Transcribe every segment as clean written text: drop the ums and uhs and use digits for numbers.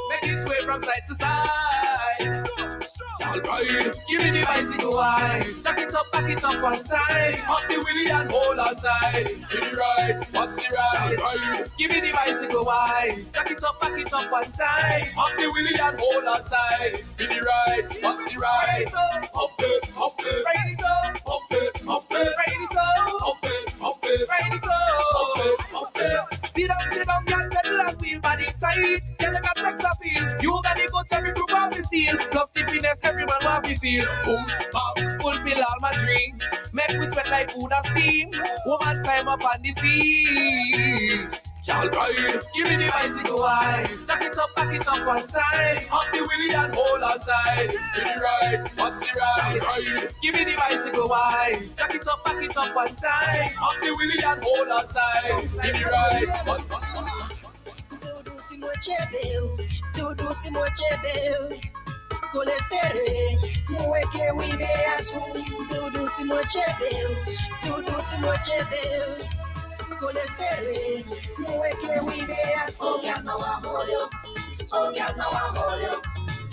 Make it sway from side to side. Alright, give me the bicycle wine. Jack it up, back it up one time. Up the wheelie and hold on tight. Give the ride, what's the ride? Alright, give me the bicycle wine. Jack it up, back it up one time. Up the wheelie and hold on tight. Give the ride, what's the ride? Up it, ride it up. Up it, ride it up. Up it, ride it up. Sit down, girl, pedal and wheel, body tight. Girl, you got sex appeal. You got the goods, every group of the seal. Plus the finesse, every man want to feel. Push, pop, fulfill all my dreams. Make me sweat like food and steam. Woman climb up on the seat. Y'all ride, give me the bicycle wine. Jack it up, back it up one time. Up the wheelie and hold on tight. Give the ride, what's the ride? Give me the bicycle wine. Jack it up, back it up one time. Up the wheelie and hold on tight. Give the ride, what's the ride? Tudo se mochebeu. Colesere, mueke wine asu. Tudo se mochebeu. Colesere, mueke wine asu. Oh, girl, now I hold you. Oh, girl, now I hold you.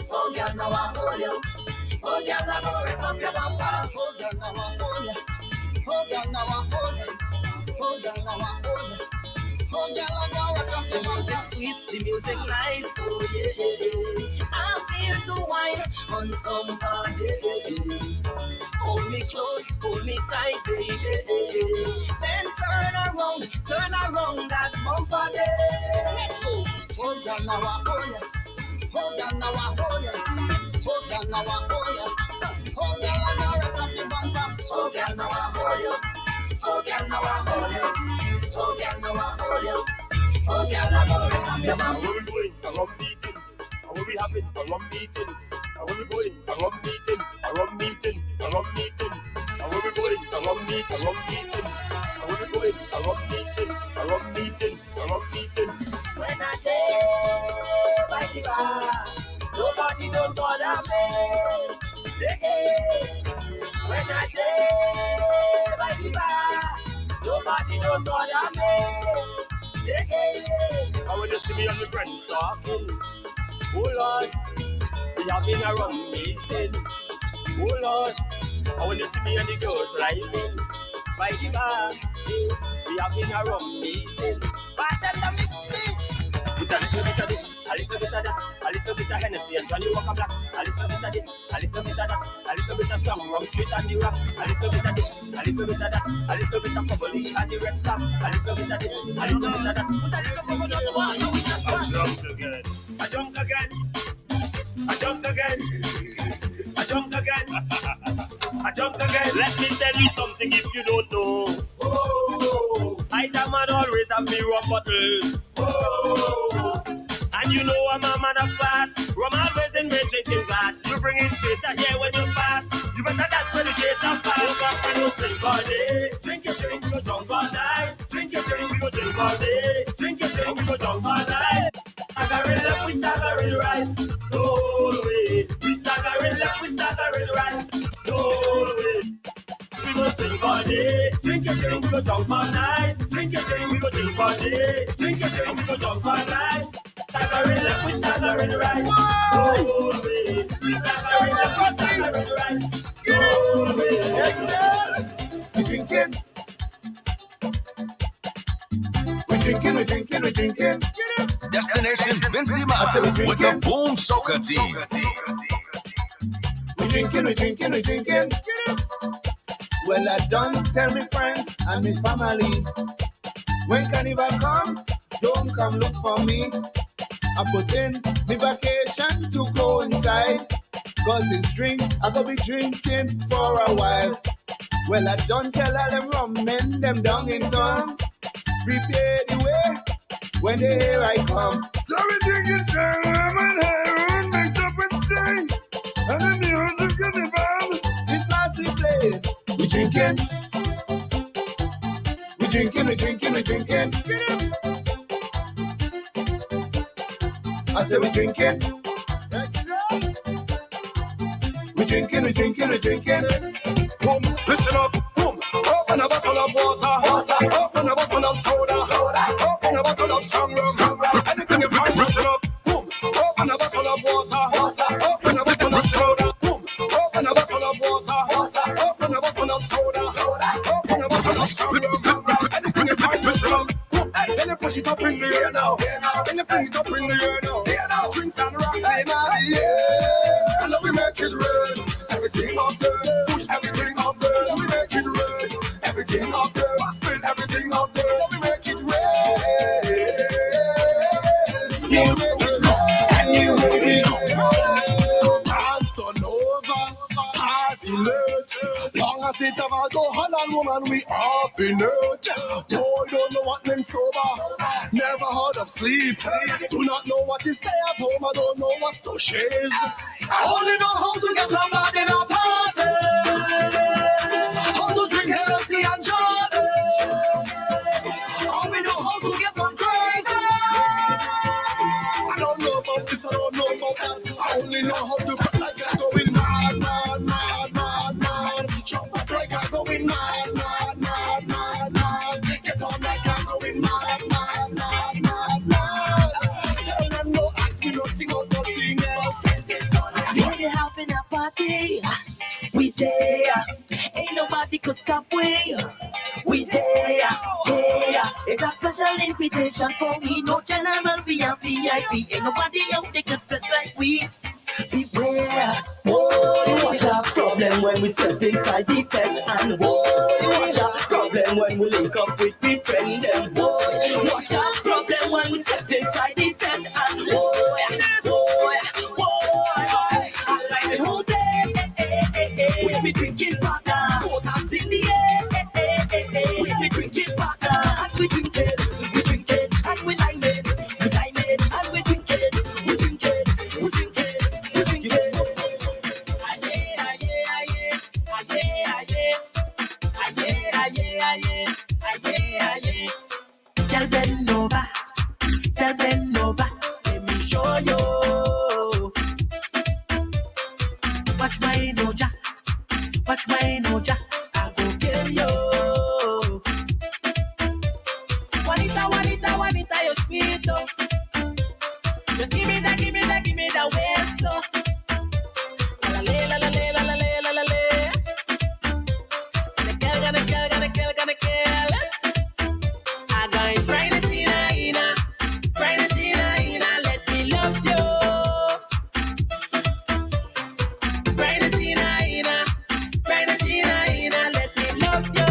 Oh, girl, now I hold you. Oh, girl, now I rip up your bumper. Oh, girl, now I hold you. Oh, girl, now I hold you. Oh, girl, now I hold you. Oh, girl, I know I come to the music sweet, the music nice. Oh, yeah. I feel to wine on somebody. Hold me close, hold me tight, baby. Then turn around that bumper there. Let's go. Oh, girl, now I hold you. Oh, girl, now I hold you. Oh, girl, now I hold you. Oh, girl, I know I come to the bumper. Oh, girl, now I hold you. Oh, girl, now I hold you. Oh, girl, now I hold you. Oh, girl, now I hold you. Where we going? A rum meeting. And where we having a rum meeting. And where we going? A rum meeting. A rum meeting. A rum meeting. And where we going? A rum meeting. A rum meeting. And where we going? A rum meeting. A rum meeting. A rum meeting. When I say by the bar, nobody don't bother me. Hey. When I say by the bar, nobody don't bother me. And when you see me and my friends talking, oh Lord, we having a rum meeting. Oh Lord, and when you see me and the girls riding by the bar, we having a rum meeting. Bartender mix me with a little bit of this, a little bit of that, a little bit of Hennessy and Johnny Walker Black, a little bit of this, a little bit of that, a little bit of strong rum straight and the rock, a little bit of this, a little bit of that, a little bit of bubbly and the red top, a little bit of this, a little bit of that, put a little bubble on the wall, now we just smash. I drunk again, I drunk again, I drunk again, I drunk again. Let me tell you something if you don't know. Oh, I man always have me rum bottle. Oh, and you know I'm a man of class. Rum always in my drinking glass. You bring in chaser here when you pass. You better dash when the chaser pass. Go back and you drink all day. Drink your drink, we go drunk all night. Drink your drink, we go drink all day. Drink your drink, we go drunk all night. Staggering left, we staggering right. No way. We staggering left, we staggering right. No way. We go drink all day. Drink your drink, we go drunk all night. Drink your drink, we go drink all day. Drink your drink, we go drunk all night. Staggering left, we staggering right. No way. We staggering left, we staggering right. No way. We drinking. We drinking. Destination Vincy Mas with the Boom Soca team. We drinking. Well, I don't tell me friends and me family. When carnival come, don't come look for me. I put in me vacation to go inside. Cause it's drink, I go be drinking for a while. Well, I don't tell all them rum men, them down in town. Prepare the way when they hear I come. So we drinking strong rum and heroin mixed up with sting. And the music in the band, this last we play. We drinking. I say we drinking. We drinking. Boom, listen up. Boom, open a bottle of water. Open a bottle of soda. Open a bottle of strong rum. Anything you find, listen up. Boom, the air now. Drinks and rocks in the air. And then we make it red. Everything up there. Push everything up there. Then we make it red. Everything up there. Spill everything up there. Then we make it red. You make it red. And you make it red. Dance turn over. Party late. Long as it ever go Holland woman, we up in it. Boy, don't know what name sober. Never heard of sleep. Do not know what is stay at home. I don't know what's to chase. I only know how to get some bad in a party. How to drink Hennessy and Jordan. Only know how to get on crazy. I don't know about this, I don't know about that. I only know how to feel like I'm going mad, mad, mad, mad, mad. Jump up like I'm going mad, mad, mad, mad, mad. Get on like I'm going mad, mad, mad, mad, mad. Tell them no, ask me nothing or nothing else. When they having a party, we there. Ain't nobody could stop we there, yeah. It's a special invitation for we, no general VIP. Ain't nobody out there could fit like we. Beware, whoa, watch our problem when we step inside the fence. And whoa, watch our problem when we link up with we friend them. Whoa, watch our problem when we step inside the fence. And whoa, I like the whole day. We be drinking partner, both hands in the air. We be drinking partner, and we drink it, and we lime it, and we drink it, we drink it. Girl bend over, let me show you. Watch my noja, I go kill you. Juanita, you sweet oh. Just give me that waist so. La la la. Gonna kill. I got it bright as Ina, let me love you. Bright as Ina, let me love you.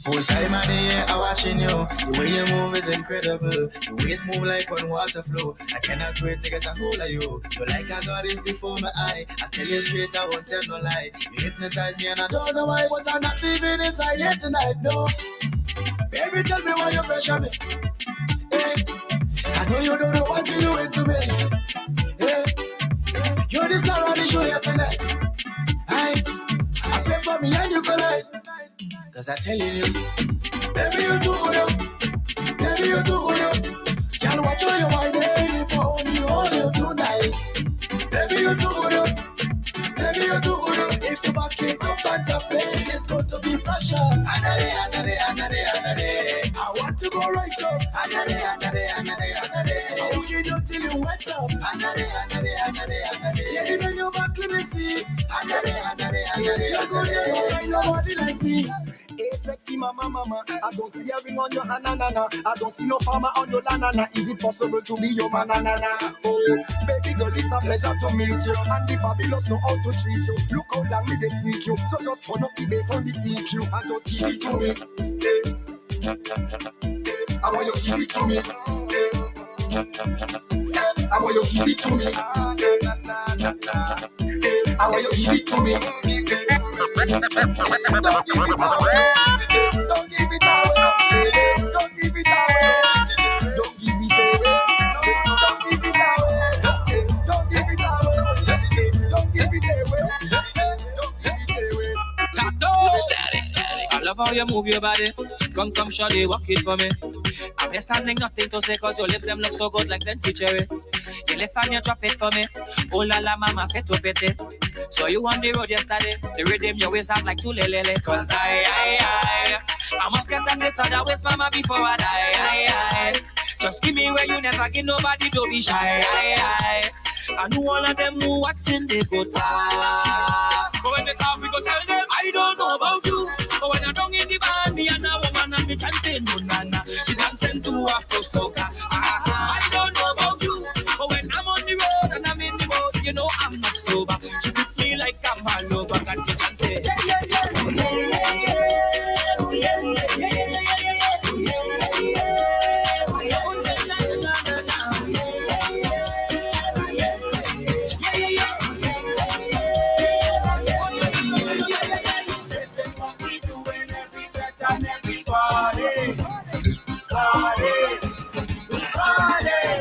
Whole time of the year I'm watching you. The way you move is incredible. The waist move like one water flow. I cannot wait to get a hold of you. You like I got this before my eye. I tell you straight, I won't tell no lie. You hypnotize me and I don't know why, but I'm not leaving inside here tonight, no. Baby, tell me why you pressure me. Hey, I know you don't know what you're doing to me. Hey, you're the star of the show here tonight. I pray for me and you collide. Cause I tell you, baby, you too good. Can't watch all your wine, baby, for only hold you tonight. Baby, you too good. If you back it up and top it, it's going to be pressure. Anare. I want to go right up. Anare. I will get you till you wet up. Anare. Yeah, even your back, let me see. Anare. You're good, ain't nobody like me. Hey, sexy mama, I don't see a ring on your hanana. I don't see no farmer on your lanana. Is it possible to be your banana? Oh, baby girl, it's a pleasure to meet you. And the fabulous know how to treat you. Look how long me they seek you. So just turn up the bass on the EQ and just give it to me. Hey, I want you to give it to me. Hey, I want you to give it to me. Hey, I want you to give it to me. Don't give it away. Don't give it away. Don't give it away. Don't give it away. Don't give it away. Don't give it away. Static. I love how you move your body. Come, shawty, walk it for me. I'm standing, nothing to say, cause your lips them look so good like plenty cherry. You lift and you drop it for me. Oh la la, mama, fit to pity. So you on the road yesterday. The rhythm your waist up like two lele. Cause I must get on this other waist, mama, before I die. Just give me where you never give nobody, don't be shy. I know all of them who watching, they go talk. But when they talk, we go tell them, I don't know about you. But when you're down in the band, me and a woman and me chanting, no nana. She dancing to you Afro soca. I don't know about you, but when I'm on the road and I'm in the boat, you know I'm not sober. She treats me like I'm all over. Got me chanting.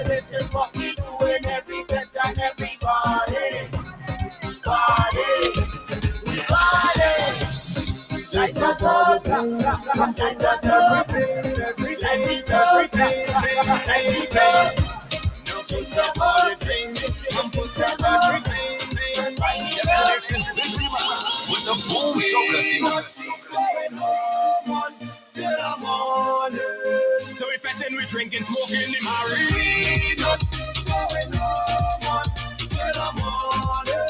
This is what we do in every bet and every party. Light us up, light us everything, light it up, light it up. No put up all the drinks, and put up everything. With the Boom Soca team. Going home till the morning. So if I we drinking, smoking the Mary. We not going home till the morning.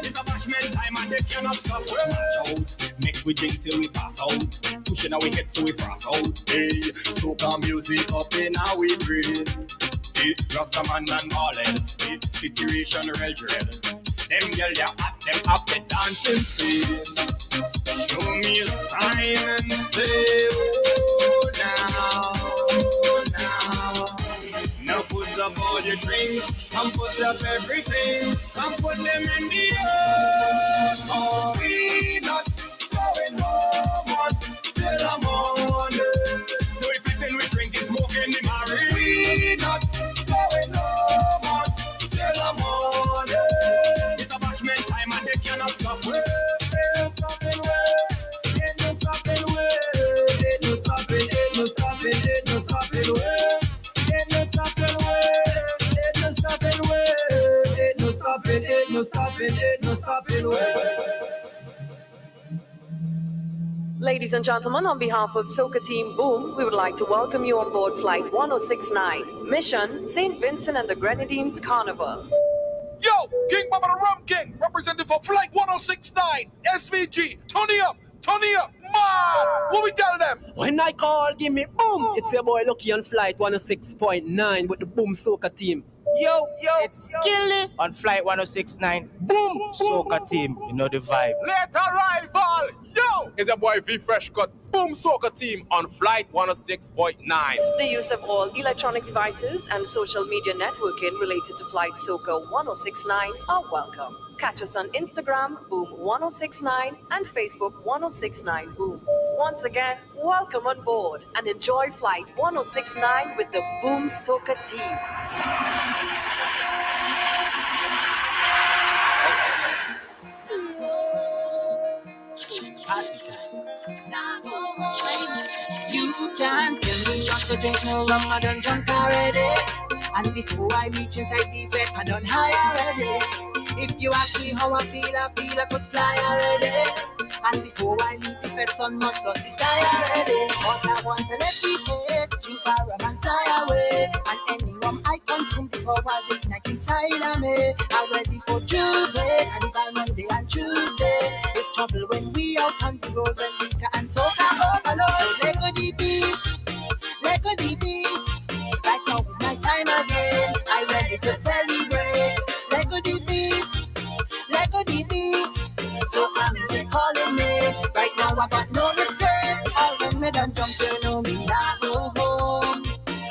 It's a bashment time and they cannot stop. We march out, make we drink till we pass out. Pushing our heads so we pass out. Hey, soca music up in our we brain. Hey, Rastaman and Marlon. Hey, situation real dread. Them girl they hot, them up the dancing scene. Show me a sign and say, oh now. Now put up all your drinks, and put up everything, and put them in the air. Oh, we not going home till the morning. So if you think we drink is smoking the Mary, we not going home till the morning. It's a bashment time and they cannot stop. Ain't no stopping way, ain't no stopping way, ain't no stopping, ain't no stopping, ain't no stopping way. Ain't no stopping way, ain't no stopping way, ain't no stopping, ain't no stopping, ain't no stopping way. Ladies and gentlemen, on behalf of Soca Team Boom, we would like to welcome you on board Flight 1069, Mission St. Vincent and the Grenadines Carnival. Yo, King Baba the Rum King, representing for Flight 1069, SVG, Turn it up, man! What we telling them? When I call, give me boom! It's your boy Lucky on Flight 106.9 with the Boom Soca Team. Yo, it's Gilly on Flight 1069. Boom, Soca Team. You know the vibe. Late arrival! Yo! It's your boy V Fresh Cut, Boom Soca Team on Flight 106.9. The use of all electronic devices and social media networking related to Flight Soca 1069 are welcome. Catch us on Instagram, Boom 1069, and Facebook 1069 Boom. Once again, welcome on board and enjoy Flight 1069 with the Boom Soca Team. You can't tell me not to take no rum, I done drunk already. And before I reach inside the bed, I done high already. If you ask me how I feel I could fly already. And before I leave the bed, sun must touch the sky already. Cause I want to let me take, drink a rum and fly away. And any rum I consume, the powers ignite inside of me. I'm ready for Tuesday, Carnival Monday and Tuesday. It's trouble when we out on the road, when liquor and soca overload. So let go the beast, let go the beast. Right now is my time again, I'm ready to celebrate. Let go the beast, let go the beast. So I'm music calling me, right now I got no restraint. All when me done jump, you know me, I go home.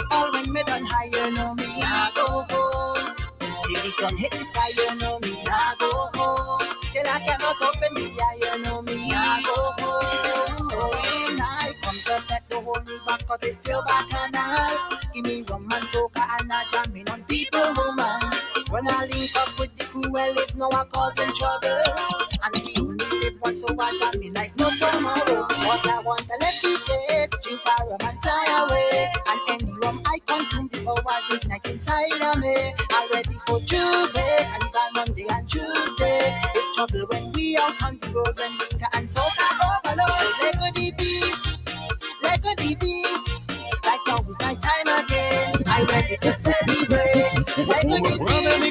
All when me done high, you know me, I go home. Till the sun hit the sky, you know me, I go home. Till I cannot open the eye, you know me, I go home. When I come to let the whole new back, cause it's still bacchanal. Give me rum and soca and I jamming on people, woman. When I link up with the crew, well, it's no one causing trouble. And we only live once, so I jamming like no tomorrow. Cause I want to let me take, drink a rum and fly away. And any rum I consume, the powers ignite inside of me. I'm ready for Tuesday, Carnival Monday and Tuesday. It's trouble when we out on the road, when liquor and soca overload. So let go the beast, let go the beast. Right now is my time again, I'm ready to celebrate. Let go the beast,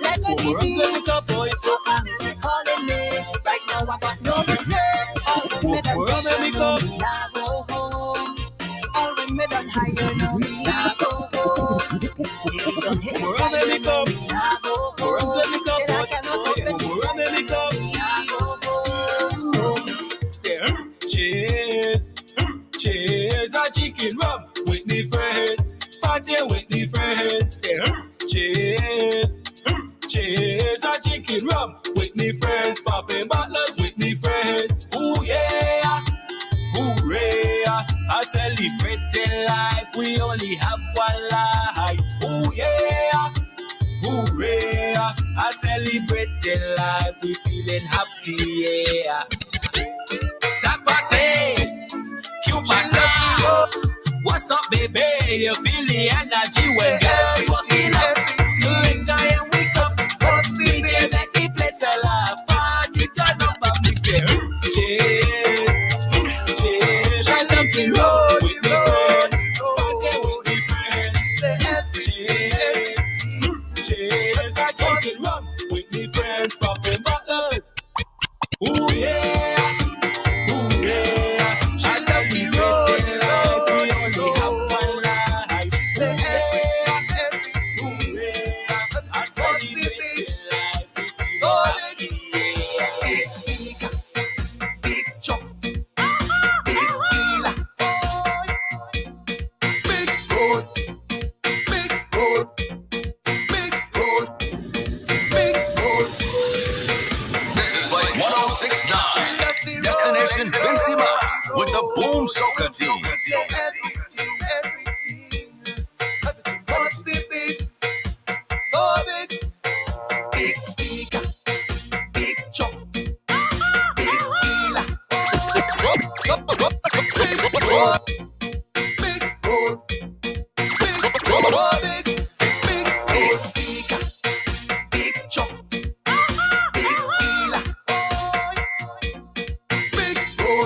let go the beast. So I'm music calling me, right now I got no respect. All when me done I go home. All when me done high, you know with me friends. Cheers, cheers. I drinking rum with me friends, popping bottles with me friends. Ooh yeah, hooray! I celebrate life. We only have one life. Ooh yeah, hooray! I celebrate life. We feeling happy, yeah. Sakpase, Cupasa. What's up, baby? You feel the energy when girls walking up. Drink and wake up. DJ make the place alive. Party turn up and we say cheers, cheers. I love the road with me friends. Party with me friends. Cheers, cheers. I drink and rum with me friends. Popping bottles. Ooh yeah. With the Boom Soca Team. Everything must be big, so big. Big speaker, big chop, big dealer. Big road, big road, big speaker, big chop, big dealer. Big road.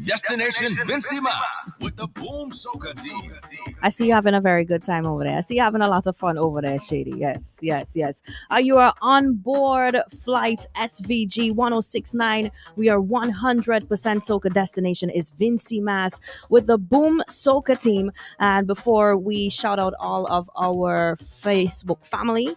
Destination Vincy Mas with the Boom Soca Team. I see you having a very good time over there. I see you having a lot of fun over there, Shady. Yes, yes, yes. You are on board flight SVG 1069. We are 100% Soca. Destination is Vincy Mas with the Boom Soca Team. And before we shout out all of our Facebook family,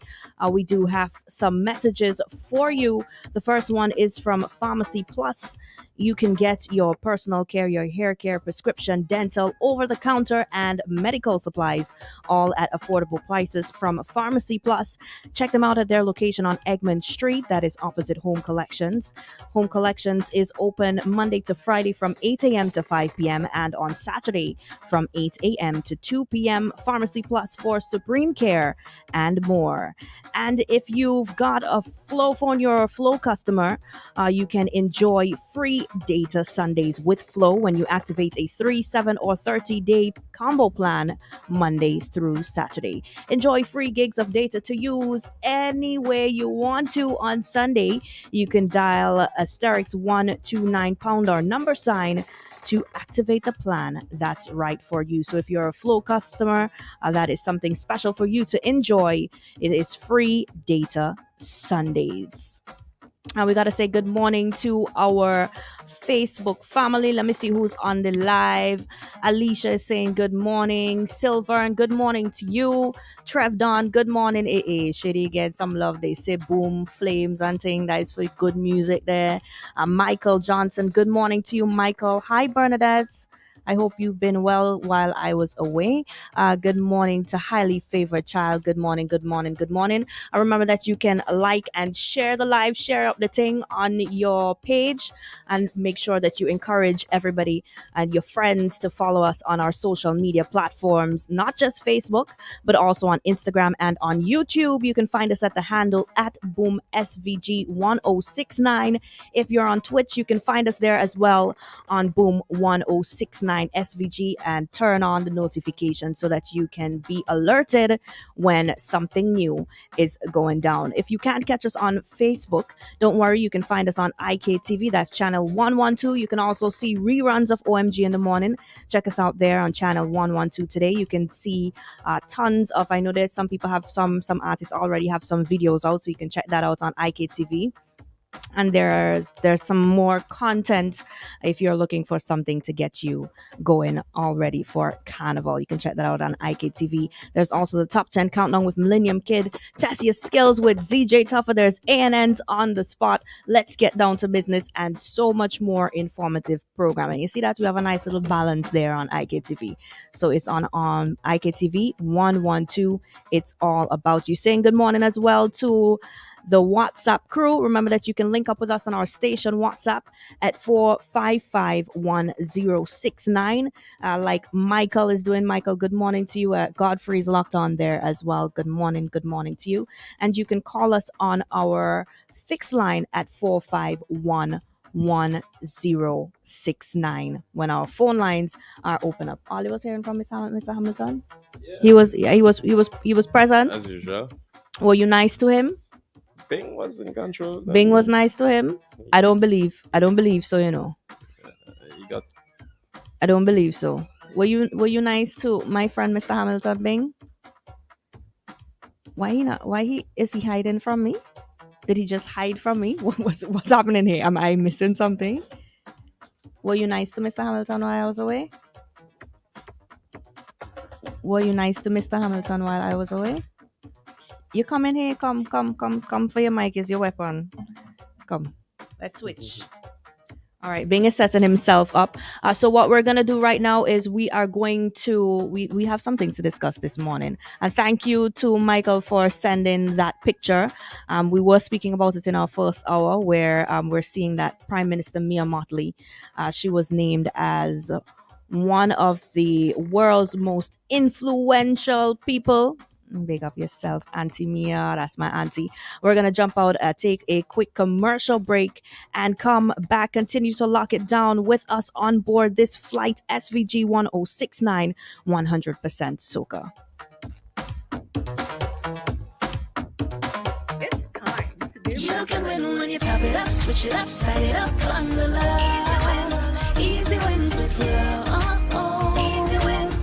we do have some messages for you. The first one is from Pharmacy Plus. You can get your personal care, your hair care, prescription, dental, over-the-counter, and medical supplies, all at affordable prices from Pharmacy Plus. Check them out at their location on Egmont Street, that is opposite Home Collections. Home Collections is open Monday to Friday from 8 a.m. to 5 p.m. and on Saturday from 8 a.m. to 2 p.m. Pharmacy Plus for Supreme Care and more. And if you've got a Flow phone, you're a Flow customer, you can enjoy free data Sundays with Flow when you activate a 3, 7, or 30-day combo plan Monday through Saturday. Enjoy free gigs of data to use anywhere you want to on Sunday. You can dial a * 129 pound or number sign to activate the plan that's right for you. So if you're a Flow customer, that is something special for you to enjoy. It is free data Sundays. And we got to say good morning to our Facebook family. Let me see who's on the live. Alicia is saying good morning. Silver, good morning to you. Trev Don, good morning. Shady, get some love. They say boom, flames and thing. That is for good music there. Michael Johnson, good morning to you, Michael. Hi, Bernadette. I hope you've been well while I was away. Good morning to highly favored child. Good morning, good morning, good morning. I remember that you can like and share the live, share up the thing on your page, and make sure that you encourage everybody and your friends to follow us on our social media platforms, not just Facebook, but also on Instagram and on YouTube. You can find us at the handle at BoomSVG1069. If you're on Twitch, you can find us there as well on Boom1069 SVG, and turn on the notifications so that you can be alerted when something new is going down. If you can't catch us on Facebook, don't worry, you can find us on IKTV. That's channel 112. You can also see reruns of OMG in the morning. Check us out there on channel 112 today. You can see tons of, I know that some people have some artists already have some videos out, so you can check that out on IKTV. And there's some more content if you're looking for something to get you going already for Carnival. You can check that out on IKTV. There's also the top 10 countdown with Millennium Kid, Test Your Skills with ZJ Tuffer. There's ANN's On the Spot, Let's Get Down to Business, and so much more informative programming. You see that we have a nice little balance there on IKTV. So it's on IKTV 112. It's all about you. Saying good morning as well to the WhatsApp crew. Remember that you can link up with us on our station WhatsApp at 4551069. Like Michael is doing. Michael, good morning to you. Godfrey's locked on there as well. Good morning to you. And you can call us on our fixed line at 4511069 when our phone lines are open up. Ollie was hearing from Mr. Hamilton. Yeah. He was present. As usual. Were you nice to him? Bing was in control. Bing was nice to him. I don't believe so. I don't believe so. Were you nice to my friend Mr. Hamilton, Bing? Why is he hiding from me? Did he just hide from me? What's happening here? Am I missing something? Were you nice to Mr. Hamilton while I was away? Were you nice to Mr. Hamilton while I was away? You come in here, come for your mic is your weapon. Come, let's switch. All right, Bing is setting himself up. So what we're going to do right now is we have something to discuss this morning. And thank you to Michael for sending that picture. We were speaking about it in our first hour where we're seeing that Prime Minister Mia Mottley, she was named as one of the world's most influential people. Big up yourself, Auntie Mia. That's my auntie. We're going to jump out, take a quick commercial break and come back. Continue to lock it down with us on board this flight SVG 1069 100% Soca. It's time to do You can win when you top it up, switch it up, side it up, on the love. Easy wins with love. Easy wins.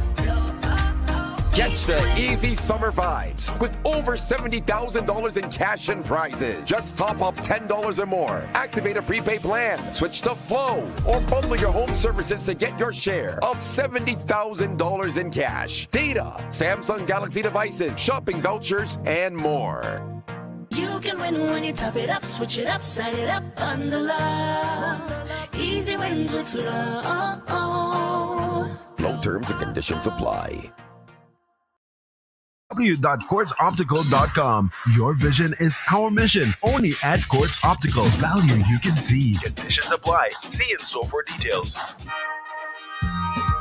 Get the easy summer vibes with over $70,000 in cash and prizes. Just top up $10 or more. Activate a prepaid plan, switch to Flow, or bundle your home services to get your share of $70,000 in cash, data, Samsung Galaxy devices, shopping vouchers, and more. You can win when you top it up, switch it up, sign it up on the love. Easy wins with love. Low terms and conditions apply. www.quartzoptical.com. Your vision is our mission. Only at Quartz Optical. Value you can see. Conditions apply. See in store for details.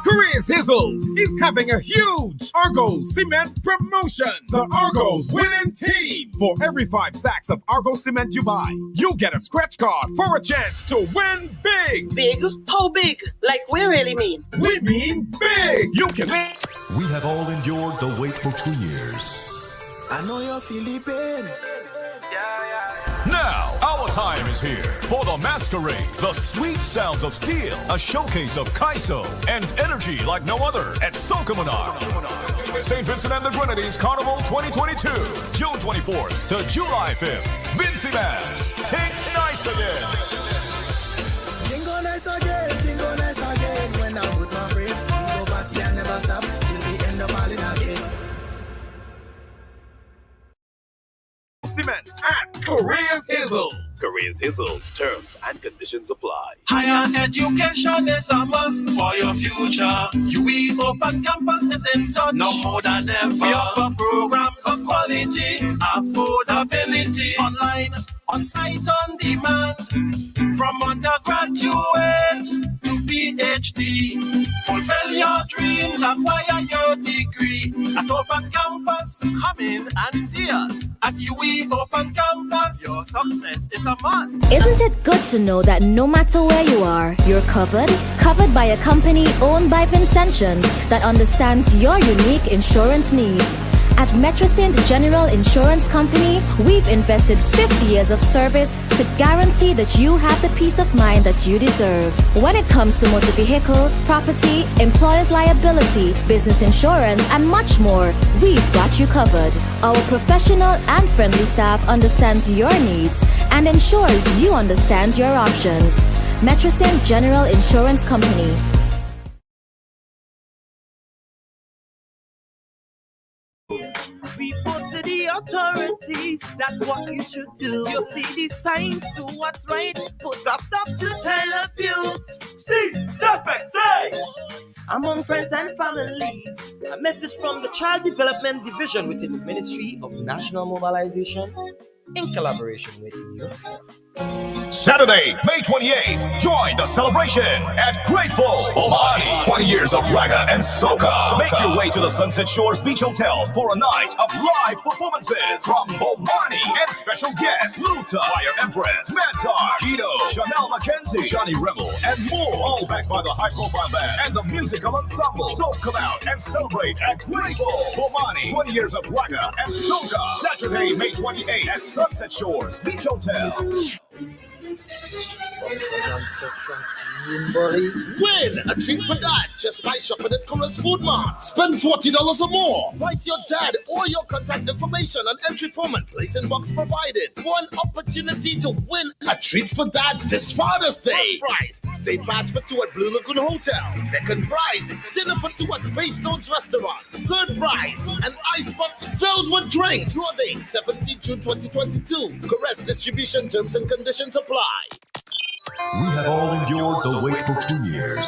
Career Sizzles is having a huge Argos Cement promotion. The Argos winning team. For every 5 sacks of Argos Cement you buy, you get a scratch card for a chance to win big. Big? How big? Like we really mean? We mean big. You can win. We have all endured the wait for 2 years. I know you're feeling pain. Now, our time is here for the masquerade, the sweet sounds of steel, a showcase of Kaiso and energy like no other at Soca Monarch. St. Vincent and the Grenadines Carnival 2022, June 24th to July 5th. Vincy Bass, Think Nice Again. Tingo nice again. When I'm with my friends, we go party and never stop till we end up all in again. Cement at Korea's Hizzles. Korea's Hizzles, terms and conditions apply. Higher education is a must for your future. UE Open Campus is in touch. No more than ever. We offer programs of quality, affordability, online, on-site, on demand. From undergraduate to PhD. Fulfill your dreams, acquire your degree. At Open Campus, come in and see us. At UE Open Campus, your success is a must. Isn't it good to know that no matter where you are, you're covered? Covered by a company owned by Vincentians that understands your unique insurance needs. At Metrosint General Insurance Company, we've invested 50 years of service to guarantee that you have the peace of mind that you deserve. When it comes to motor vehicle, property, employer's liability, business insurance, and much more, we've got you covered. Our professional and friendly staff understands your needs and ensures you understand your options. Metrosint General Insurance Company. Report to the authorities, that's what you should do. You see these signs, do what's right, put a stop to child abuse. See, suspect, say! Among friends and families, a message from the Child Development Division within the Ministry of National Mobilization in collaboration with UNICEF. Saturday, May 28th, join the celebration at Grateful Omani. 20 years of ragga and soca. Make your way to the Sunset Shores Beach Hotel for a night of live performances from Omani and special guests Luta, Fire Empress, Mansar, Kido, Chanel Mackenzie, Johnny Rebel, and more. All backed by the high-profile band and the musical ensemble. So come out and celebrate at Grateful Omani. 20 years of ragga and soca. Saturday, May 28th at Sunset Shores Beach Hotel. Win a treat for dad just by shopping at Korea's Food Mart. Spend $40 or more. Write your dad or your contact information on entry form and place in box provided for an opportunity to win a treat for dad this Father's Day. First prize, day pass for 2 at Blue Lagoon Hotel. Second prize, dinner for 2 at Baystones Restaurant. Third prize, an icebox filled with drinks. Draw date 17 June 2022. Korea's distribution terms and conditions apply. We have all endured the wait for 2 years.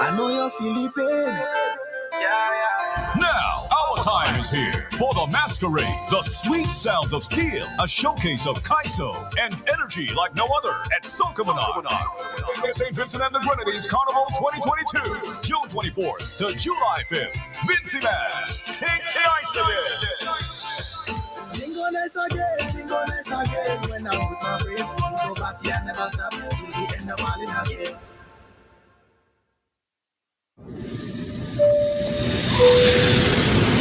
I know you're feeling pain. Now, our time is here for the Masquerade, the sweet sounds of steel, a showcase of Kaiso and energy like no other at Sokamana. St. Vincent and the Grenadines Carnival 2022, June 24th to July 5th. Vincy Bass, Think Nice Again. Tingo nice again. When I'm with my friends, we go party and never stop till we end up all in again.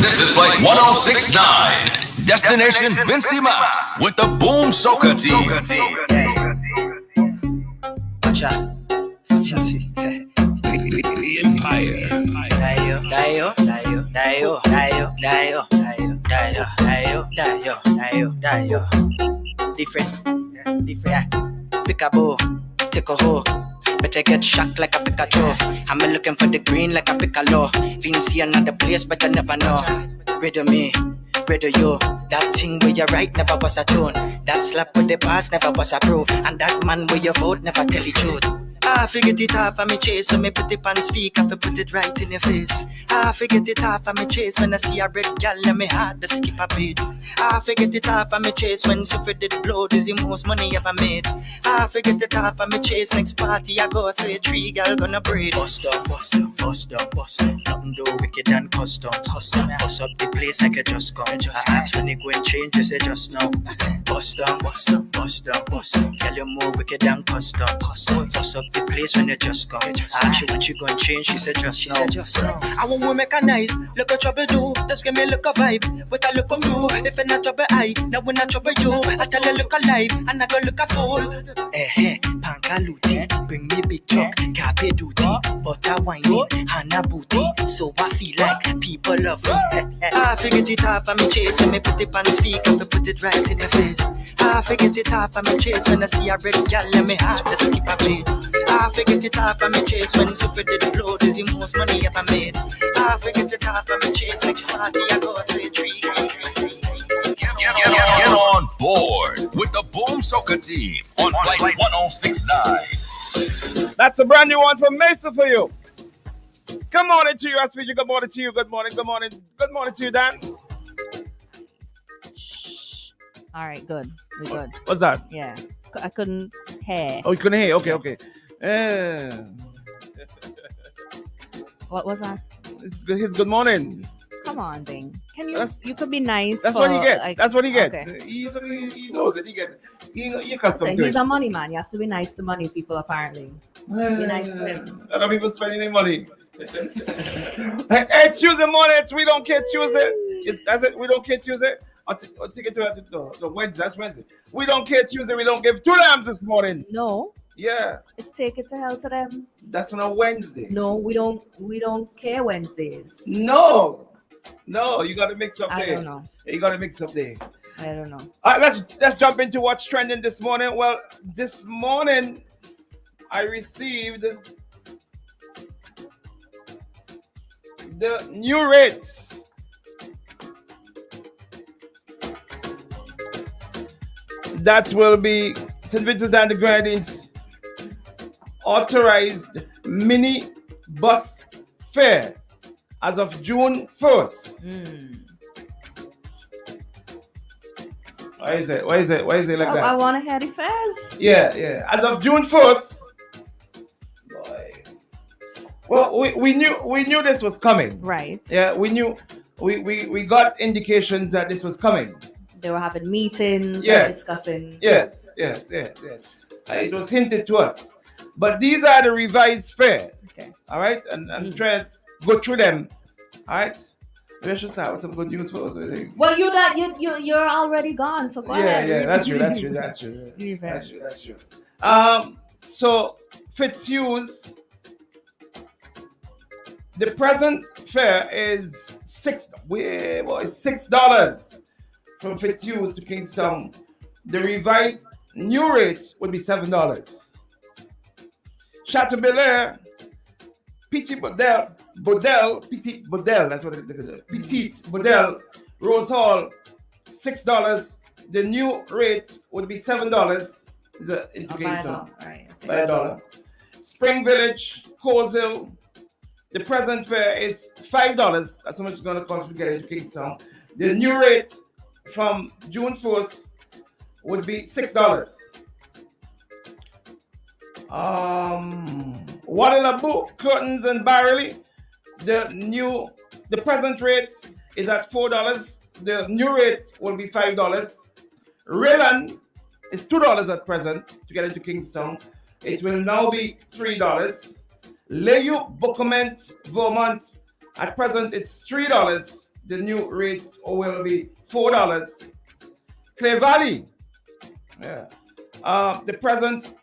This is Flight 1069, Destination Vincy Max with the Boom Soca Team. Watch out, Vincy. The Empire. Dio. Different. Pick a bow, take a hoe. Better get shocked like a Pikachu. I'm looking for the green like a Piccolo. Vincy another place, but I never know. Ready me, ready you. That thing where you write never was a tune. That slap with the past never was a proof. And that man where you vote never tell the truth. I figured it off and me chase, so me put it on speaker for put it right in your face. I figured it off and me chase when I see a red gal and me hard to skip a beat. I figured it off and me chase when Sophie did blow, this the most money ever made. I figured it off and me chase next party I go, so a 3 gal gonna breed. Bust up. Nothing do wicked and custom. Bust up the place like a just come. I ask when you go and change, you say just now. Bust up. Tell you more wicked and custom. Bust up the place when you just come. I ask you when you go and change, she said just now. I want to make a nice, look at trouble do. Just give me look a vibe, with a look of you. If you're not trouble I, now when I trouble you, I tell you look alive, and I go look a fool. Pankaluti, bring me big truck, cape duty, butter whining, Hannah booty, So I feel like people love me. I forget it off of me chase when me put it on the speaker, me put it right in your face. I forget it off of me chase when I see a red gal and me heart just skip a beat. I forget it off of me chase when Super did the blow, is the most money ever made. I forget it off of me chase next party I go say tree. Get on board with the Boom Soca team on Flight 1069. That's a brand new one from Mesa for you. Good morning to you, SVG. Good morning to you. Good morning. Good morning. Good morning to you, Dan. All right, good. We're good. What's that? Yeah. I couldn't hear. Oh, you couldn't hear? Okay, okay. What was that? It's good morning. Come on, Bing. Can you could be nice. That's what he gets. Like, that's what he gets. Okay. He knows it. He gets it. He custom to He's it. a money man. You have to be nice to money people, apparently. Be nice to him. A lot of people spending their money. Hey, Tuesday morning, we don't care Tuesday. That's it. We don't care Tuesday. I'll take it to the Wednesday. That's Wednesday. We don't care Tuesday. We don't give 2 lambs this morning. No. Yeah. It's take it to hell to them. That's on a Wednesday. No, we don't care Wednesdays. No, you got to mix up I there. don't know. You got to mix up there. I don't know. All right, let's jump into what's trending this morning. Well, this morning I received the new rates. That will be St. Vincent and the Grenadines authorized mini bus fare as of June 1st. Why is it like that? I want to hear the fares. Yeah. As of June 1st. Boy. Well, we knew this was coming. Right. Yeah, we knew we got indications that this was coming. They were having meetings, Yes. discussing. Yes. It was hinted to us. But these are the revised fare. Okay. All right? And try to go through them. All right? We should start with some good news for us. Well, you're already gone, so go ahead. Yeah, that's true. So Fitzhugh's, the present fare is $6 from Fitzhugh's to Kingston. The revised new rate would be $7. Chateaubelair, Petit Bodel, that's what it is. Petit Bodel, Rose Hall, $6. The new rate would be $7. Is in Kingston. By $1. Spring Village, Coles Hill, the present fare is $5. That's how much it's going to cost to get into Kingston. The new rate from June 1st would be $6. Waterloo, Curtains and Barley, the present rate is at $4. The new rate will be $5. Ryland is $2 at present to get into Kingston. It will now be $3. Leyu, Bookament, Vermont, at present it's $3. The new rate will be $4. Clay Valley, the present,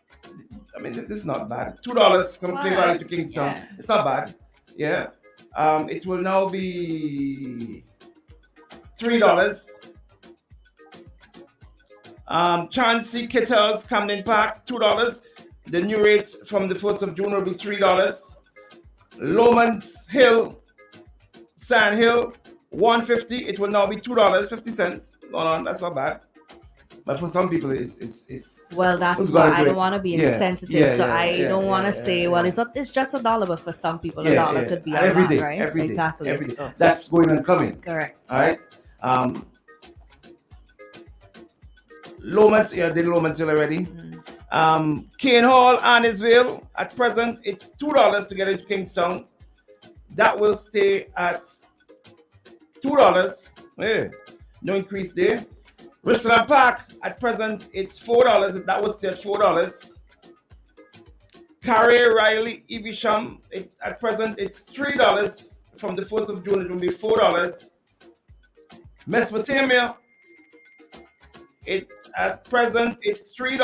I mean, this is not bad. $2 from Clay Valley to Kingston. Yeah. It's not bad. Yeah. It will now be $3. Chauncey Kittles, Camden Park, $2. The new rate from the 1st of June will be $3. Lomans Hill, Sand Hill, $1.50. It will now be $2.50. Going on, that's not bad. But for some people, it's well, that's why I don't want to be insensitive. So I don't want to say, well, it's just $1, but for some people, $1 could be a every lot, day, right? Every day, exactly. every day. So. That's going and coming. Correct. All right. Lomans, the Lomans Hill already. Cane Hall, Annisville, at present, it's $2 to get into Kingston. That will stay at $2. Yeah, no increase there. Richland Park, at present, it's $4. That will stay at $4. Carrier, Riley, Evesham, at present, it's $3. From the 1st of June, it will be $4. Mesopotamia, at present, it's $3.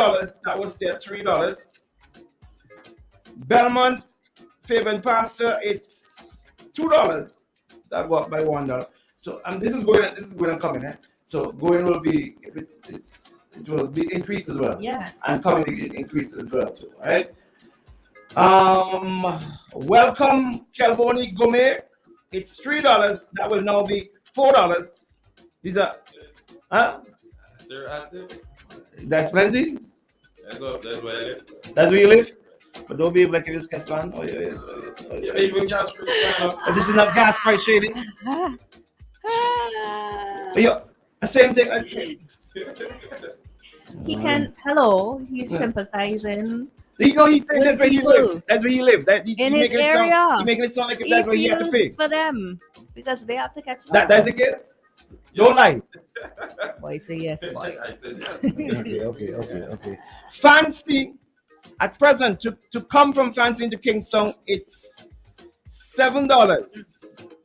That will stay at $3. Belmont, Fairbairn Pastor, it's $2. That go up by $1. So this is going and coming. So going will be it will be increased as well. Yeah. And coming it increases as well too. All right. Welcome Calvoni Gourmet. It's $3. That will now be $4. These are Sir, active. that's plenty. That's where I live. That's where you live? But don't be able to give this gas man. Oh, yeah. Even gas price. This is not gas price, Shady. Yeah, the same thing. He can. Hello, he's sympathizing. You know, he's saying that's where he people. lives. That's where he lives. In his area. He's making it sound like if that's where he has to pay. For them, because they have to catch. That's the case. Don't lie. Boy, say yes, boy. I said yes. Okay. Fancy at present to come from Fancy into Kingston, it's $7.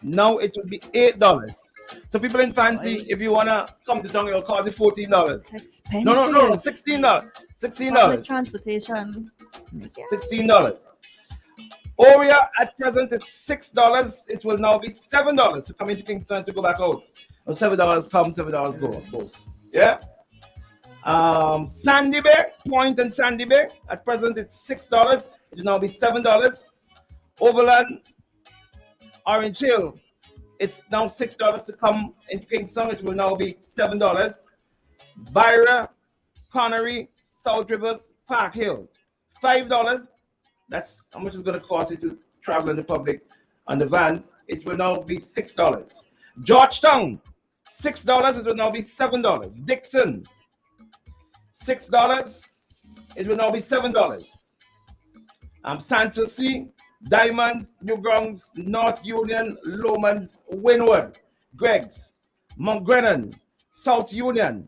Now it will be $8. So people in Fancy, if you wanna come to town, it'll cost you $14. Expensive. No, $16. Public transportation. $16. Oria at present it's $6. It will now be $7 to come into Kingston to go back out. Or $7 come, $7 go, of course. Yeah. Sandy Bay, Point and Sandy Bay. At present it's $6. It will now be $7. Overland, Orange Hill. It's now $6 to come into Kingston. It will now be $7. Byra, Connery, South Rivers, Park Hill. $5. That's how much it's going to cost you to travel in the public on the vans. It will now be $6. Georgetown, $6. It will now be $7. Dixon, $6. It will now be $7. Sanssouci, Diamonds, Newgrounds, North Union, Lomans, Wynwood, Greg's, Mount Brennan, South Union.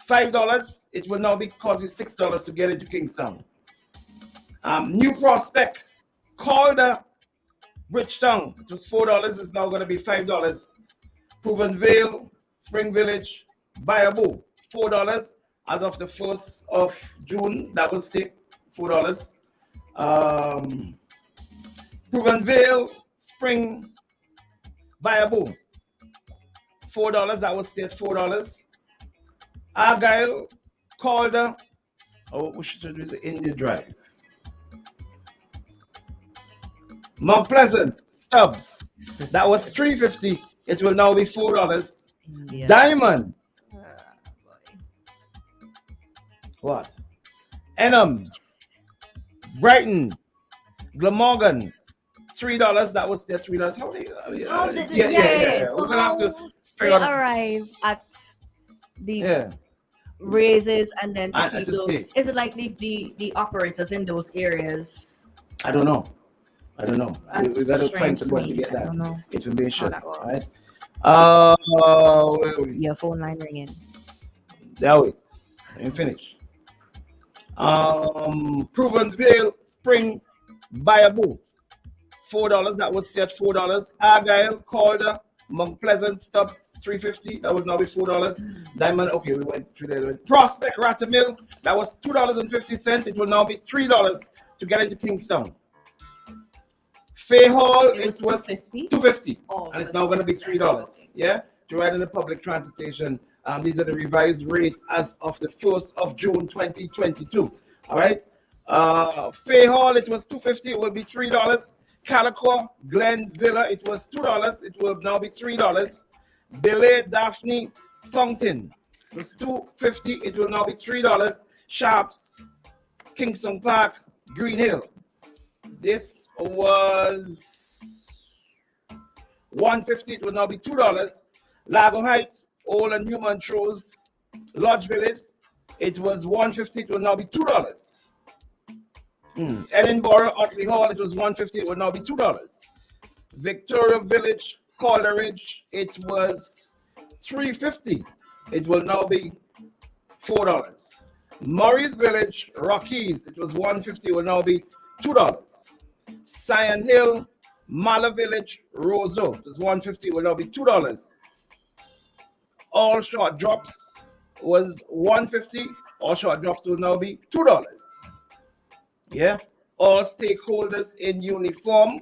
$5. It will now be cost you $6 to get into Kingston. New Prospect, Calder, Bridgetown. It was $4. It's now going to be $5. Proven Vale, Spring Village, Bayaboo, $4. As of the 1st of June, that will stay $4. Proven Vale, Spring, Bayaboo, $4. That will stay at $4. Argyle, Calder, we should do the India Drive. Mount Pleasant, Stubbs, that was $3.50. It will now be $4. India. Diamond, what? Enums, Brighton, Glamorgan, $3. That was their $3. How do you? Yeah. So We're gonna have to they figure out. arrive at the raises and then to keep those. Is it like the operators in those areas? I don't know. We got to find strange someone to to me. get I don't know that information. how that works. Right? Where are we? Your phone line ringing. There we. I'm finished. Proven Vale, Spring, Bayaboo, $4. That would stay at $4. Argyle, Calder, Mount Pleasant, Stubbs, $3.50. That would now be $4. Diamond, okay, we went through that. Prospect, Rattermill, that was $2.50. It will now be $3 to get into Kingston. Fay Hall, it was $2.50. And it's now going to be $3. Yeah, to ride in the public transportation. These are the revised rates as of the 1st of June 2022. All right. Fay Hall, it was $2.50. It will be $3. Calico, Glen Villa, it was $2. It will now be $3. Belay, Daphne, Fountain, it was $2.50. It will now be $3. Sharps, Kingston Park, Green Hill. This was $1.50. It will now be $2. Lago Heights, Old and New Montrose, Lodge Village, it was $1.50. It will now be $2. Edinburgh, Otley Hall, it was $1.50. It will now be $2. Victoria Village, Calderidge, it was $3.50. It will now be $4. Murray's Village, Rockies, it was $1.50. It will now be $2. Sion Hill, Mala Village, Roseau, it was $1.50. It will now be $2. All short drops was $1.50. All short drops will now be $2. Yeah. All stakeholders in uniform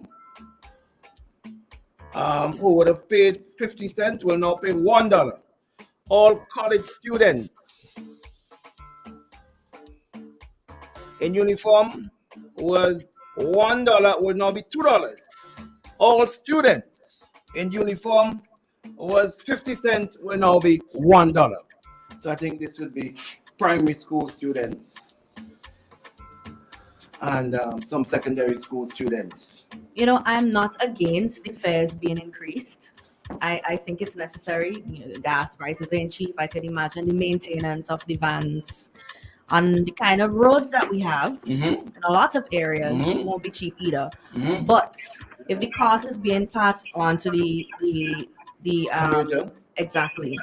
who would have paid 50 cents will now pay $1. All college students in uniform was $1 will now be $2. All students in uniform was 50 cents will now be $1. So I think this would be primary school students and some secondary school students. You know, I'm not against the fares being increased. I think it's necessary. You know, the gas prices ain't cheap. I could imagine the maintenance of the vans on the kind of roads that we have in a lot of areas won't be cheap either. But if the cost is being passed on to the exactly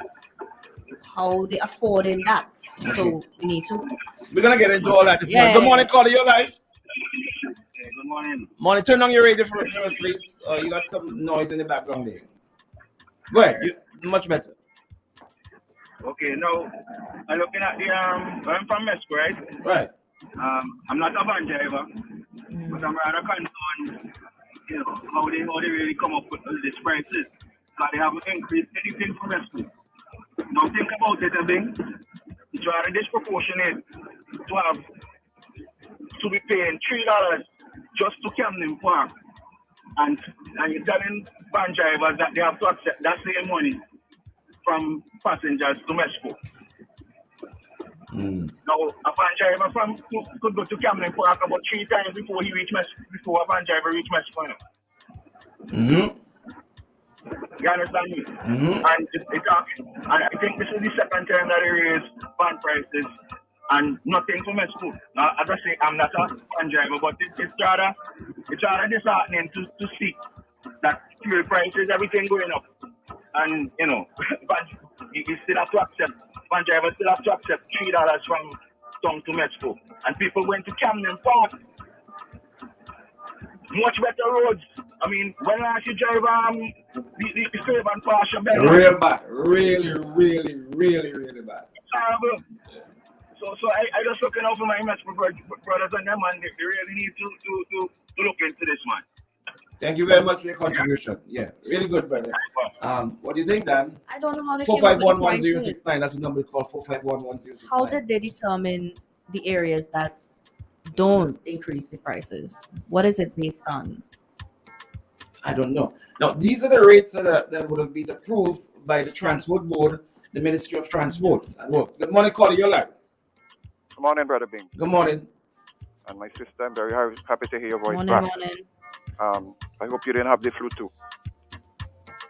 how they affording that. So we need to. We're gonna get into all that this morning. Good morning, caller. Your life. Good morning. Morning. Turn on your radio for us, please. You got some noise in the background there. Go ahead. Much better. Okay, now I'm looking at the I'm from Mexico, right? Right. I'm not a van driver, but I'm rather concerned, you know, how they really come up with these prices. Because they haven't increased anything for Mexico. Now think about it, I think. It's rather disproportionate to have to be paying $3 just to Camden Park. And you're telling van drivers that they have to accept that same money from passengers to Mexico. Now, a van driver could go to Camden Park about 3 times before he reach Mexico, before a van driver reach Mexico. You understand me? And I think this is the second time that they raise van prices and nothing for Mexico. Now, as I say, I'm not a van driver, but it's rather disheartening to see that fuel prices, everything going up. And, you know, you still have to accept, van drivers still have to accept $3 from town to Mexico. And people went to Camden Park. Much better roads. I mean, when I actually drive the Fairbank Porsche, real bad. Really, really, really, really bad. Terrible. So I just looking out for my Mexico brothers and them, and they really need to look into this, man. Thank you very much for your contribution. Yeah, really good, brother. What do you think, Dan? I don't know how they came up with the prices. 4511069. That's the number we call 4511069. How did they determine the areas that don't increase the prices? What is it based on? I don't know. Now, these are the rates that would have been approved by the Transport Board, the Ministry of Transport. Good morning, caller. Your life. Good morning, Brother Bing. Good morning. And my sister, I'm very happy to hear your voice Morning. I hope you didn't have the flu too.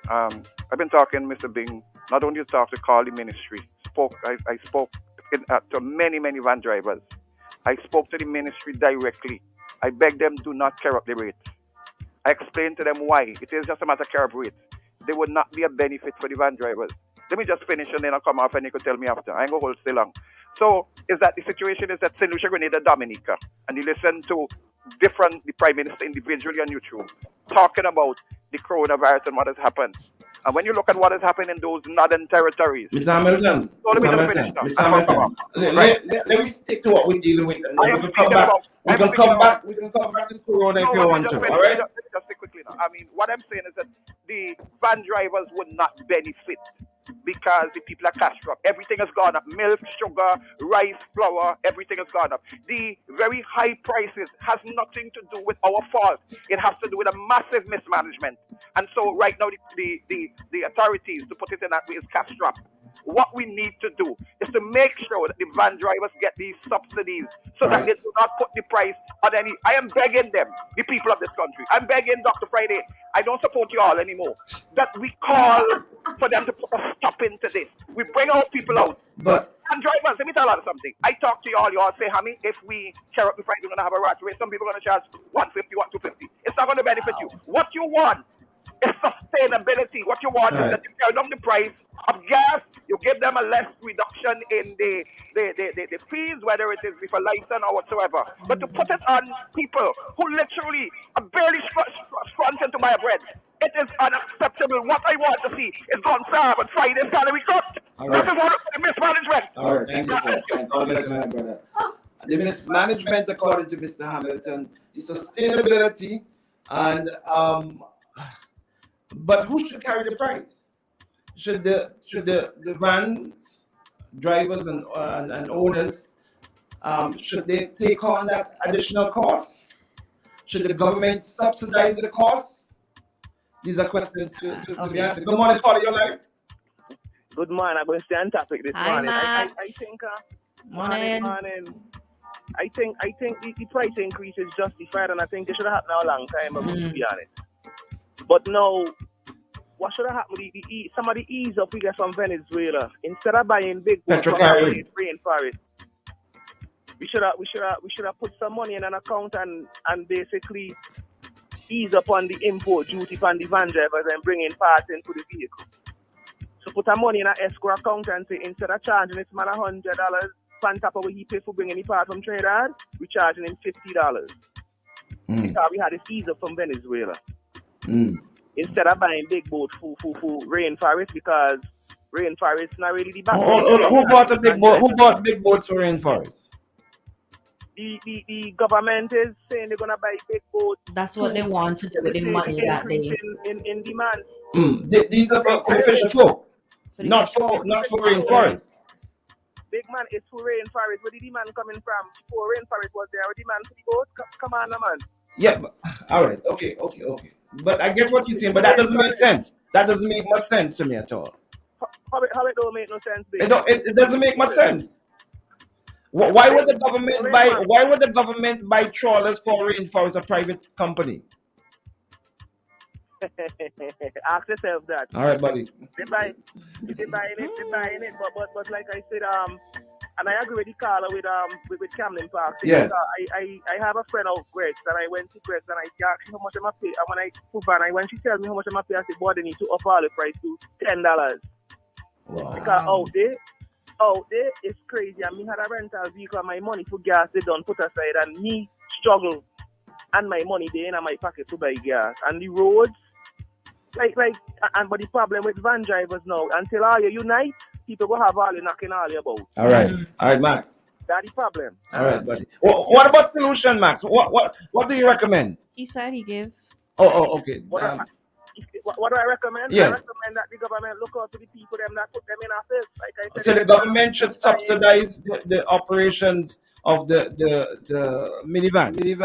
I've been talking, Mr. Bing, not only to talk to call the ministry. I spoke to many van drivers. I spoke to the ministry directly. I begged them do not carry up the rates. I explained to them why. It is just a matter of carry up rates. They would not be a benefit for the van drivers. Let me just finish and then I'll come off and you can tell me after. I ain't going to hold still long. So, is that the situation is that St. Lucia, Grenada, Dominica, and you listen to the Prime Minister individually on YouTube, talking about the coronavirus and what has happened. And when you look at what has happened in those northern territories... Mr. Hamilton, let me stick to what we're dealing with. And we can come back. We can come back to the corona if you want to. All right? Just quickly now. I mean, what I'm saying is that the van drivers would not benefit because the people are cash strapped. Everything has gone up. Milk, sugar, rice, flour, everything has gone up. The very high prices has nothing to do with our fault. It has to do with a massive mismanagement. And so right now the authorities, to put it in that way, is cash strapped. What we need to do is to make sure that the van drivers get these subsidies so that they do not put the price on any. I am begging them, the people of this country. I'm begging Dr. Friday. I don't support you all anymore. That we call for them to put a stop into this. We bring our people out. But and drivers, let me tell you something. I talk to you all say, Hammy, if we tear up the price, we're going to have a rat race. Some people are going to charge 150, 250. It's not going to benefit you. What you want is sustainability. What you want is that you tear down the price of gas, you give them a less reduction in the fees, whether it is with a license or whatsoever. But to put it on people who literally are barely scrunching to buy a bread, it is unacceptable. What I want to see is Gonzalo and Friday's salary cut. This is one of the mismanagement. All right, thank you, sir. God bless you, brother. The mismanagement, according to Mr. Hamilton, is sustainability and But who should carry the price? Should the vans drivers and owners should they take on that additional cost? Should the government subsidize the cost? These are questions to be answered. Good morning, caller, your life. Good morning. I'm going to stay on topic this Hi, morning. I Max. think Morning. I think the price increase is justified, and I think it should have happened a long time ago, to be honest. But now, what should have happened? Some of the ease up we get from Venezuela, instead of buying big boats from rainforest, we should have put some money in an account and basically ease up on the import duty on the van drivers and bring in parts into the vehicle. So put our money in an escrow account and say instead of charging this man $100 on top of what he paid for bringing the part from Trinidad, we're charging him $50. Because we had this ease up from Venezuela. Instead of buying big boat for rainforest, because rainforest not really the back. Who bought a big boat? Who bought big boats for rainforest? The government is saying they're gonna buy big boats. That's what they want to do with the money that they in demand. These are for fishing folk, not for rainforest. Big man, it's for rainforest. Where the demand coming from? Before rainforest was there, a demand for the boat. Come on, man. Yeah, all right, okay. But I get what you're saying, but that doesn't make sense. That doesn't make much sense to me at all. How it don't make no sense? It doesn't make much sense. Why would the government buy? Why would the government buy trawlers for rainforest, a private company? Ask yourself that. All right, buddy. They're buying it. But like I said, and I agree with the caller with Camden Park. Yes. I have a friend of Gretz, and I went to Gretz and I asked her how much am I pay. And when she tells me how much am I pay, I said, boy, they need to up all the price to $10. Wow. Because out there, it's crazy. And me had a rental vehicle and my money for gas, they don't put aside. And me struggle and my money they in my pocket to buy gas. And the roads, but the problem with van drivers now, until all you unite, people will have all you knocking all you about. All right, Max. That's the problem. All right, buddy. What about solution, Max? What do you recommend? He said he gave. Oh, okay. What do I recommend? Yes. I recommend that the government look out to the people them that put them in office. Like I said, So the government should subsidize the operations of the minivan. The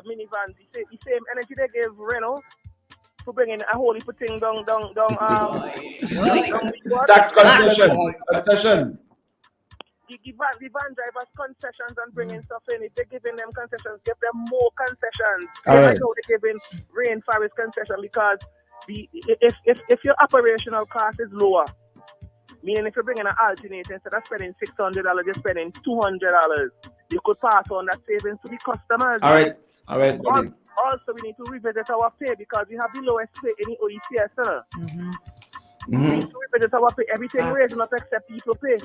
minivans, the same energy they give Renault for bringing a whole heap of thing down. Tax concessions. The van drivers concessions and bringing stuff in. If they're giving them concessions, give them more concessions. All right. So they're giving rainforest concession because if your operational cost is lower, meaning if you're bringing an alternator, instead of spending $600, you're spending $200. You could pass on that savings to the customers. All right, buddy. Also, we need to revisit our pay because we have the lowest pay in the OECS. We need to revisit our pay. Everything raising up except people pay.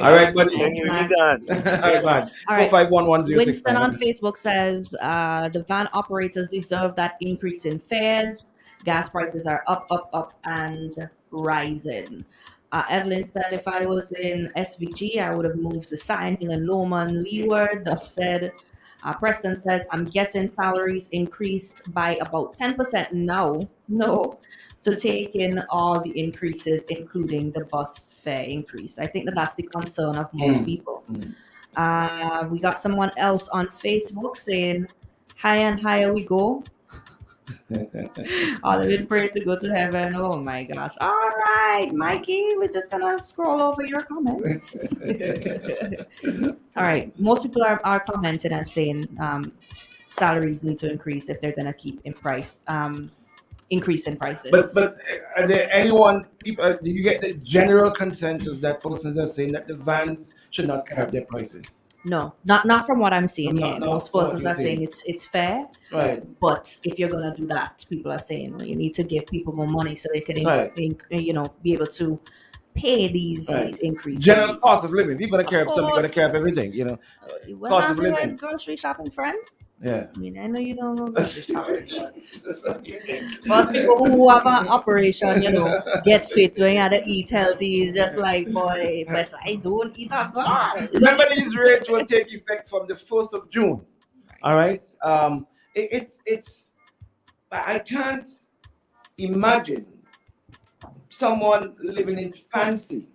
All right, buddy. All right, man. All right. 4511069. Winston on Facebook says the van operators deserve that increase in fares. Gas prices are up, and rising. Evelyn said if I was in SVG, I would have moved the sign in Lowman Leeward. Duff said. Preston says, I'm guessing salaries increased by about 10% now. No, to take in all the increases, including the bus fare increase. I think that's the concern of most people. We got someone else on Facebook saying, higher and higher we go. All of it pray to go to heaven. Oh my gosh. All right, Mikey, we're just gonna scroll over your comments. All right, most people are commenting and saying salaries need to increase if they're gonna keep increase in prices. But are there do you get the general consensus that persons are saying that the vans should not cap their prices? No, not from what I'm seeing here. Most persons are saying it's fair. Right. But if you're gonna do that, people are saying you need to give people more money so they can be able to pay these increases. General cost of living. If you're gonna care of something, you're gonna care of everything, cost of living. Went grocery shopping, friend. Yeah. I mean, I know you don't go grocery shopping. Most people who have an operation, get fit when you have to eat healthy. It's just like, boy, but I don't eat at all. Remember, these rates will take effect from the 1st of June. All right. I can't imagine someone living in fancy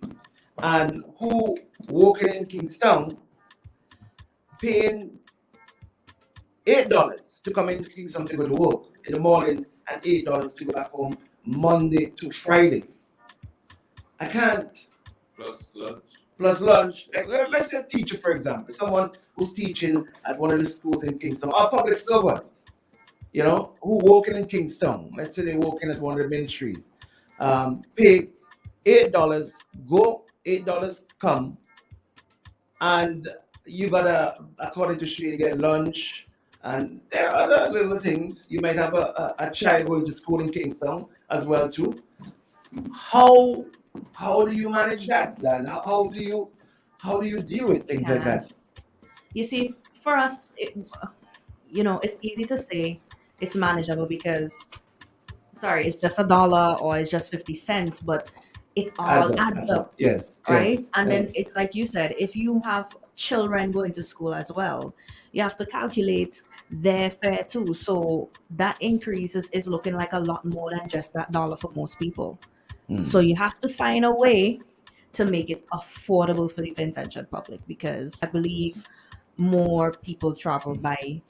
and who working in Kingston paying $8 to come into Kingston to go to work in the morning and $8 to go back home Monday to Friday. I can't. Plus lunch. Plus lunch. Like, let's say a teacher, for example, someone who's teaching at one of the schools in Kingston, or public servants, who working in Kingston. Let's say they're working at one of the ministries. Pay $8, go $8, come, and you gotta, according to Shady, get lunch. And there are other little things. You might have a child going to school in Kingston as well too. How do you manage that, Dan? How do you deal with things like that? You see, for us, it's easy to say it's manageable because, it's just $1 or it's just 50 cents, but it all adds up. Yes. Right? Yes, and yes. then it's like you said, if you have children going to school as well, you have to calculate their fare too. So that increase is looking like a lot more than just that $1 for most people. So you have to find a way to make it affordable for the Vincentian public, because I believe more people travel by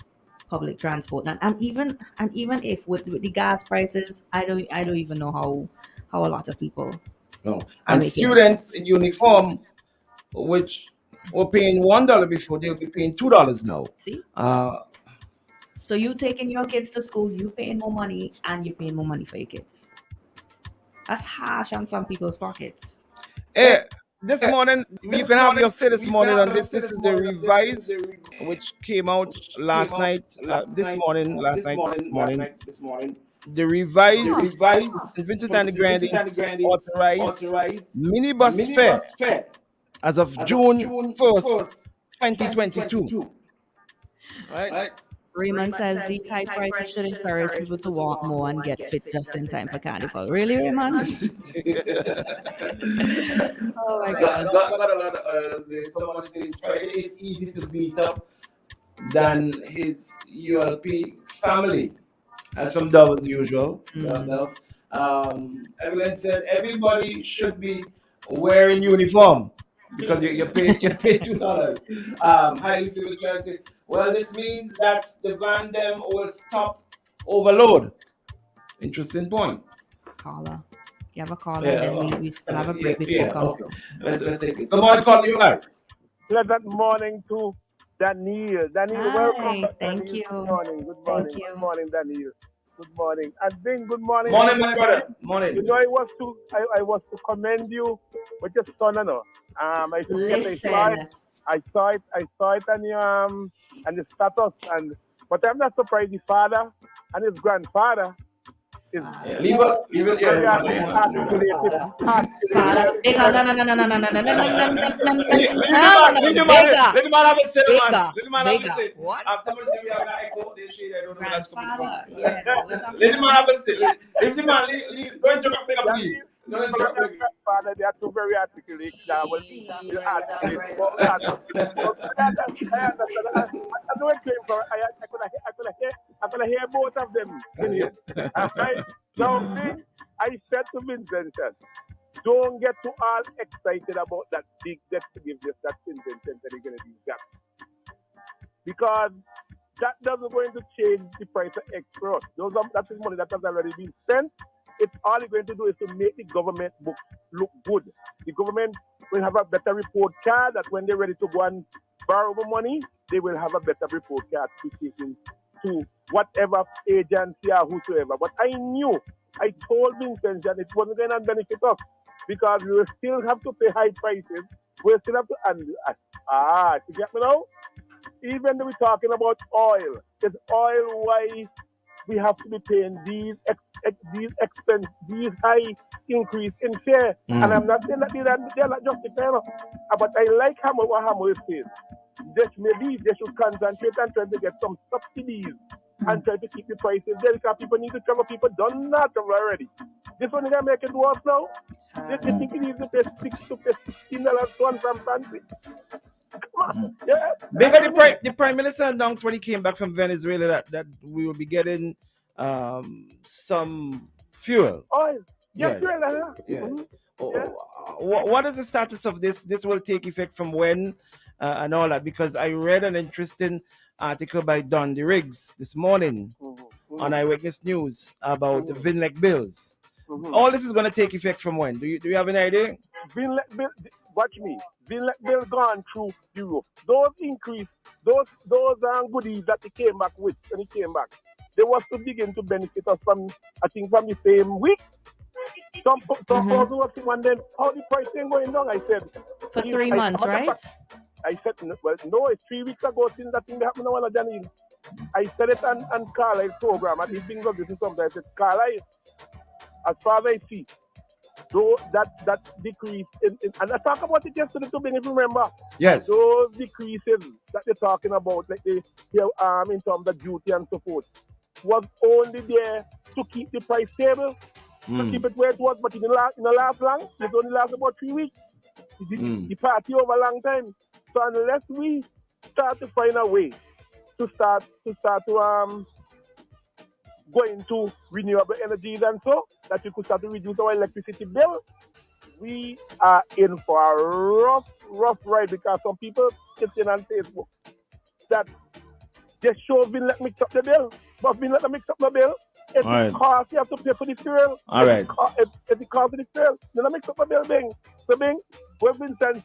public transport, and even if with the gas prices, I don't even know how a lot of people No. are And making it. students in uniform, which were paying $1 before, they'll be paying $2 now. See? So you taking your kids to school, you paying more money, and you're paying more money for your kids. That's harsh on some people's pockets. Hey, this morning, you can have your say this morning on this. This is the revised, which came out last night, this morning, this morning. The revised Vincent and the Grenadines authorized minibus fare as of June 1st, 2022. Right? Raymond says these high prices should encourage people to walk more and get fit just in time for carnival. Really, Raymond? Oh my gosh. Got a lot of someone saying Friday is easy to beat up than his ULP family. As from Dove as usual. Dove. Evelyn said everybody should be wearing uniform because you pay $2. Highly favored child said, well, this means that the van them will stop overload. Interesting point. Caller. You have a caller, and then we still have a break before call. Okay. Let's take this. Good morning, call you live. Pleasant morning to Danielle. Danielle, welcome. Thank you. Good morning. Good morning. Thank you. Good morning, Danielle. Good morning. And then good morning. Morning, my brother. Morning. You know, I was to commend you with your son, I know. I saw it on your on the status, but I'm not surprised the father and his grandfather is leave it very here. articulated. Let the man have a say, man. Let the man have a say. Somebody say we have an echo. I don't know where that's coming from. Let the man have a say. If the man leave, go and check up, please. Father, they are too very articulate. I know it came from. I could hear both of them in here. Right? Now, I said to Vincent, don't get too all excited about that big debt forgiveness that Vincent is going to be got. Because that doesn't going to change the price of eggs for us. That is money that has already been spent. It's all it's going to do is to make the government book look good. The government will have a better report card that when they're ready to go and borrow the money, they will have a better report card to take to whatever agency or whosoever. But I told Vincent that it wasn't going to benefit us because we will still have to pay high prices. We'll still have to, you get me now? Even though we're talking about oil, is oil why we have to be paying these high increase in fare? And I'm not saying that they're not justified, but I like what Hamo is saying. Maybe they should concentrate and try to get some subsidies and try to keep the prices there because people need to travel. People done not travel already. This one is going to make it worse now. They think it is to pay $16 one from fancy. Come on. Yeah. Maybe the Prime Minister announced when he came back from Venezuela that we will be getting some fuel. Oil. Yes, Yes. fuel. Yes. Yeah. What is the status of this? This will take effect from when and all that? Because I read an interesting article by Don Riggs this morning on Eyewitness News about the Vinlec bills. All this is going to take effect from when? Do you have any idea? Vinlec bill, watch me. Vinlec bill gone through the roof. Those increase, those goodies that he came back with when he came back, they was to begin to benefit us from, I think, from the same week. Some person was wondering how the price ain't going down. I said For 3 months, right? I said, well, no, it's 3 weeks ago since that thing happened on Janine. I said it on Carlisle's program, and he's been listening sometimes. I said, Carlisle, as far as I see, though that decrease and I talked about it yesterday too, if you remember. Yes. Those decreases that they're talking about, like they in terms of duty and so forth, was only there to keep the price stable, to keep it where it was, but it didn't last long. It only last about 3 weeks. The party over a long time. So unless we start to find a way to start to go into renewable energies and so that we could start to reduce our electricity bill, we are in for a rough ride, because some people sitting on Facebook that just show Vinlec mix up the bill, but Vinlec mix up the bill. If it costs, you have to pay for the fuel. All right. If it costs the fuel, then I mix up the bill, Bing. So Bing, we've been sent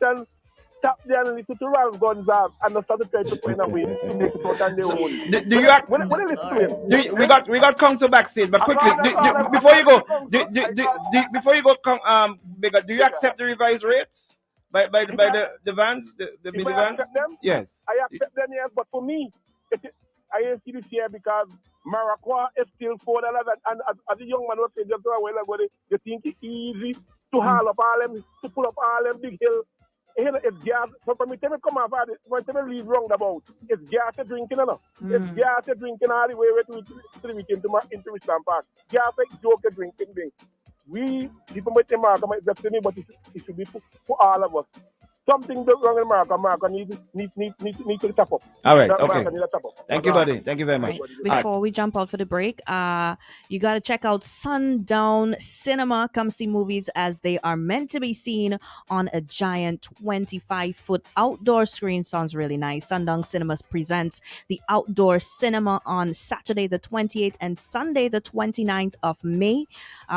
tap the analysis to Ralph Gonzalez and not start to try to find a way to make it out on their own. Do you act? When I listen to him, we got Counter backstage, but quickly before you go, before you go, do you accept the revised rates by the vans, the minivans? Yes. I accept them, yes, but for me, I ain't see this here because Maracua is still $4, and as a young man was saying just a while ago, they think it's easy to haul up all them, to pull up all them big hill. It's gas. So for me, tell me come off at it. When tell me leave roundabout, it's gas to drinking, no. It's gas to drinking all the way to the weekend into Richland Park. Gas like joke to drinking thing. We people might say Mark might just me, but it should be for all of us. Something goes wrong in Mark need to tap up. All right, That okay. Mark need to tap up. Thank you, buddy. Thank you very much. Before we jump out for the break, you got to check out Sundown Cinema. Come see movies as they are meant to be seen on a giant 25-foot outdoor screen. Sounds really nice. Sundown Cinemas presents the outdoor cinema on Saturday the 28th and Sunday the 29th of May,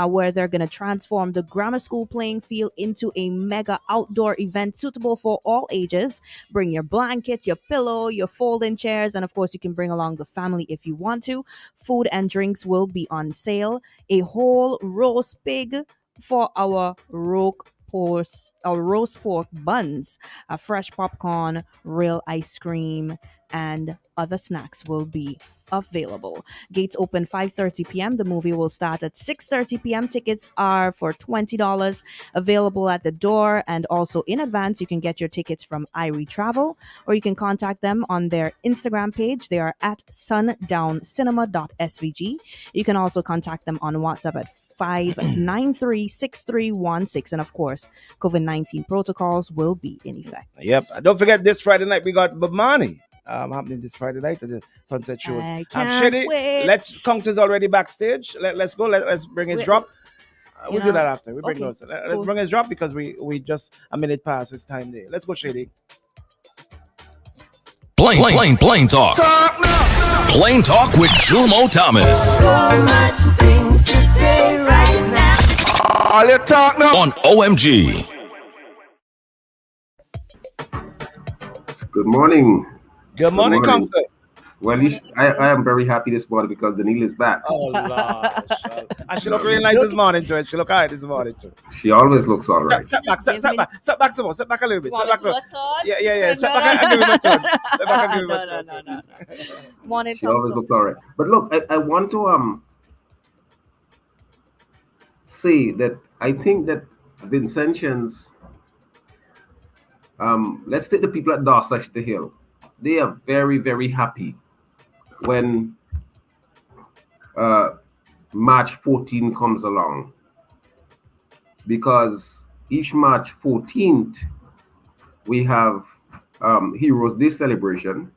where they're going to transform the grammar school playing field into a mega outdoor event suitable for all ages. Bring your blanket, your pillow, your folding chairs, and of course you can bring along the family if you want to. Food and drinks will be on sale. A whole roast pig for our roast pork buns, a fresh popcorn, real ice cream, and other snacks will be available. Gates open 5:30 p.m. The movie will start at 6:30 p.m. Tickets are for $20 available at the door, and also in advance you can get your tickets from Irie Travel, or you can contact them on their Instagram page. They are at sundowncinema.svg. You can also contact them on WhatsApp at 593-6316, and of course COVID-19 protocols will be in effect. Yep. Don't forget, this Friday night we got Badman happening this Friday night at the Sunset Shows. Shady, Count's already backstage. Let's go. Let's bring his drop. We'll do that after. We bring those. Let's bring his drop because we just a minute past his time there. Let's go, Shady. Plain talk. Plain talk with JomoThomas. So much things to say right now. All you talk now on OMG. Good morning. Good morning, Council. Well, I am very happy this morning because Danielle is back. Oh, Lord. And she look really nice this morning, too. She look all right this morning, too. She always looks all right. Set back some more. Set back a little bit. Set back some. Yeah. Set back and give me my turn. Set back and give me my turn. Morning, she always looks all right. But look, I want to say that I think that Vincentians, let's take the people at Dorset the Hill. They are very, very happy when March 14 comes along, because each March 14th we have Heroes Day celebration,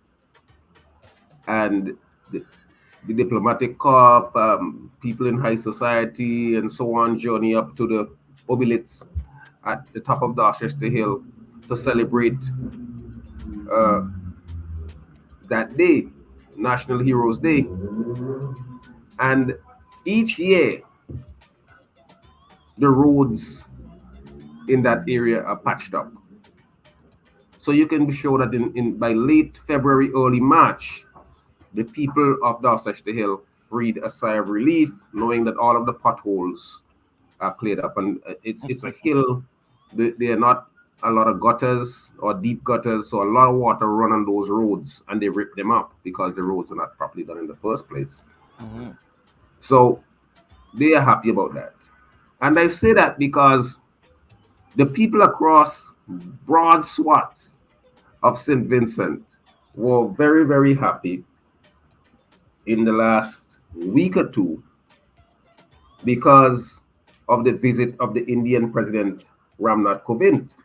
and the diplomatic corps, people in high society, and so on, journey up to the obelisks at the top of Dorchester Hill to celebrate that day, National Heroes Day. And each year, the roads in that area are patched up. So you can be sure that by late February, early March, the people of Dorchester Hill breathe a sigh of relief, knowing that all of the potholes are cleared up. And it's a hill. There are not a lot of gutters or deep gutters, so a lot of water run on those roads, and they rip them up because the roads are not properly done in the first place. Mm-hmm. So they are happy about that. And I say that because the people across broad swaths of St. Vincent were very, very happy in the last week or two because of the visit of the Indian President Ramnath Kovind.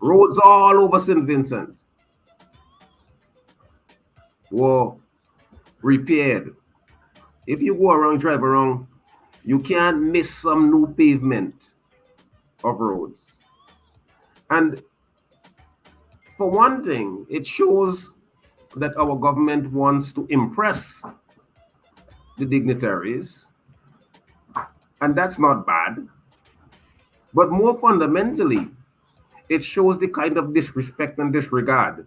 Roads all over St. Vincent were repaired. If you go around, drive around, you can't miss some new pavement of roads. And for one thing, it shows that our government wants to impress the dignitaries, and that's not bad. But more fundamentally, it shows the kind of disrespect and disregard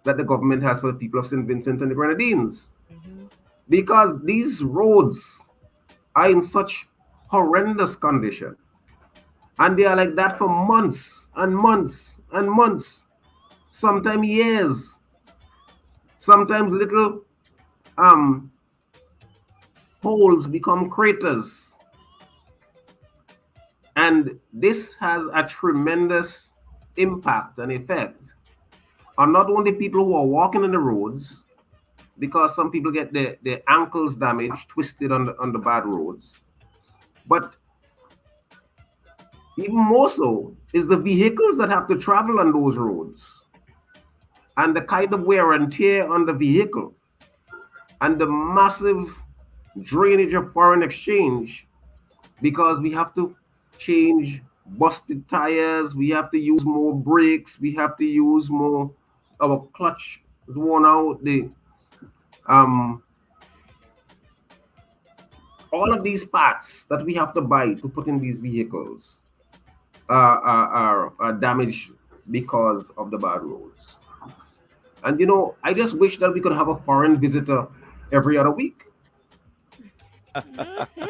that the government has for the people of St. Vincent and the Grenadines. Because these roads are in such horrendous condition. And they are like that for months and months and months, sometimes years, sometimes little holes become craters. And this has a tremendous impact and effect on not only people who are walking on the roads, because some people get their ankles damaged, twisted on the bad roads, but even more so is the vehicles that have to travel on those roads and the kind of wear and tear on the vehicle and the massive drainage of foreign exchange, because we have to change busted tires, we have to use more brakes, we have to use more, our clutch is worn out, all of these parts that we have to buy to put in these vehicles are damaged because of the bad roads. And I just wish that we could have a foreign visitor every other week.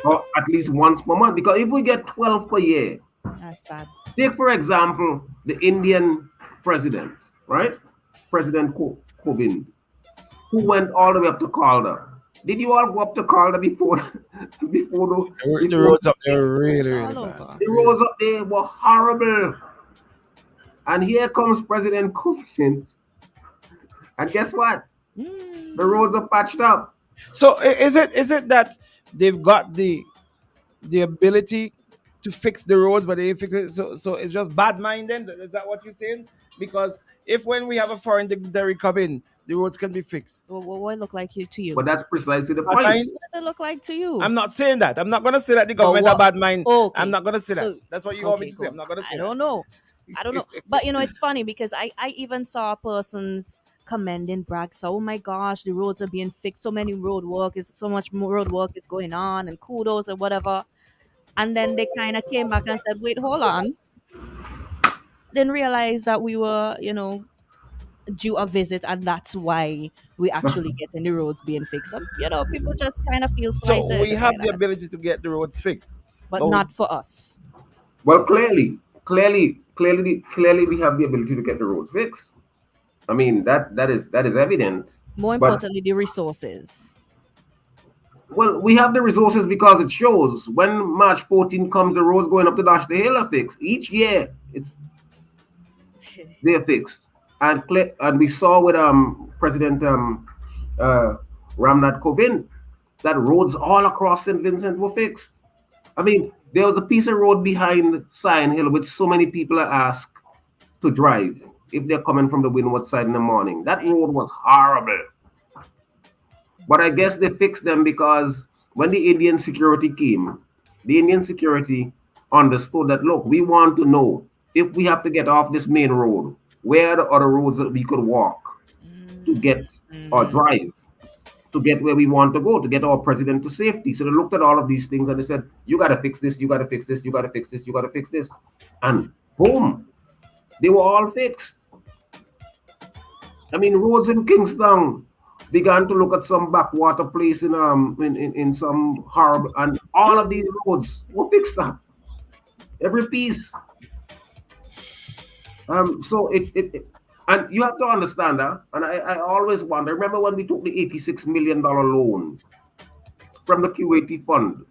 Or at least once per month, because if we get 12 per year, that's sad. Take for example the Indian president, right? President Kovind, who went all the way up to Calder. Did you all go up to Calder before the roads up there were really bad. The roads up there were horrible. And here comes President Kovind. And guess what? The roads are patched up. So is it that they've got the ability to fix the roads, but they fix it? So it's just bad mind then? Is that what you're saying? Because if when we have a foreign dignitary come in, the roads can be fixed. Well, what it look like to you? But that's precisely the Bad point. mind? What does it look like to you? I'm not saying that. I'm not going to say that the government are bad mind. Okay. I'm not going to say So- that. That's what you want me to say. I'm not going to say I that. don't know. But it's funny because I even saw persons commending Bragg. So, oh my gosh, the roads are being fixed. So many road work. So much more road work is going on, and kudos and whatever. And then they kind of came back and said, wait, hold on. Didn't realize that we were, due a visit, and that's why we actually getting the roads being fixed. People just kind of feel slighted. So we have like the that. ability to get the roads fixed, But not for us. Well, clearly, we have the ability to get the roads fixed. I mean, that is evident. More But- importantly, the resources. Well, we have the resources because it shows when March 14 comes, the roads going up to Dash the Hill are fixed. Each year, they're fixed. And we saw with President Ramnath Kovind that roads all across St. Vincent were fixed. I mean, there was a piece of road behind Sion Hill which so many people are asked to drive if they're coming from the windward side in the morning. That road was horrible. But I guess they fixed them because when the Indian security came, the Indian security understood that, look, we want to know if we have to get off this main road, where are the other roads that we could walk to get or drive to get where we want to go, to get our president to safety. So they looked at all of these things and they said, you got to fix this, you got to fix this, you got to fix this, you got to fix this. And boom, they were all fixed. I mean, roads in Kingston began to look at some backwater place in some harbor, and all of these roads were fixed up. Every piece. So and you have to understand that, and I always wonder, remember when we took the $86 million loan from the QAT fund,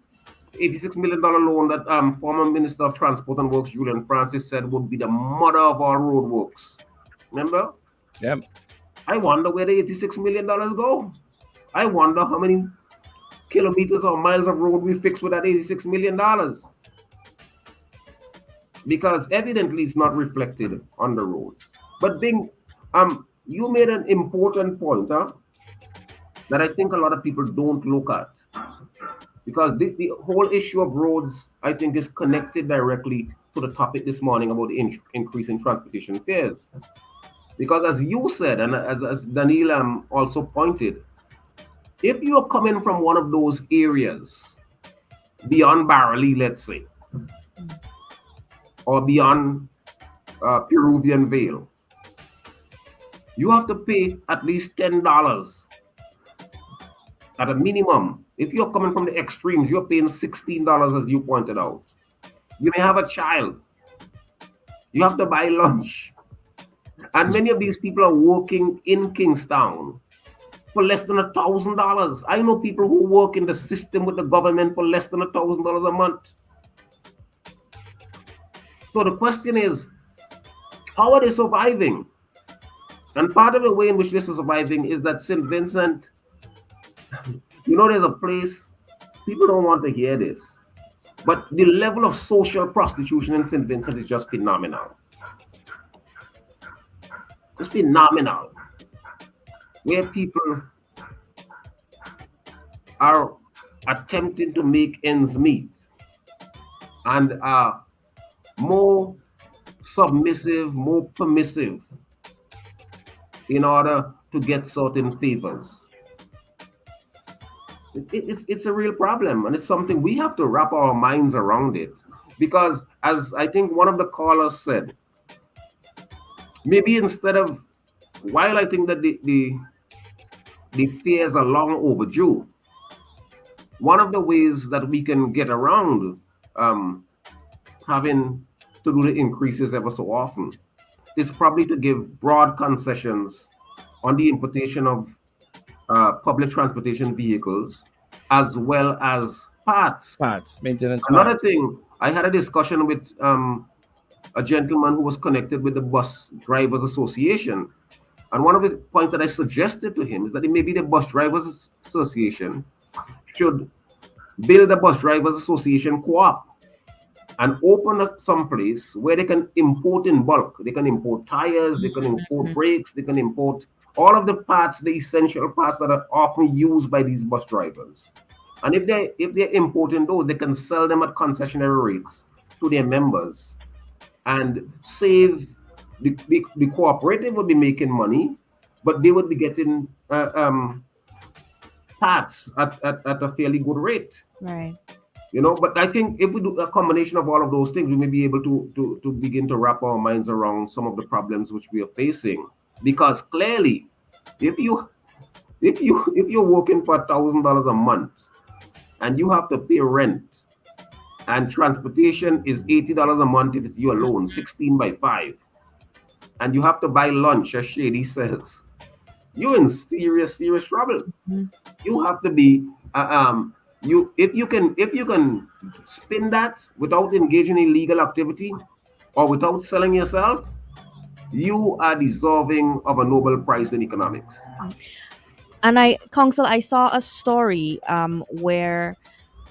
$86 million loan that former Minister of Transport and Works, Julian Francis, said would be the mother of our road works. Remember? Yep. I wonder where the $86 million go. I wonder how many kilometers or miles of road we fixed with that $86 million. Because evidently it's not reflected on the roads. But Bing, you made an important point, that I think a lot of people don't look at. Because the whole issue of roads, I think, is connected directly to the topic this morning about the increase in transportation fares. Because as you said, and as Danielle also pointed, if you're coming from one of those areas beyond Barley, let's say, or beyond Peruvian Vale, you have to pay at least $10 at a minimum. If you're coming from the extremes, you're paying $16, as you pointed out. You may have a child. You have to buy lunch. And many of these people are working in Kingstown for less than $1,000. I know people who work in the system with the government for less than $1,000 a month. So the question is, how are they surviving? And part of the way in which this is surviving is that St. Vincent, there's a place, people don't want to hear this, but the level of social prostitution in St. Vincent is just phenomenal. It's phenomenal. Where people are attempting to make ends meet and are more submissive, more permissive in order to get certain favors. It's a real problem, and it's something we have to wrap our minds around it. Because as I think one of the callers said, maybe instead of, while I think that the fears are long overdue, one of the ways that we can get around having to do the increases ever so often is probably to give broad concessions on the importation of public transportation vehicles, as well as parts. Maintenance. Another thing, I had a discussion with a gentleman who was connected with the Bus Drivers Association. And one of the points that I suggested to him is that maybe the Bus Drivers Association should build a Bus Drivers Association co-op and open up some place where they can import in bulk. They can import tires, they can import brakes, they can import all of the parts, the essential parts that are often used by these bus drivers. And if they're importing those, they can sell them at concessionary rates to their members and save. The cooperative would be making money, but they would be getting parts at a fairly good rate. Right. But I think if we do a combination of all of those things, we may be able to begin to wrap our minds around some of the problems which we are facing. Because clearly, if you're working for $1,000 a month and you have to pay rent, and transportation is $80 a month if it's you alone, 16 by 5, and you have to buy lunch, as Shady says, you're in serious trouble. You have to be if you can spin that without engaging in illegal activity or without selling yourself, you are deserving of a Nobel Prize in economics. And I saw a story where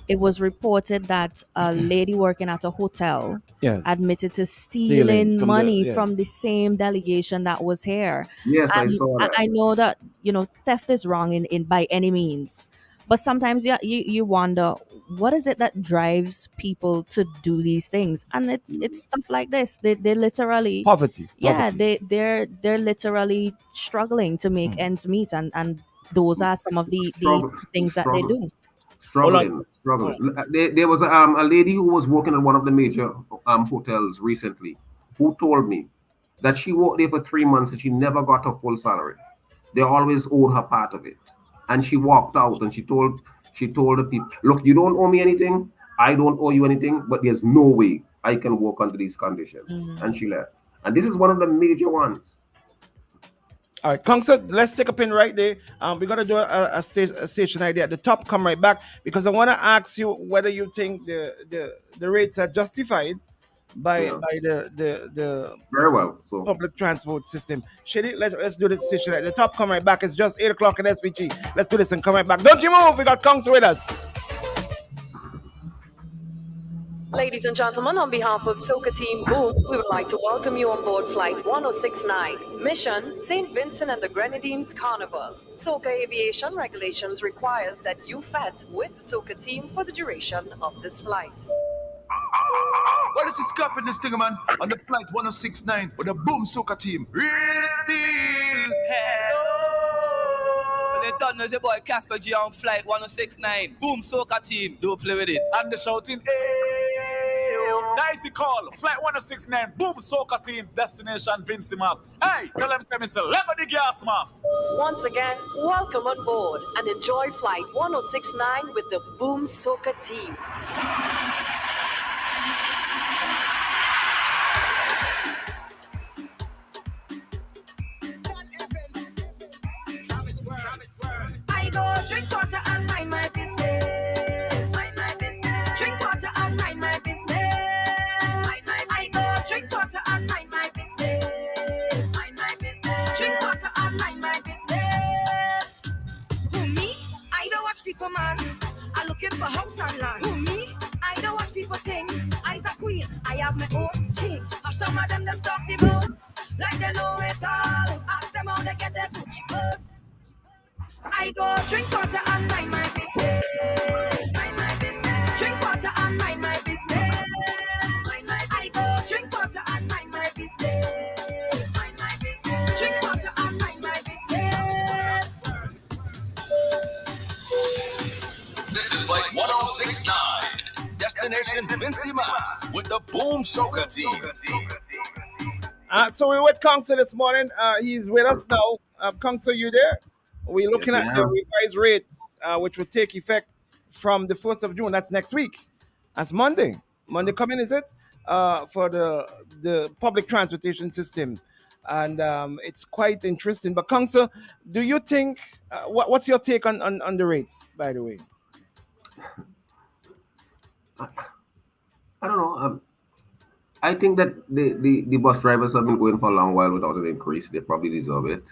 it was reported that a lady working at a hotel Yes. admitted to Stealing stealing from money the- from yes. the same delegation that was here. Yes, I And saw that. I know that, theft is wrong in by any means. But sometimes you wonder, what is it that drives people to do these things? And it's stuff like this. They literally Poverty. yeah, Poverty. they're literally struggling to make ends meet, and those are some of the Struggle, things that they struggle, do. struggling. There was a lady who was working at one of the major hotels recently who told me that she worked there for 3 months and she never got her full salary. They always owed her part of it, and she walked out and she told the people, "Look, you don't owe me anything. I don't owe you anything, but there's no way I can work under these conditions." And she left. And this is one of the major ones. All right, Concert, let's take a pin right there. We're going to do a station idea at the top, come right back, because I want to ask you whether you think the rates are justified by the Very well. So public transport system. Shady, let's do the station at the top, come right back. It's just 8 o'clock in SPG. Let's do this and come right back. Don't you move, we got Concert with us. Ladies and gentlemen, on behalf of Soca Team Boom, we would like to welcome you on board Flight 1069. Mission, St. Vincent and the Grenadines Carnival. Soca Aviation regulations requires that you fet with the Soca Team for the duration of this flight. Well, this is Cap in this thing, man. On the Flight 1069 with the Boom Soca Team. Real steel. Well, they done as a boy Casper G on Flight 1069. Boom Soca Team. Don't play with it. And the shouting, hey, dicey call, Flight 1069, Boom Soca Team, destination Vincy Mas. Hey, tell them to Mr. Lego the gas mask. Once again, welcome on board and enjoy Flight 1069 with the Boom Soca Team. I go drink water and mind my business. Mind my business. Drink water and mind my business. I go drink water and mind my business. Mind my business. Drink water and mind my business. Who me? I don't watch people, man. I'm looking for house and land. Who me? I don't watch people things. I's a queen. I have my own king. Or some of them that stalk the boat. Like they know it all. Ask them how they get their Gucci purse. I go drink water and mind my business. Mind my business. Drink water and mind my business. I go drink water and mind my business. Mind my business. Drink water and mind my business. This is Flight 1069, Destination Vincy Mas with the Boom Soca Team. So we're with Concert this morning. He's with us now. Concert, you there? We're looking at the revised rates, which will take effect from the 1st of June. That's next week. That's Monday. Monday coming, is it? For the public transportation system. And it's quite interesting. But Council, do you think, what's your take on the rates, by the way? I don't know. I think that the bus drivers have been going for a long while without an increase. They probably deserve it.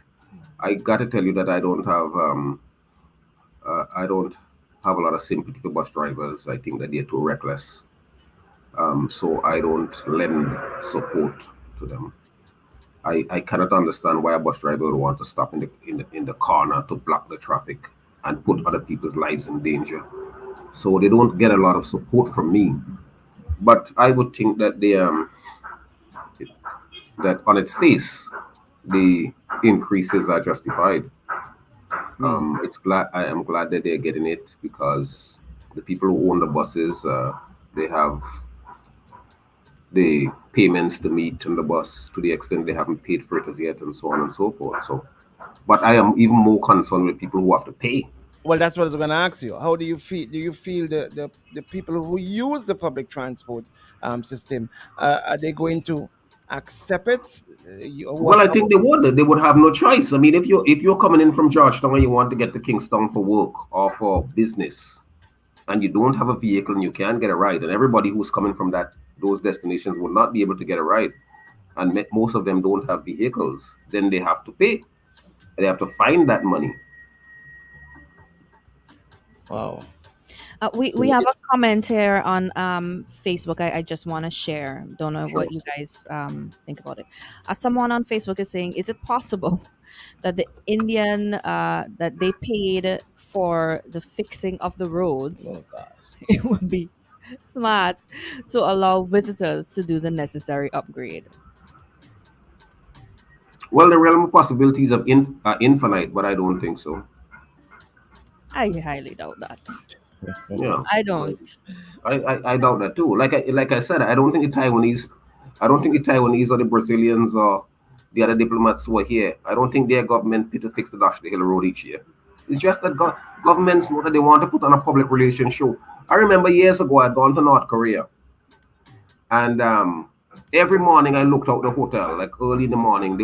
I got to tell you that I don't have a lot of sympathy for bus drivers. I think that they're too reckless. So I don't lend support to them. I cannot understand why a bus driver would want to stop in the corner to block the traffic and put other people's lives in danger. So they don't get a lot of support from me. But I would think that that on its face, the increases are justified. I am glad that they're getting it because the people who own the buses, they have the payments to meet on the bus to the extent they haven't paid for it as yet, and so on and so forth. So, but I am even more concerned with people who have to pay. Well, that's what I was going to ask you. How do you feel? Do you feel the people who use the public transport system, are they going to accept it? Well, I think they would. They would have no choice. I mean, if you're coming in from Georgetown and you want to get to Kingston for work or for business, and you don't have a vehicle and you can't get a ride, and everybody who's coming from those destinations will not be able to get a ride, and most of them don't have vehicles, then they have to pay. They have to find that money. Wow. We have a comment here on Facebook. I just want to share. Don't know Sure. what you guys think about it. Someone on Facebook is saying, is it possible that the Indian that they paid for the fixing of the roads? Oh God. It would be smart to allow visitors to do the necessary upgrade. Well, the realm of possibilities of are infinite, but I don't think so. I highly doubt that. Yeah, I don't. I doubt that too. Like I said, I don't think the Taiwanese or the Brazilians or the other diplomats who are here, I don't think their government pay to fix the Dash the Hill Road each year. It's just that governments know that they want to put on a public relations show. I remember years ago I'd gone to North Korea, and every morning I looked out the hotel, like early in the morning, they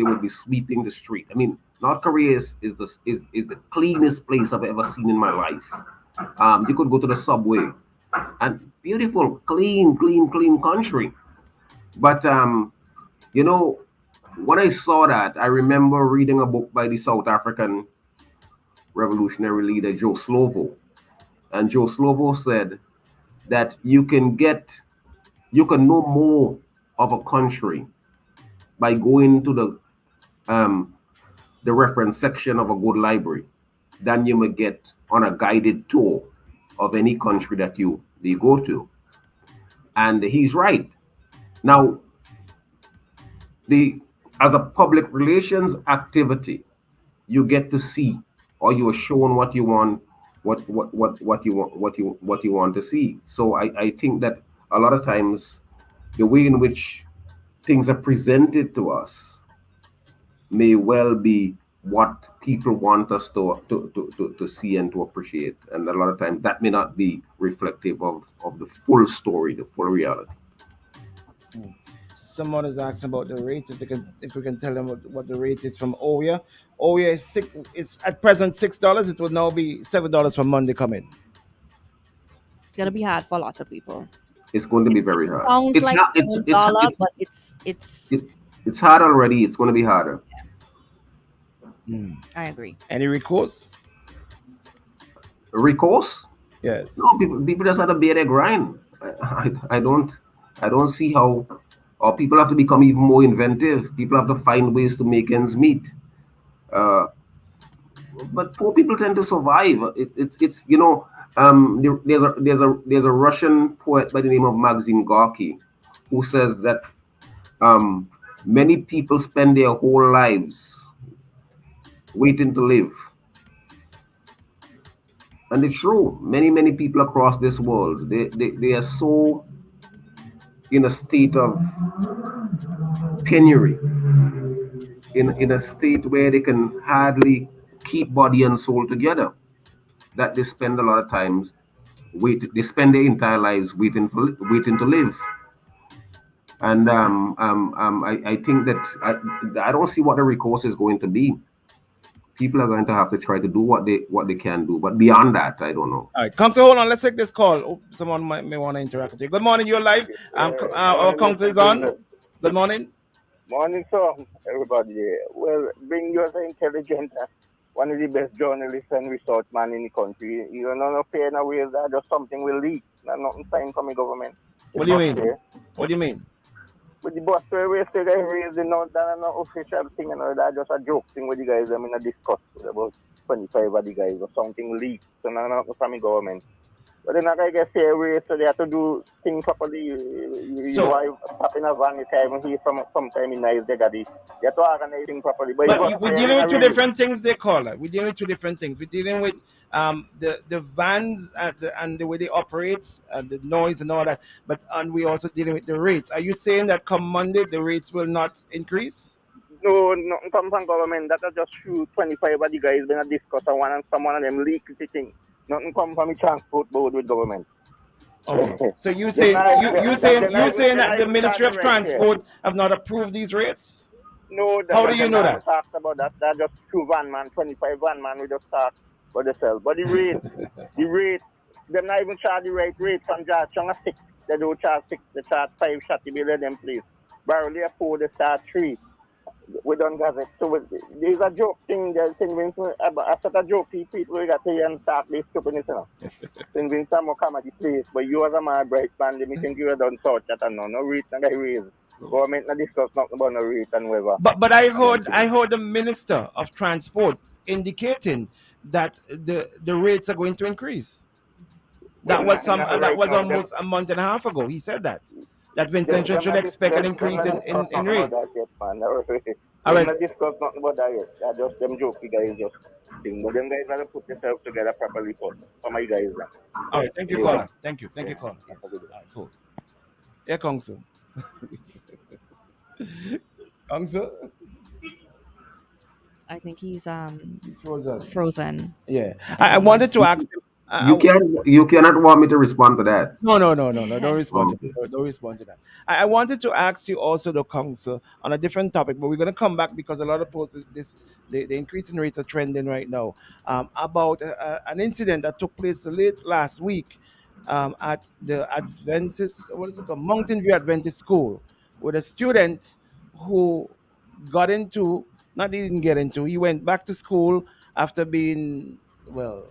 would be sweeping the street. I mean, North Korea is the cleanest place I've ever seen in my life. You could go to the subway, and beautiful, clean country. But you know, when I saw that, I remember reading a book by the South African revolutionary leader Joe Slovo, and Joe Slovo said that you can know more of a country by going to the reference section of a good library than you may get on a guided tour of any country that you go to. And he's right. Now, the as a public relations activity, you get to see, or you are shown what you want, what you want to see. So I think that a lot of times the way in which things are presented to us may well be what people want us to see and to appreciate. And a lot of times that may not be reflective of the full story, the full reality. Someone is asking about the rates. If we can tell them what the rate is from Oya. Oya is at present $6. It will now be $7 from Monday coming. It's gonna be hard for lots of people. It's going to be very hard. Sounds It's like not. It's $1, but it's hard already. It's going to be harder. I agree. Any recourse? Recourse? Yes. No, people just have to bear their grind. I don't see how. Or people have to become even more inventive. People have to find ways to make ends meet. But poor people tend to survive. It's there's a Russian poet by the name of Maxim Gorky who says that many people spend their whole lives waiting to live. And it's true. Many people across this world, they are so in a state of penury, in a state where they can hardly keep body and soul together, that they spend a lot of times they spend their entire lives waiting to live. And I think that I don't see what the recourse is going to be. People are going to have to try to do what they can do, but beyond that, I don't know. All right, Council, hold on. Let's take this call. Oh, someone may want to interact with you. Good morning, you're live. Our Council is on. Good morning. Morning, sir. Everybody. Well, being you as intelligent, one of the best journalists and research man in the country. You don't know pay no ways that just something will leak. Not nothing signed from the government. What do you mean? What do you mean? With the bus raise the guy raised the note, that no official thing, and all that just a joke thing with the guys. I mean, I discussed about 25 of the guys or something leaked, so not from the government. But then I get fair raise, so they have to do things properly. You pop in a van, you time here from sometime in nice, they got it. You have to organize things properly. But we're dealing with two different things, they call it. We're dealing with two different things. We're dealing with the vans and the way they operate, and the noise and all that. And we're also dealing with the rates. Are you saying that come Monday, the rates will not increase? No, nothing comes from government. That is just true. 25 of the guys been discussed and someone of them leaked the thing. Nothing come from the transport board with government. Okay. So you saying that the Ministry of Transport have not approved these rates? No. How do you know that? Talked about that. That's just two van man, 25 van man. We just talk about the sell. But the rate, them not even charge the right rate from George Chung 6. They don't charge 6. They charge 5 shot to be let them place. Barely 4, they start 3. we don't have it. So there's a joke thing there. St. Vincent, after the joke, people we got to hear and start this stupidness. You know. St. Vincent will come at the place, but you as a man, bright man, they think you don't touch that and no rate, no guy raise. Government not discuss nothing about no rate and whatever. But I heard the Minister of Transport indicating that the rates are going to increase. That was almost a month and a half ago. He said that Vincent should expect an increase in rates. All right. Not discuss nothing about that yet. That's just them jokey guys just thing. But them guys gotta put themselves together properly for my guys. All right, thank you, caller. Thank you, caller. Yes. All right, cool. Yeah, Kongsu. Kongsu. I think he's frozen. Frozen. Yeah, I wanted to ask him. You cannot want me to respond to that. No. Don't respond. Don't respond to that. I wanted to ask you also, the council, on a different topic, but we're going to come back because a lot of posts, the increase in rates are trending right now. About an incident that took place late last week at the Adventist, what is it called, Mountain View Adventist School, with a student who got into, not he didn't get into, he went back to school after being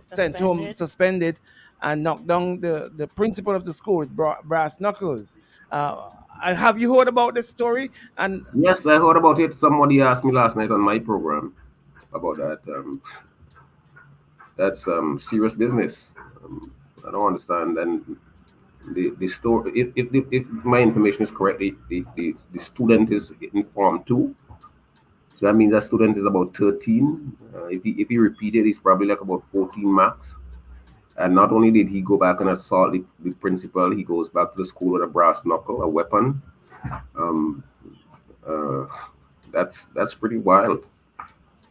sent home, suspended, and knocked down the principal of the school with brass knuckles. Have you heard about this story? And yes, I heard about it. Somebody asked me last night on my program about that. That's serious business. I don't understand. And the story, if my information is correct, the student is informed too. So that means that student is about 13. If he repeated, he's probably like about 14 max. And not only did he go back and assault the principal, he goes back to the school with a brass knuckle, a weapon. That's pretty wild.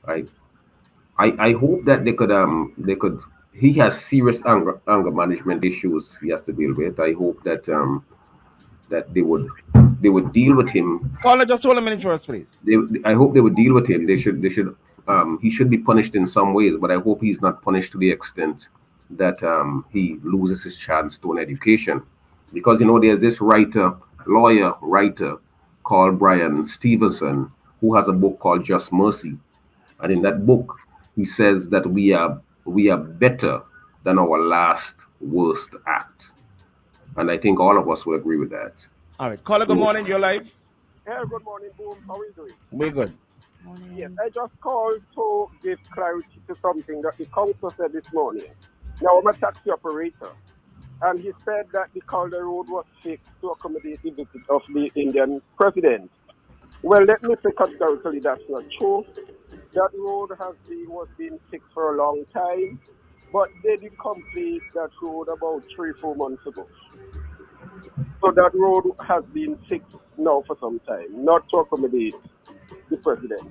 I hope that they could. He has serious anger management issues he has to deal with. I hope that that they would deal with him. Caller, just hold a minute for us, please. I hope they would deal with him. They should. He should be punished in some ways, but I hope he's not punished to the extent that he loses his chance to an education. Because there's this lawyer writer called Brian Stevenson, who has a book called Just Mercy, and in that book he says that we are better than our last worst act. And I think all of us will agree with that. All right. Caller, good morning. You're live. Yeah, good morning, Boom. How are you doing? We're good. Yes, I just called to give clarity to something that the council said this morning. Now, I'm a taxi operator, and he said that the Calder Road was fixed to accommodate the visit of the Indian president. Well, let me say categorically that's not true. That road was being fixed for a long time, but they did complete that road about 3-4 months ago. So that road has been fixed now for some time, not to accommodate the president.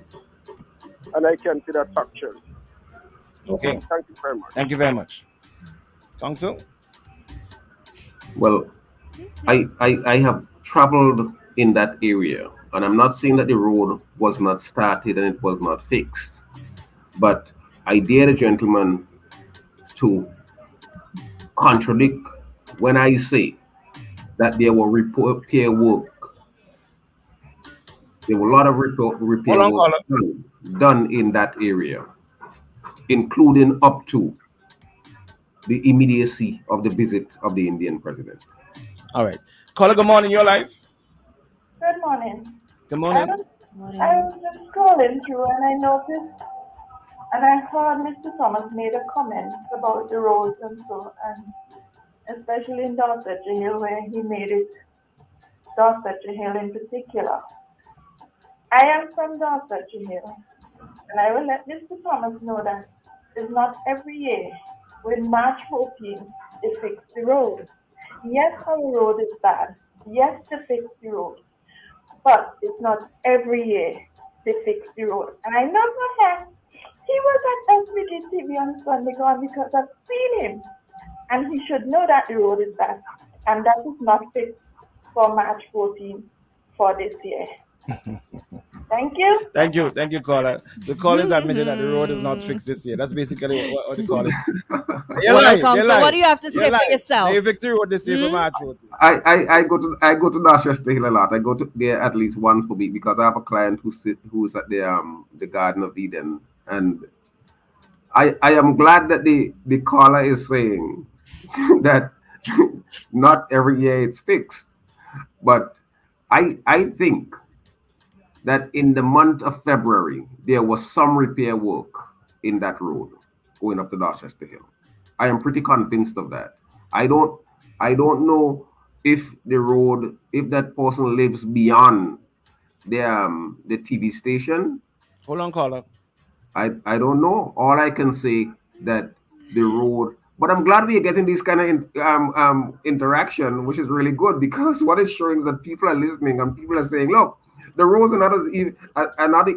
And I can see that factually. Okay. Thank you very much. Thank you very much. Council? Well, I have traveled in that area, and I'm not saying that the road was not started and it was not fixed, but I dare the gentleman to contradict when I say that there were repair work. There were a lot of repair work done in that area, including up to the immediacy of the visit of the Indian president. All right. Caller, good morning. You're live. Good morning. Good morning. I was just scrolling through and I noticed and I heard Mr. Thomas made a comment about the roads and so, and especially in Dorsetshire Hill, where he made it Dorsetshire Hill in particular. I am from Dorsetshire Hill, and I will let Mr. Thomas know that it's not every year when March 14th they fix the road. Yes, our road is bad. Yes, they fix the road. But it's not every year they fix the road. And I know for him, he was at SVG TV on Sunday gone because I've seen him. And he should know that the road is bad. And that is not fixed for March 14th for this year. Thank you. Thank you, caller. The caller is admitting that the road is not fixed this year. That's basically what they call it. You're Well, lying. You're Council, what lying. do you have to You're say for lying. yourself? They fix the road this year for March Road. I go to Dorchester Hill a lot. I go to there at least once per week because I have a client who's at the Garden of Eden, and I am glad that the caller is saying that not every year it's fixed, but I think that in the month of February there was some repair work in that road going up to Dorchester Hill. I am pretty convinced of that. I don't know if if that person lives beyond the TV station. Hold on, caller. I don't know. All I can say that the road. But I'm glad we are getting this kind of interaction, which is really good because what it's showing is that people are listening and people are saying, "Look, the roads are not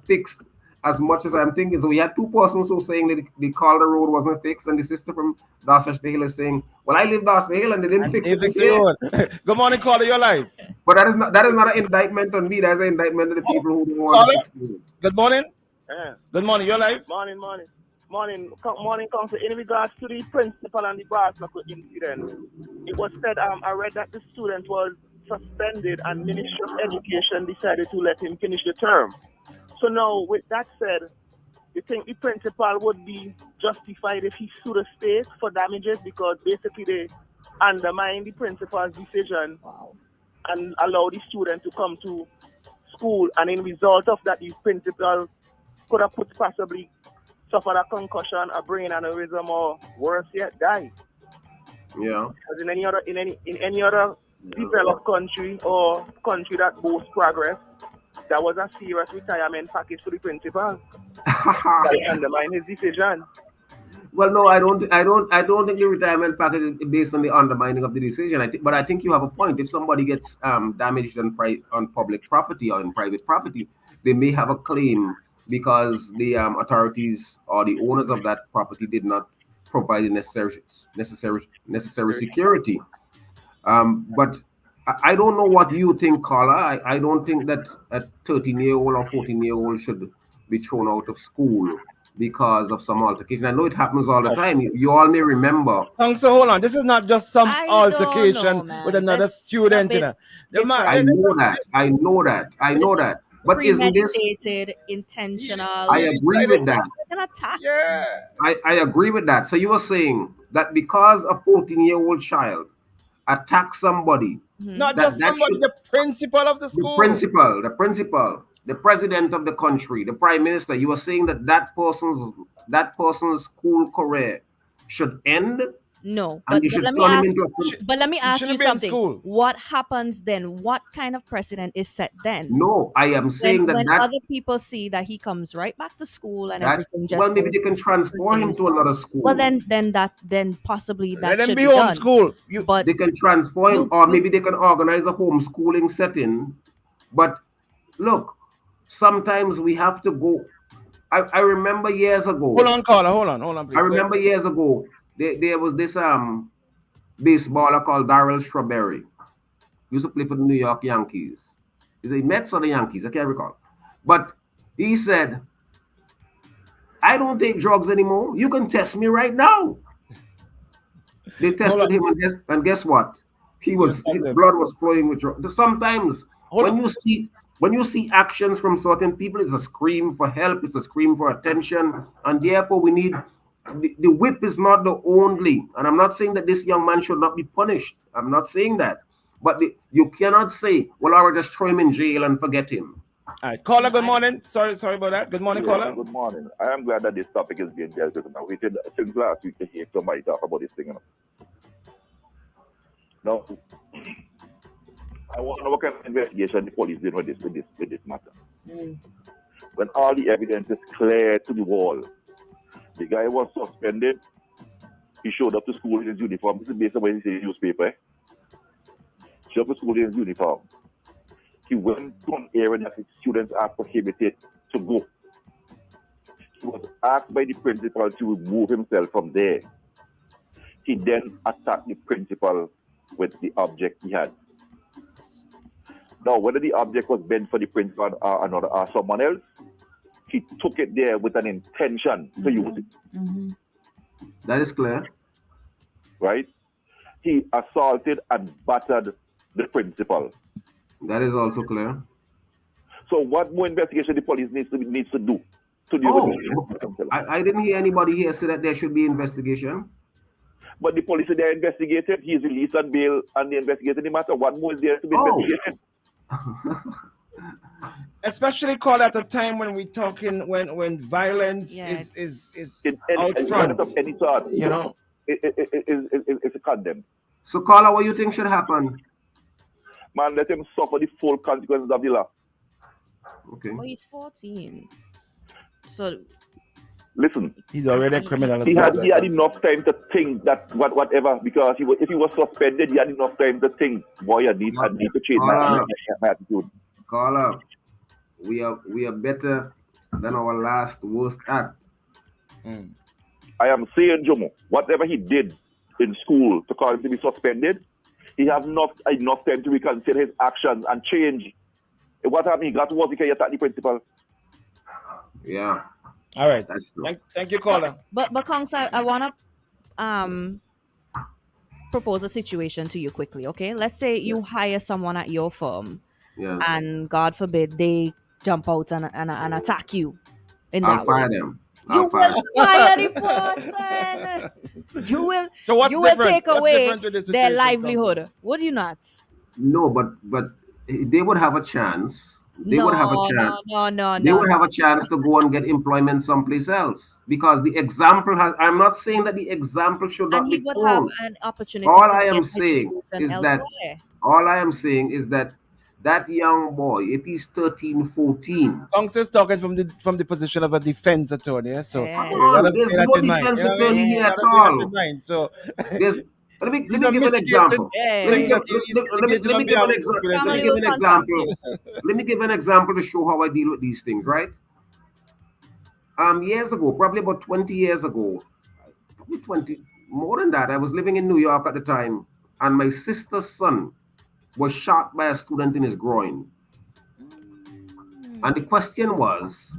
fixed as much as I'm thinking." So we had two persons who saying that the Calder Road wasn't fixed, and the sister from Dorchester Hill is saying, "Well, I live Dorchester Hill and they didn't fix They it fix this the year." road. Good morning, caller. You're live. But that is not an indictment on me. That's an indictment on the people who don't want Caller. to fix the road. Good morning. Yeah. Good morning. You're live. Morning, Council. In regards to the principal and the brass knuckle incident, it was said, I read that the student was suspended and Ministry of Education decided to let him finish the term. So now, with that said, you think the principal would be justified if he sued the state for damages because basically they undermine the principal's decision and allow the student to come to school, and in result of that, the principal could have possibly suffered a concussion, a brain aneurysm, or worse yet, die. Yeah. As in any other developed country or country that boasts progress, that was a serious retirement package for the principal. That undermined his decision. Well, no, I don't think the retirement package is based on the undermining of the decision. But I think you have a point. If somebody gets damaged on public property or in private property, they may have a claim because the authorities or the owners of that property did not provide the necessary security. But I don't know what you think, Carla. I don't think that a 13-year-old or 14-year-old should be thrown out of school because of some altercation. I know it happens all the time. You all may remember. So hold on. This is not just some altercation with another student. I know that. But isn't this premeditated, intentional? I agree with that. An attack. Yeah. I agree with that. So you were saying that because a 14-year-old child attacks somebody, not just somebody, the principal of the school, the principal, the president of the country, the prime minister, you were saying that person's school career should end? No, but let me ask you something. What happens then? What kind of precedent is set then? No, I am saying when other people see that he comes right back to school and everything just maybe they can transfer him to another school. Well, then possibly that Let should him be be done. homeschooled. But they can transfer him, or maybe they can organize a homeschooling setting. But look, sometimes we have to go. I remember years ago. Hold on, caller. Hold on, please. I remember years ago. There was this baseballer called Darryl Strawberry. He used to play for the New York Yankees. Is it Mets or the Yankees? I can't recall. But he said, "I don't take drugs anymore. You can test me right now." They tested him, and guess what? His blood was flowing with drugs. Sometimes when you see actions from certain people, it's a scream for help, it's a scream for attention, and therefore we need. The whip is not the only, and I'm not saying that this young man should not be punished. I'm not saying that. But you cannot say, well, I will just throw him in jail and forget him. All right, caller, good morning. Sorry about that. Good morning, caller. Good morning. I am glad that this topic is being dealt with. I waited since last week to hear somebody talk about this thing. Now, I want to know what kind of investigation the police did with this matter. When all the evidence is clear to the wall, the guy was suspended. He showed up to school in his uniform. This is based on what he said in the newspaper. Showed up to school in his uniform. He went to an area that his students are prohibited to go. He was asked by the principal to remove himself from there. He then attacked the principal with the object he had. Now, whether the object was meant for the principal or another or someone else, he took it there with an intention to use it. That is clear. Right? He assaulted and battered the principal. That is also clear. So what more investigation the police needs to do to deal Oh, with this? I didn't hear anybody here say that there should be investigation. But the police are there investigated. He is released on bail and they investigated the matter. What more is there to be investigated? Especially called at a time when we're talking when violence is out front. Of any sort, you know, it's a condemn. So, Carla, what you think should happen? Man, let him suffer the full consequences of the law. Okay. Well, he's 14. So listen, he's already a criminal. He had enough time to think that whatever, because if he was suspended, he had enough time to think, boy, I need to change my attitude. Carla, we are better than our last worst act. I am saying, Jomo, whatever he did in school to cause him to be suspended, he has not enough time to reconsider his actions and change. What happened? He got to work because he attacked the principal. Yeah. All right. That's true. Thank you, caller. But Kongs, I wanna propose a situation to you quickly, okay? Let's say you hire someone at your firm, and God forbid they jump out and attack you. I'll fire them. You will fire the person. You will. So what's you will different? take What's away different with this their situation, livelihood. Would you not? No, but they would have a chance. They would have a chance. No. They would have a chance to go and get employment someplace else because the example has. I'm not saying that the example should not And be he would told. have an opportunity. All to I am get saying is education that. elsewhere. All I am saying is that young boy, if he's 13, 14. Kongs is talking from the position of a defense attorney. Yeah? So Come on, there's no defense attorney here at all. So let me give an example. Let me give an example to show how I deal with these things, right? Years ago, probably about 20 years ago, probably 20, more than that, I was living in New York at the time, and my sister's son was shot by a student in his groin. And the question was,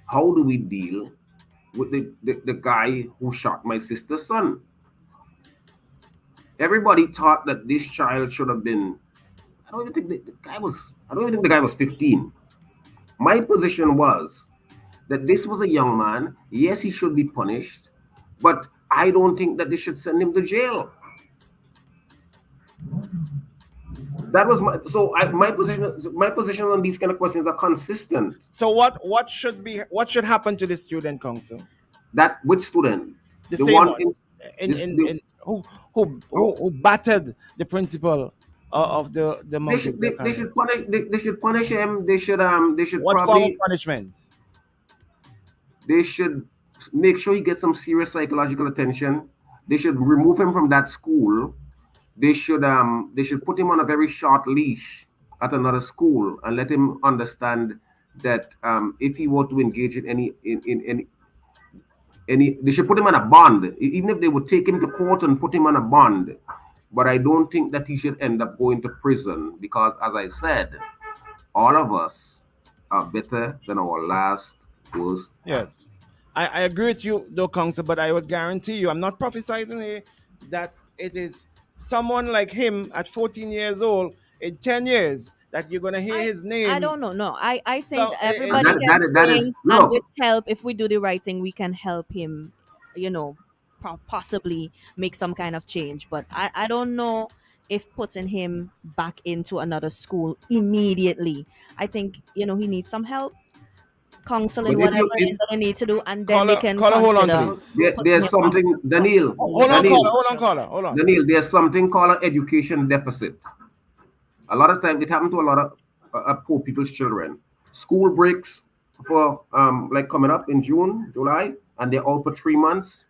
how do we deal with the guy who shot my sister's son? Everybody thought that this child should have been, I don't even think the guy was 15. My position was that this was a young man. Yes, he should be punished, but I don't think that they should send him to jail. That was my position on these kind of questions are consistent. So what should happen to the student, Council? That which student? The same one who battered the principal of the mountain. They should punish him. They should what probably form of punishment? They should make sure he gets some serious psychological attention. They should remove him from that school. They should put him on a very short leash at another school and let him understand that if he were to engage in any, they should put him on a bond, even if they would take him to court and put him on a bond. But I don't think that he should end up going to prison because, as I said, all of us are better than our last worst. Yes, I agree with you, though, Council, but I would guarantee you, I'm not prophesying here that it is someone like him at 14 years old in 10 years that you're going to hear his name. I don't know. No, I think So, everybody that is and look. with help, if we do the right thing, we can help him, possibly make some kind of change. But I don't know if putting him back into another school immediately. I think, he needs some help, counseling, But if whatever you- it is that they need to do, and then they can hold on, consider please. There's something, Danielle. Hold on, caller. Danielle, there's something called an education deficit. A lot of times, it happens to a lot of poor people's children. School breaks for like coming up in June, July, and they're out for 3 months,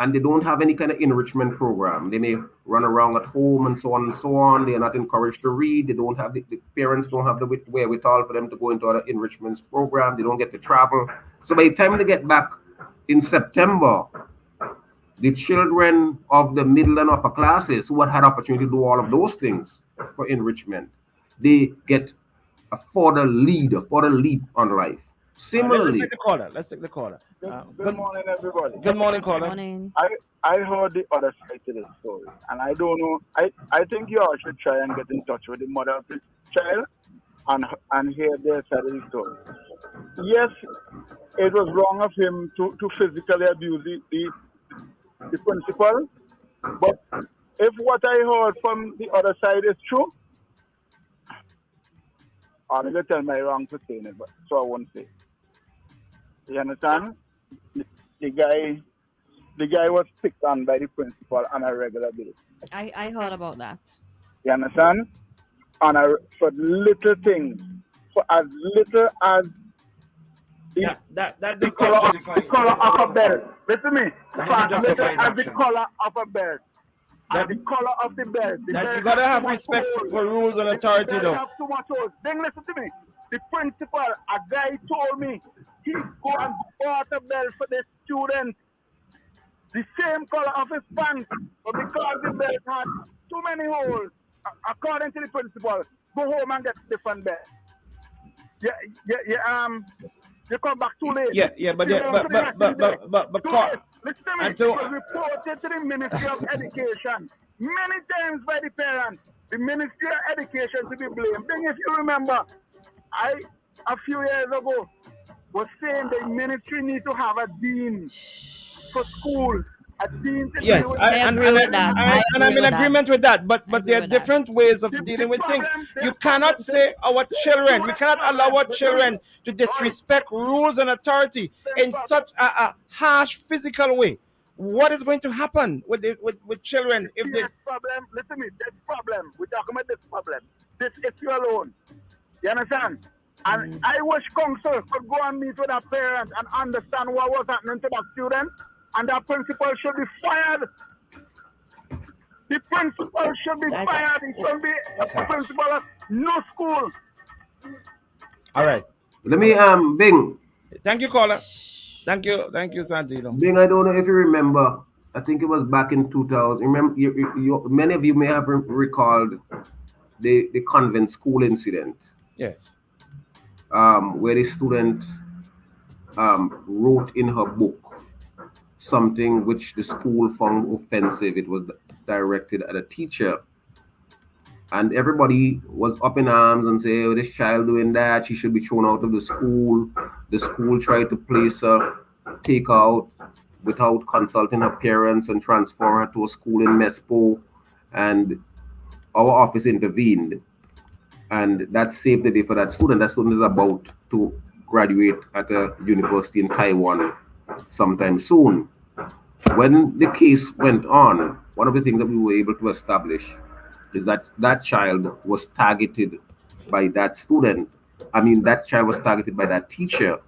and they don't have any kind of enrichment program. They may run around at home and so on and so on. They are not encouraged to read. They don't have the parents don't have the wherewithal for them to go into other enrichment program. They don't get to travel. So by the time they get back in September, the children of the middle and upper classes who had opportunity to do all of those things for enrichment, they get a further lead, a further leap on life. Let's Similarly, take the caller. Let's take the caller. Good morning, everybody. Good morning, caller. Morning. I heard the other side to this story, and I don't know. I think you all should try and get in touch with the mother of this child and hear their side of the story. Yes, it was wrong of him to physically abuse the principal, but if what I heard from the other side is true, I'm going to tell my wrong to say it, but so I won't say. You understand? The guy was picked on by the principal on a regular basis. I heard about that. You understand? For little things, for as little as the color of a belt. Listen to me. For as little as the color of a belt. And the color of the belt. You gotta have respect for rules and authority, though. Have too much holes. Then listen to me. The principal, a guy told me he go and bought a belt for the student, the same color of his pants, but because the belt had too many holes, according to the principal, go home and get different belt. You come back too late. But listen to me. It was reported to the Ministry of Education many times by the parents. The Ministry of Education to be blamed. Then if you remember, a few years ago was saying the ministry need to have a dean for schools. Yes, and I'm in agreement with that. But there are different ways of dealing with things. You cannot say our children, we cannot allow our children to disrespect rules and authority in such a harsh physical way. What is going to happen with children if they problem? Listen to me, this problem. We're talking about this problem. This issue alone. You understand? And I wish council could go and meet with a parent and understand what was happening to that student. And that principal should be fired. The principal should be fired. He should be a principal of no school. All right. Let me Bing. Thank you, caller. Thank you, Santino. Bing, I don't know if you remember. I think it was back in 2000. Remember, many of you may have recalled the convent school incident. Yes. Where the student wrote in her book something which the school found offensive. It was directed at a teacher. And everybody was up in arms and say, oh, this child doing that, she should be thrown out of the school. The school tried to place her, take her out without consulting her parents and transfer her to a school in Mespo. And our office intervened. And that saved the day for that student. That student is about to graduate at a university in Taiwan sometime soon. When the case went on, one of the things that we were able to establish is that that child was targeted by that student. I mean, that child was targeted by that teacher.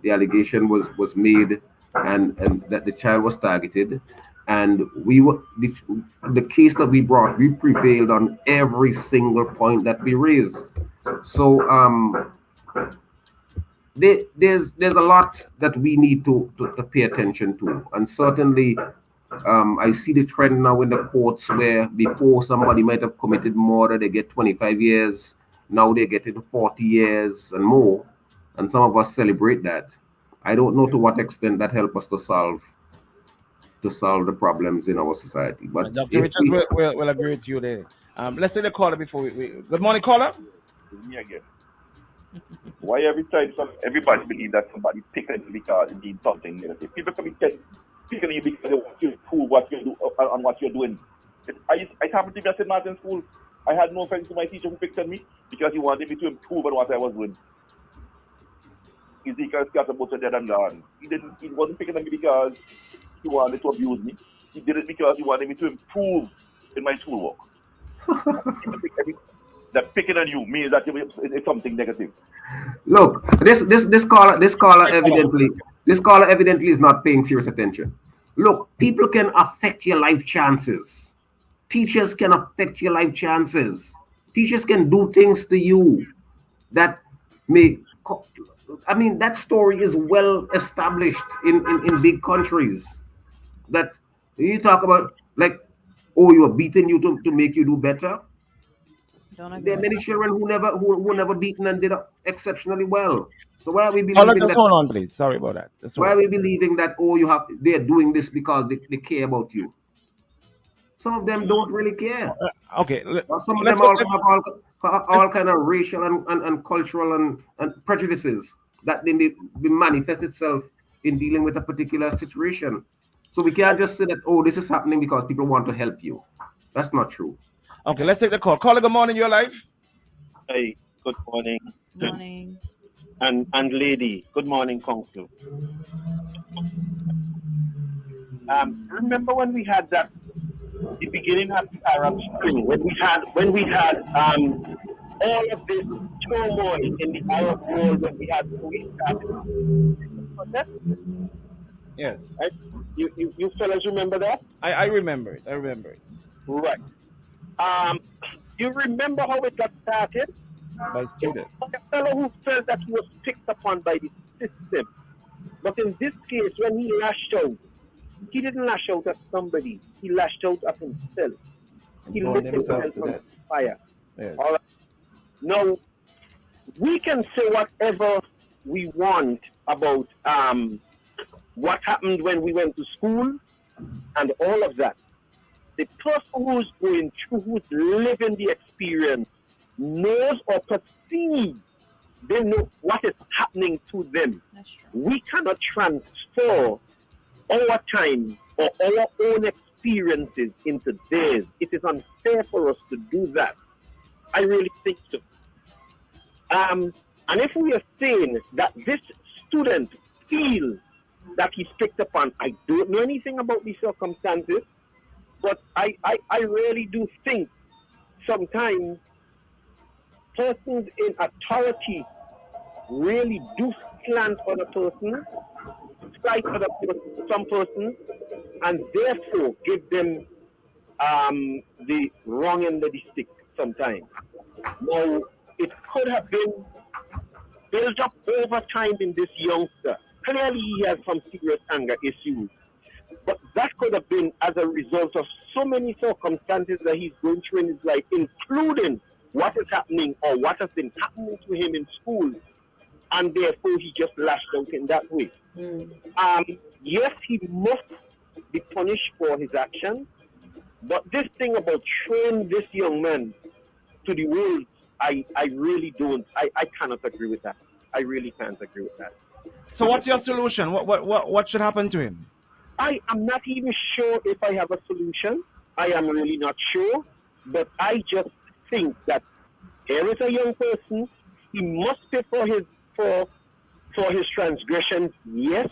The allegation was made and that the child was targeted. And we were the case that we brought, we prevailed on every single point that we raised. So there's a lot that we need to pay attention to, and certainly I see the trend now in the courts where before somebody might have committed murder, they get 25 years. Now they get into 40 years and more, and some of us celebrate that. I don't know to what extent that helps us to solve the problems in our society. But Dr. Richards will agree with you there. Let's say the caller before we good morning, caller. Me again. Why every time everybody believes that somebody picking you because they did something negative? People can be picking you because they want you to prove what you do and what you're doing. It happened to me at St. Martin's School. I had no offense to my teacher who picked on me because he wanted me to improve on what I was doing. Ezekiel Scatterbox are dead and gone. He wasn't picking on me because he wanted to abuse me. He did it because he wanted me to improve in my schoolwork. That picking on you means that it's something negative. Look, this caller evidently is not paying serious attention. Look, people can affect your life chances. Teachers can affect your life chances. Teachers can do things to you that may. I mean, that story is well established in big countries. That you talk about, like, oh, you are beating you to make you do better. There are many children who never beaten and did exceptionally well. So why are we Caller, believing just that? hold on, please. Sorry about that. Just hold Why are on. we believing that they're doing this because they care about you? Some of them don't really care. Okay, Or some of let's them go. all kind of racial and cultural and prejudices that they may manifest itself in dealing with a particular situation. So we can't just say that, oh, this is happening because people want to help you. That's not true. Okay, let's take the call. Caller, good morning. You're live. Hey, good morning. Morning. And lady, good morning, Council. Remember when we had the beginning of the Arab Spring, when we had all of this turmoil in the Arab world, when we had police started. Yes. Right? You fellas remember that? I remember it. I remember it. Right. You remember how it got started? By students. A fellow who felt that he was picked upon by the system. But in this case, when he lashed out, he didn't lash out at somebody. He lashed out at himself. He lit himself on fire. Yes. All right. Now, we can say whatever we want about what happened when we went to school and all of that. The person who's going through, who's living the experience, knows or perceives, they know what is happening to them. We cannot transfer our time or our own experiences into theirs. It is unfair for us to do that. I really think so. And if we are saying that this student feels that he's picked upon, I don't know anything about the circumstances, but I really do think sometimes persons in authority really do slant other persons, slight some persons, and therefore give them the wrong end of the stick sometimes. Now, it could have been built up over time in this youngster. Clearly, he has some serious anger issues. But that could have been as a result of so many circumstances that he's going through in his life, including what is happening or what has been happening to him in school. And therefore, he just lashed out in that way. Yes, he must be punished for his actions. But this thing about throwing this young man to the wolves, I really don't. I cannot agree with that. I really can't agree with that. So what's your solution? What should happen to him? I am not even sure if I have a solution. I am really not sure. But I just think that here is a young person. He must pay for his transgressions, yes.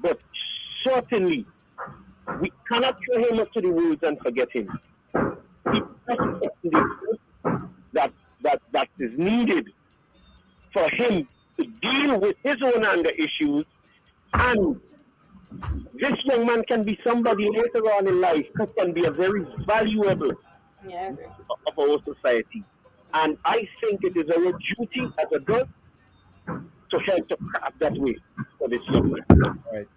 But certainly, we cannot throw him up to the wolves and forget him. He that is needed for him to deal with his own anger issues, and this young man can be somebody later on in life who can be a very valuable of our society. And I think it is our duty as adults to help to craft that way for this young man. All right.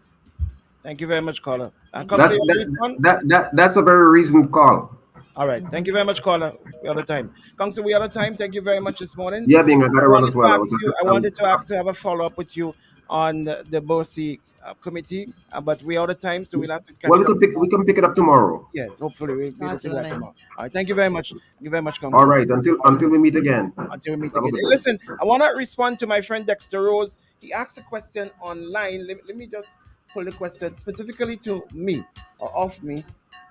Thank you very much, caller. That's a very reasoned call. All right. Thank you very much, caller. We out of time. Council, we out of time. Thank you very much this morning. Yeah, being I gotta run as well. I wanted to have a follow-up with you on the Borsi committee, but we out of time, so we'll have to catch up. We can pick it up tomorrow. Yes, hopefully we'll be able to do that tomorrow. All right. Thank you very much. Thank you very much, Council. All right. Until we meet again. Until we meet again. Hey, listen, I want to respond to my friend Dexter Rose. He asked a question online. Let me just pull the question specifically to me or off me.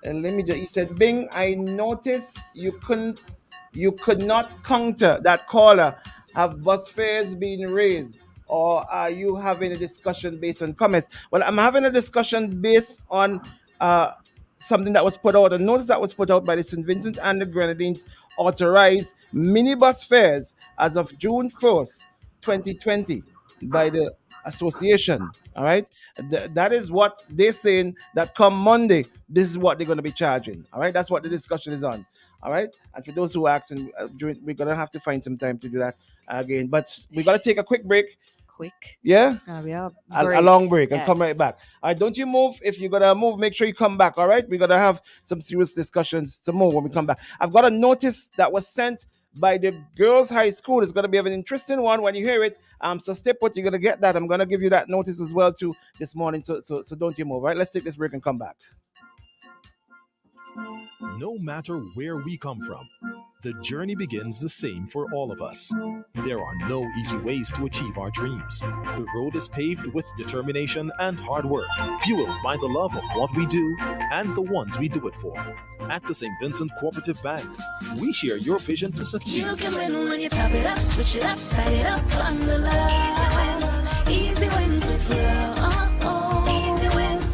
And he said, Bing, I noticed you could not counter that caller. Have bus fares been raised? Or are you having a discussion based on comments? Well, I'm having a discussion based on something that was put out, a notice that was put out by the St. Vincent and the Grenadines authorized minibus fares as of June 1st, 2020 by the association. All right, that is what they're saying, that come Monday, this is what they're going to be charging. All right, that's what the discussion is on. All right, and for those who are asking, we're going to have to find some time to do that again, but we got to take a quick break. Yeah, it's gonna be a long break and yes. come right back. All right, don't you move. If you're gonna move, make sure you come back. All right, we're gonna have some serious discussions some more when we come back. I've got a notice that was sent by the girls' high school. It's going to be an interesting one when you hear it. So stay put. You're going to get that. I'm going to give you that notice as well too this morning. So don't you move. Right? Let's take this break and come back. No matter where we come from, the journey begins the same for all of us. There are no easy ways to achieve our dreams. The road is paved with determination and hard work, fueled by the love of what we do and the ones we do it for. At the St. Vincent Cooperative Bank, we share your vision to succeed. You can win when you top it up, switch it up, side it up, on the line. Easy wins with love. Easy wins.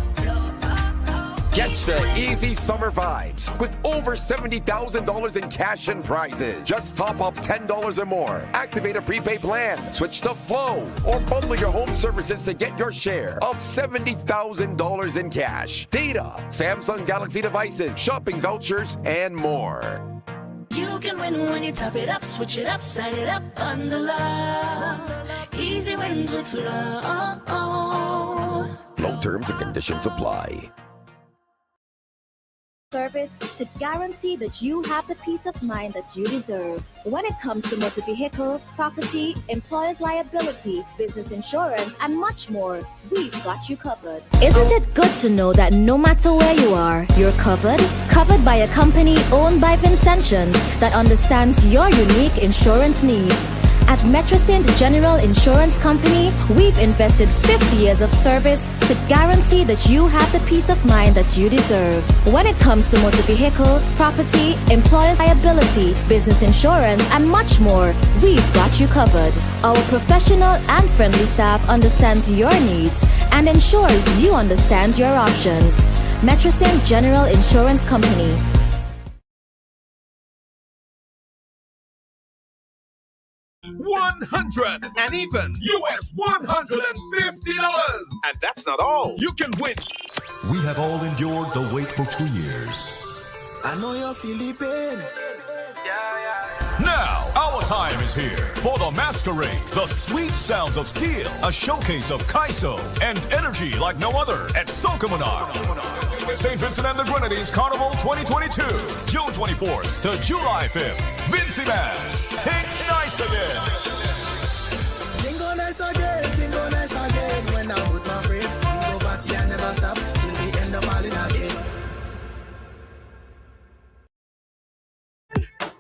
Get the easy summer vibes with over $70,000 in cash and prizes. Just top up $10 or more. Activate a prepaid plan, switch to Flow, or bundle your home services to get your share of $70,000 in cash, data, Samsung Galaxy devices, shopping vouchers, and more. You can win when you top it up, switch it up, side it up, on the line. Easy wins with love. Low terms and conditions apply. Service to guarantee that you have the peace of mind that you deserve. When it comes to motor vehicle, property, employer's liability, business insurance, and much more, we've got you covered. Isn't it good to know that no matter where you are, you're covered? Covered by a company owned by Vincentians that understands your unique insurance needs. At Metrosint General Insurance Company, we've invested 50 years of service to guarantee that you have the peace of mind that you deserve. When it comes to motor vehicle, property, employer's liability, business insurance, and much more, we've got you covered. Our professional and friendly staff understands your needs and ensures you understand your options. Metrosint General Insurance Company. $100 and even US $150. And that's not all. You can win. We have all endured the wait for 2 years. I know you're feeling pain. Now, our time is here for the Masquerade, the sweet sounds of steel, a showcase of Kaiso and energy like no other at Soca Monarch. St. Vincent and the Grenadines Carnival 2022, June 24th to July 5th. Vincy Mas, take nice again. Tingo nice again, when I'm with my friends, we go party and never stop, till we end up all in again.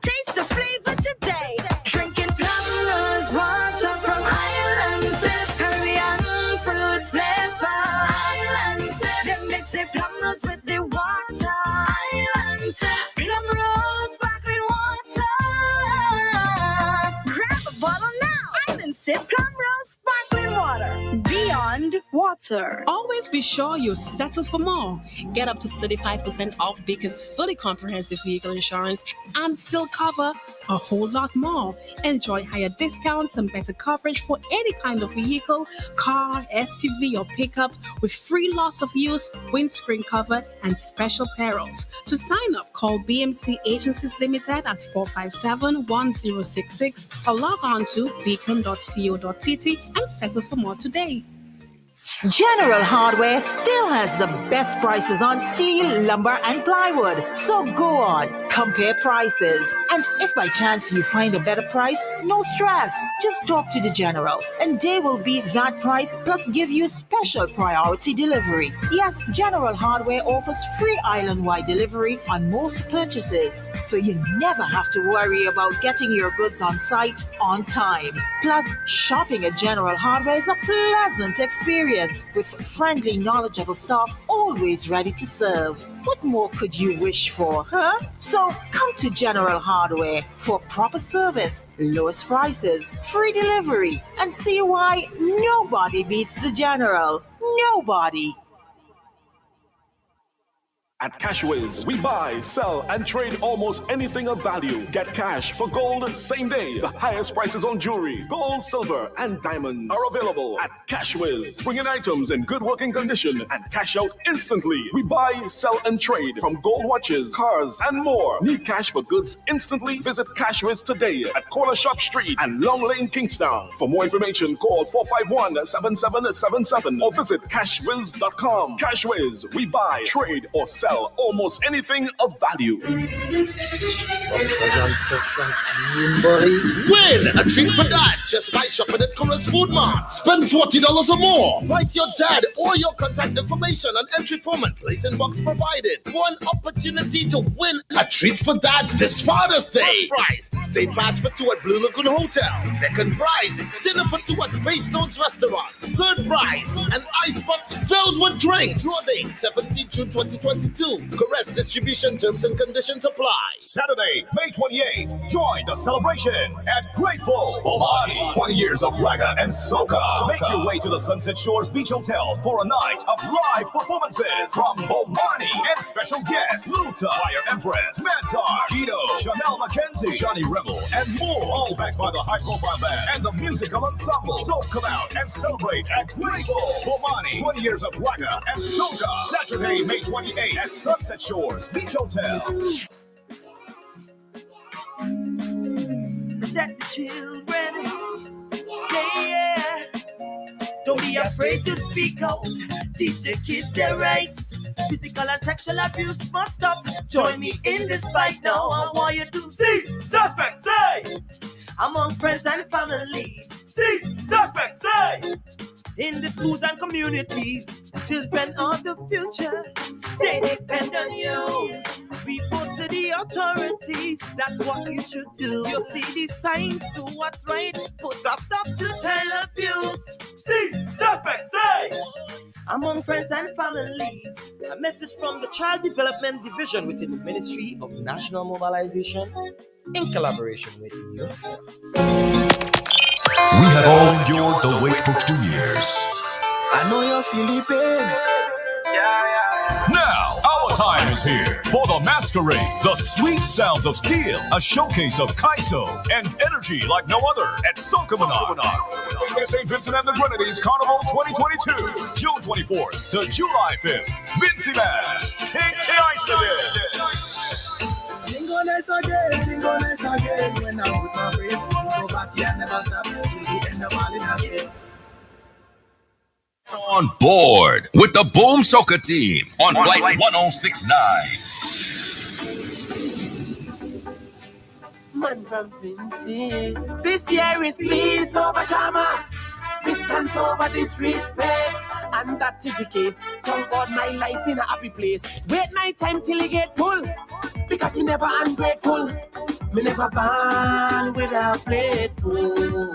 Taste the flavor today. Drinking plum rose water from Island Sip. Caribbean fruit flavor. Island Sip. They mix the plum rose with the water. Island Sip. Plum rose sparkling water. Grab a bottle now. Island Sip plum rose sparkling water. Beyond water. Always be sure you settle for more. Get up to 35% off Beacon's fully comprehensive vehicle insurance and still cover a whole lot more. Enjoy higher discounts and better coverage for any kind of vehicle, car, SUV, or pickup with free loss of use, windscreen cover, and special perils. To sign up, call BMC Agencies Limited at 457-1066 or log on to beacon.co.tt and settle for more today. General Hardware still has the best prices on steel, lumber, and plywood. So go on, compare prices. And if by chance you find a better price, no stress. Just talk to the General and they will beat that price plus give you special priority delivery. Yes, General Hardware offers free island-wide delivery on most purchases. So you never have to worry about getting your goods on site on time. Plus, shopping at General Hardware is a pleasant experience with friendly, knowledgeable staff always ready to serve. What more could you wish for, huh? So come to General Hardware for proper service, lowest prices, free delivery, and see why nobody beats the General. Nobody. At Cashways, we buy, sell, and trade almost anything of value. Get cash for gold same day. The highest prices on jewelry, gold, silver, and diamonds are available at Cashways. Bring in items in good working condition and cash out instantly. We buy, sell, and trade from gold watches, cars, and more. Need cash for goods instantly? Visit Cashways today at Corner Shop Street and Long Lane, Kingstown. For more information, call 451-7777 or visit cashways.com. Cashways, we buy, trade, or sell sell almost anything of value. Boxers and socks again, boy. Win a treat for dad just by shopping at Coolest Food Mart. Spend $40 or more. Write your dad or your contact information on entry form and place in box provided for an opportunity to win a treat for dad this Father's Day. First prize, day pass for 2 at Blue Lagoon Hotel. Second prize, dinner for 2 at Baystones Restaurant. Third prize, an icebox filled with drinks. Draw date 17 June 2022. Caress distribution terms and conditions apply. Saturday, May 28th, join the celebration at Grateful Bomani. 20 years of ragga and soca. Make your way to the Sunset Shores Beach Hotel for a night of live performances from Bomani and special guests Luta, Fire Empress, Mansar, Kido, Chanel Mackenzie, Johnny Rebel, and more. All backed by the high-profile band and the musical ensemble. So come out and celebrate at Grateful Bomani. 20 years of ragga and soca. Saturday, May 28th at Sunset Shores Beach Hotel. Protect the children. Yeah. Don't be afraid to speak out. Teach the kids their rights. Physical and sexual abuse must stop. Join me in this fight now. I want you to see suspect say among friends and families. See suspect say in the schools and communities. Children are the future. They depend on you. Report to the authorities. That's what you should do. You see the signs, do what's right. Put a stop to child abuse. See suspect say among friends and families. A message from the Child Development Division within the Ministry of National Mobilization in collaboration with UNICEF. We have all endured the wait for 2 years. I know you're feeling pain. Now, our time is here for the masquerade, the sweet sounds of steel, a showcase of Kaiso and energy like no other at Sokomanon. St. Vincent and the Grenadines Carnival 2022, June 24th to July 5th. Vincy Bass, take ice again. Tingle nice again. When I'm with my friends, we go party and never stop till we end up all in a game. On board with the Boom Soca team on flight 1069. Man from Vincy. This year is peace over drama, distance over disrespect, and that is the case. Thank God my life in a happy place. Wait my time till it get full, because me never ungrateful. Me never born without plateful.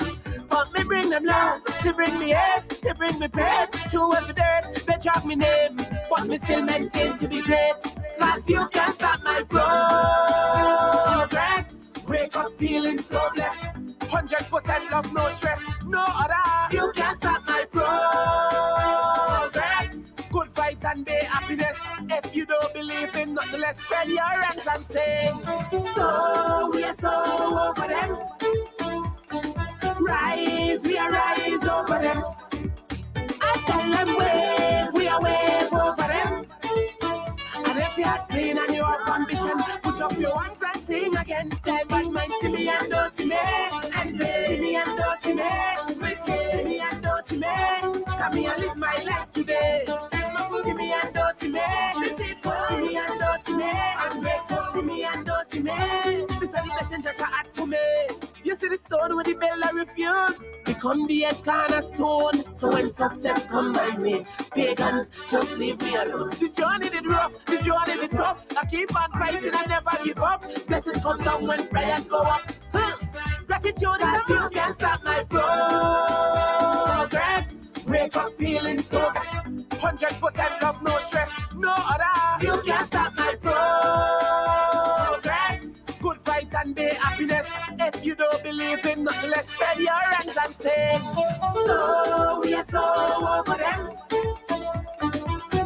But me bring them love, to bring me hate, to bring me pain. To every dirt, they drop me name, but me still maintain to be great. Cause you can't stop my progress. Wake up feeling so blessed. 100% love, no stress, no other. You can't stop my progress. Good vibes and be happiness. If you don't believe in nothing less, spread your hands and sing. So we are so over them. Rise, we are rise over them. I tell them wave, we are wave over them. And if you are clean and you have ambition, put up your hands and sing again. Tell Badman, see me and don't see me. And see me and don't see me. See me and don't see me. Come here and live my life today. See me and don't see me. See me and don't see me. I'm grateful. See me and don't see me. This is the messenger to add for me. You see the stone with the bell I refuse. Become the head cornerstone. So when success come my way, pagans just leave me alone. The journey did rough, the journey did tough. I keep on fighting, I never give up. Blessings come down when prayers go up. Gratitude is you can't stop my progress. Wake up feeling so best. 100% love, no stress, no other. You can't stop my progress. Good vibes and be happiness. If you don't believe in nothing less, spread your hands and sing. So we are so over them.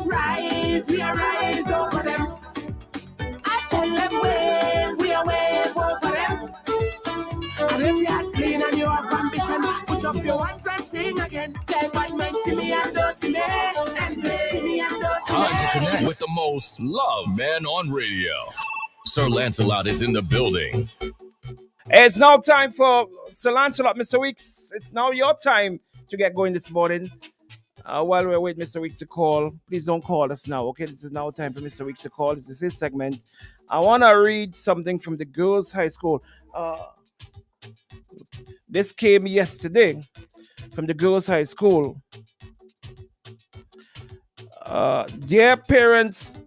Rise, we are rise over them. I tell them wave, we are wave over them. And if you are clean and you have ambition, put up your hands and sing again. Tell Badman, see me and don't see me. And see me and don't see me. Time to connect with the most loved man on radio. Sir Lancelot is in the building. It's now time for Sir Lancelot, Mr. Weeks. It's now your time to get going this morning. while we're waiting Mr. Weeks to call, please don't call us now, okay? This is now time for Mr. Weeks to call. This is his segment. I want to read something from the girls' high school. This came yesterday from the girls' high school. Dear parents,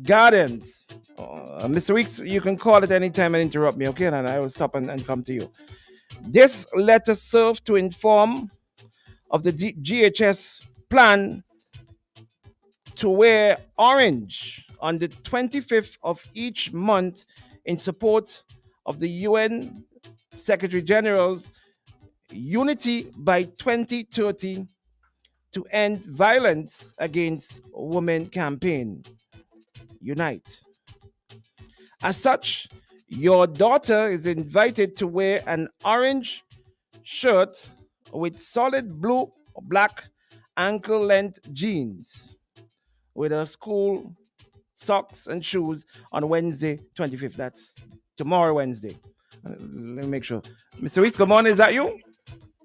guardians, Mr. Weeks, you can call at any time and interrupt me, okay? And I will stop and come to you. This letter serves to inform of the GHS plan to wear orange on the 25th of each month in support of the UN Secretary General's Unity by 2030 to end violence against women campaign. Unite. As such, your daughter is invited to wear an orange shirt with solid blue or black ankle length jeans with her school socks and shoes on Wednesday 25th. That's tomorrow, Wednesday. Let me make sure. Mr. Reese, good morning. Is that you?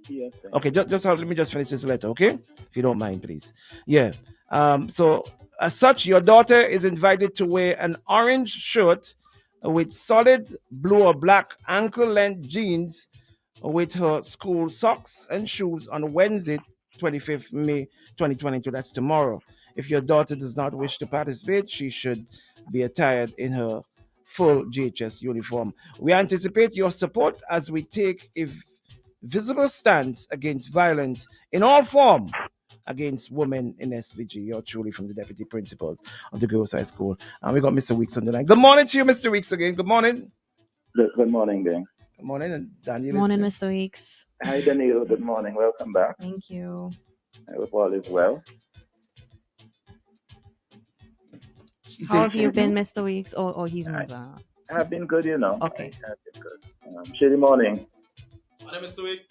Yes. Okay, let me just finish this letter, okay? If you don't mind, please. Yeah. So, as such, your daughter is invited to wear an orange shirt with solid blue or black ankle length jeans with her school socks and shoes on Wednesday, 25th May 2022. That's tomorrow. If your daughter does not wish to participate, she should be attired in her full GHS uniform. We anticipate your support as we take a visible stance against violence in all form against women in SVG. You're truly from the deputy principal of the girls' high school. And we got Mr. Weeks on the line. Good morning to you, Mr. Weeks, again. Good morning. Good morning, gang. Good morning, and Danielle. Morning, Mr. Weeks. Hi, Danielle. Good morning. Welcome back. Thank you. I hope all is well. How have you been, Mr. Weeks? Oh, he's moved on. I've been good, you know. Okay. I've been good. Shady morning. Morning, Mr. Weeks.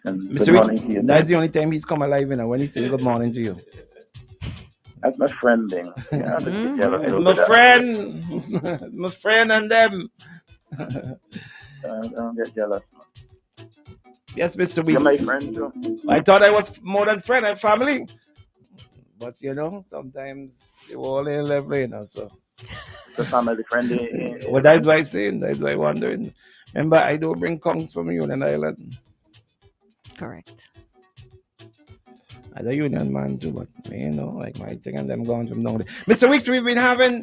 Mr. Weeks, that's the only time he's come alive, you know, when he says good morning to you. That's my friend, thing. Yeah, my friend. My friend and them. Don't get jealous. Yes, Mr. Weeks. You're my friend, too. I thought I was more than friend and family. But, you know, sometimes you all in level, you know, so. The family friendly. Well, that's why I'm saying. That's why I'm wondering. Remember, I don't bring conch from Union Island. Correct. As a union man too, but you know, like my thing and them gone from down there. Mr. Weeks, we've been having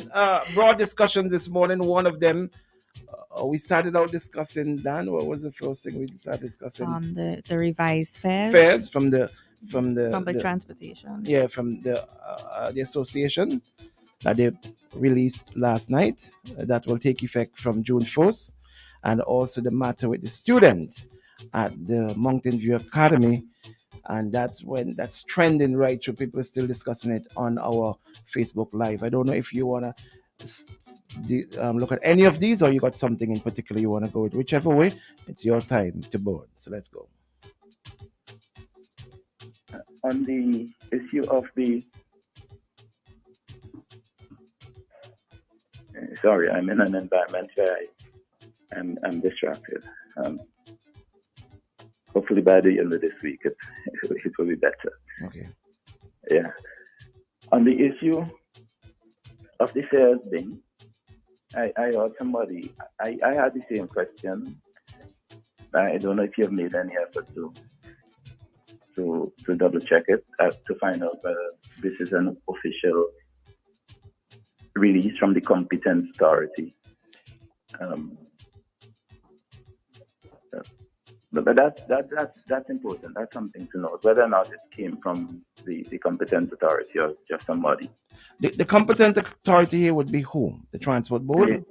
broad discussions this morning. One of them, we started out discussing, Dan, what was the first thing we started discussing? The revised fares. Fares from the public transportation. Yeah, from the association that they released last night. That will take effect from June 1st. And also the matter with the student at the Mountain View Academy. And that's trending right through. People are still discussing it on our Facebook Live. I don't know if you want to look at any of these or you got something in particular you want to go with. Whichever way, it's your time to board. So let's go. On the issue of the... Sorry, I'm in an environment where I'm distracted. Hopefully by the end of this week, it will be better. Okay. Yeah. On the issue of the sales thing, I heard somebody, I had the same question. I don't know if you've made any effort to double check it, to find out whether this is an official release from the competent authority. But that's important. That's something to know. Whether or not it came from the competent authority or just somebody. The competent authority here would be who? The transport board?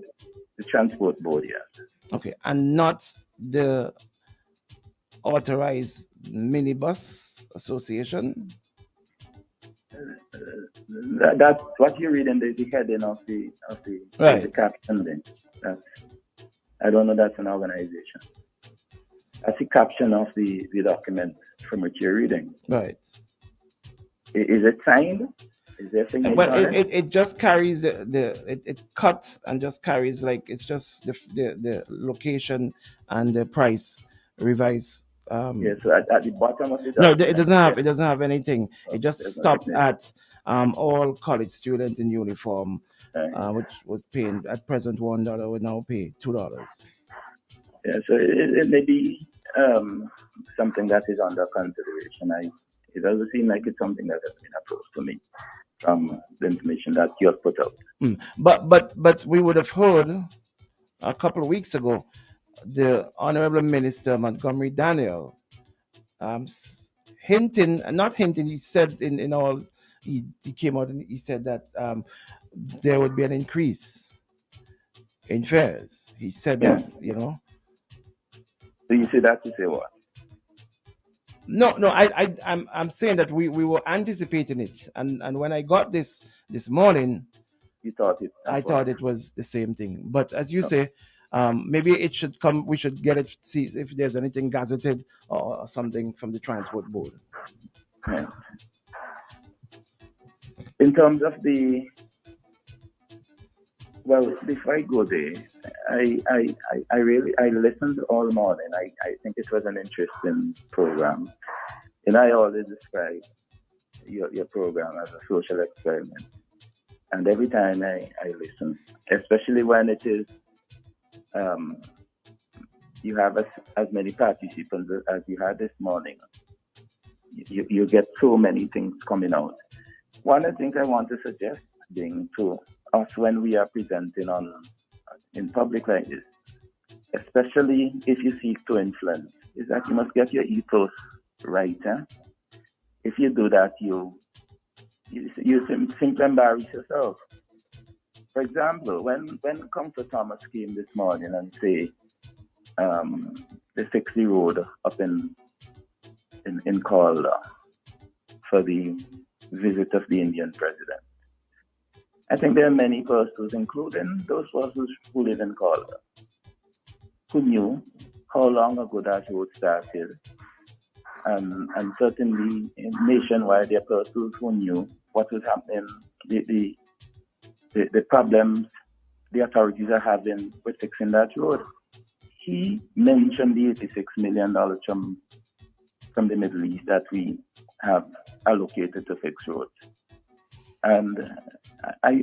The transport board, yes. Okay, and not the authorized minibus association? That's what you read in the heading of the caption. I don't know. That's an organization. That's the caption of the document from which you're reading. Right. Is it signed? Is there signature? Well, it just carries it cut and just carries, like, it's just the location and the price revised Yeah, so at the bottom of the No, document, it doesn't have anything. It just there's no stopped signature. at all college students in uniform, which was paying at present $1 would now pay $2. Yeah, so it may be something that is under consideration. It doesn't seem like it's something that has been approached to me from the information that you have put out. But we would have heard a couple of weeks ago the Honorable Minister Montgomery Danielle hinting, not hinting, he said in all, he came out and he said that there would be an increase in fares. He said that, So you say that to say what? No, I'm saying that we were anticipating it, and when I got this morning, you thought it. I thought it was the same thing. But as you say, maybe it should come. We should get it. See if there's anything gazetted or something from the transport board. Yeah. In terms of before I go there, I really listened all morning. I think it was an interesting program, and I always describe your program as a social experiment. And every time I listen, especially when it is you have as many participants as you had this morning, you get so many things coming out. One of the things I want to suggest being to us when we are presenting in public like this, especially if you seek to influence, is that you must get your ethos right. If you do that, you simply embarrass yourself. For example, when JomoThomas came this morning and say the 60 road up in Calder for the visit of the Indian president, I think there are many persons, including those persons who live in Calder, who knew how long ago that road started. And certainly nationwide, there are persons who knew what was happening, the problems the authorities are having with fixing that road. He mentioned the $86 million from the Middle East that we have allocated to fix roads. And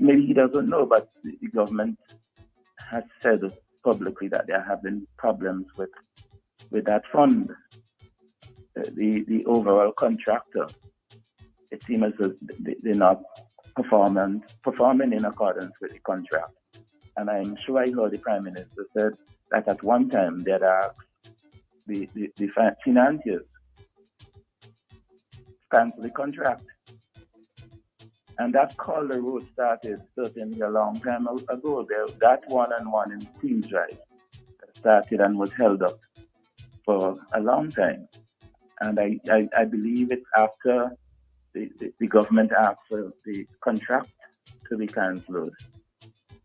maybe he doesn't know, but the government has said publicly that they are having problems with that fund. The overall contractor, it seems as though they're not performing in accordance with the contract. And I'm sure I heard the Prime Minister said that at one time they had asked the financiers cancel the contract. And that Calder Road started certainly a long time ago. That one-on-one in Queens Drive started and was held up for a long time. And I believe it's after the government asked for the contract to be cancelled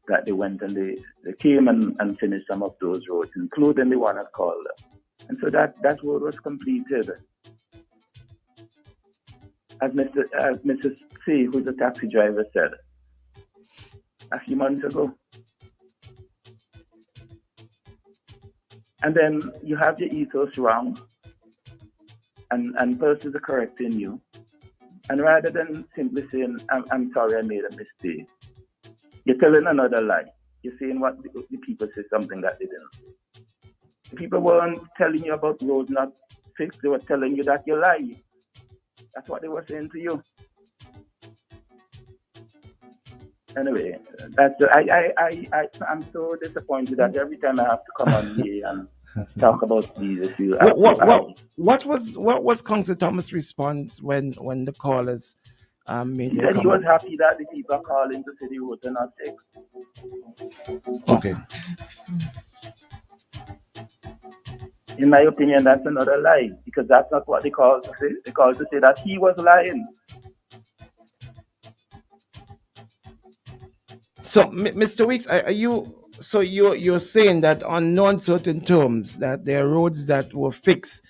that they went and they came and finished some of those roads, including the one at Calder. And so that road was completed. As Mrs. C, who's a taxi driver, said a few months ago. And then you have your ethos wrong, and persons are correcting you. And rather than simply saying, I'm sorry, I made a mistake, you're telling another lie. You're saying what the people say, something that they didn't say. The people weren't telling you about roads not fixed, they were telling you that you lie. That's what they were saying to you. Anyway, I'm so disappointed that every time I have to come on here and talk about these issues. What was Councillor Thomas' response when the callers made he their said he was happy that the people are calling to say the roads are not fixed. Okay. In my opinion, that's another lie, because that's not what they called to say. They called to say that he was lying. So, Mr. Weeks, are you? So you're saying that on non-certain terms that there are roads that were fixed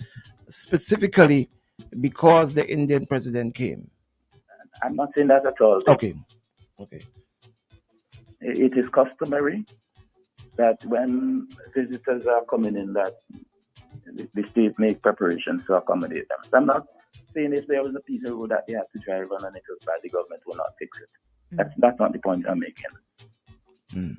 specifically because the Indian president came? I'm not saying that at all. Okay. It is customary that when visitors are coming in, that the state make preparations to accommodate them. So I'm not saying if there was a piece of road that they had to drive on and it was bad, the government will not fix it. That's not the point I'm making.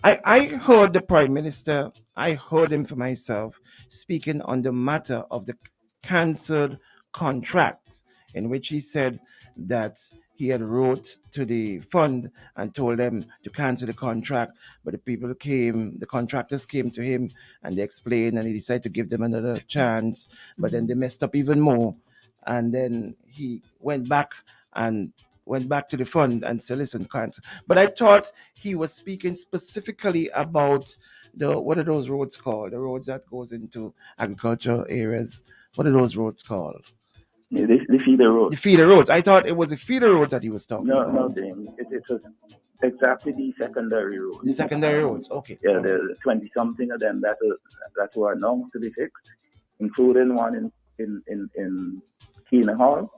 I heard the Prime Minister, I heard him for myself, speaking on the matter of the cancelled contracts, in which he said that he had wrote to the fund and told them to cancel the contract, but the contractors came to him and they explained, and he decided to give them another chance, but then they messed up even more, and then he went back to the fund and said, listen, cancel. But I thought he was speaking specifically about what are those roads called? The roads that goes into agricultural areas. What are those roads called? Yeah, the feeder roads. The feeder roads. I thought it was the feeder roads that he was talking about. No, James. It was exactly the secondary roads. The secondary roads, okay. Yeah, the 20-something of them that were announced to be fixed, including one in Keene Hall.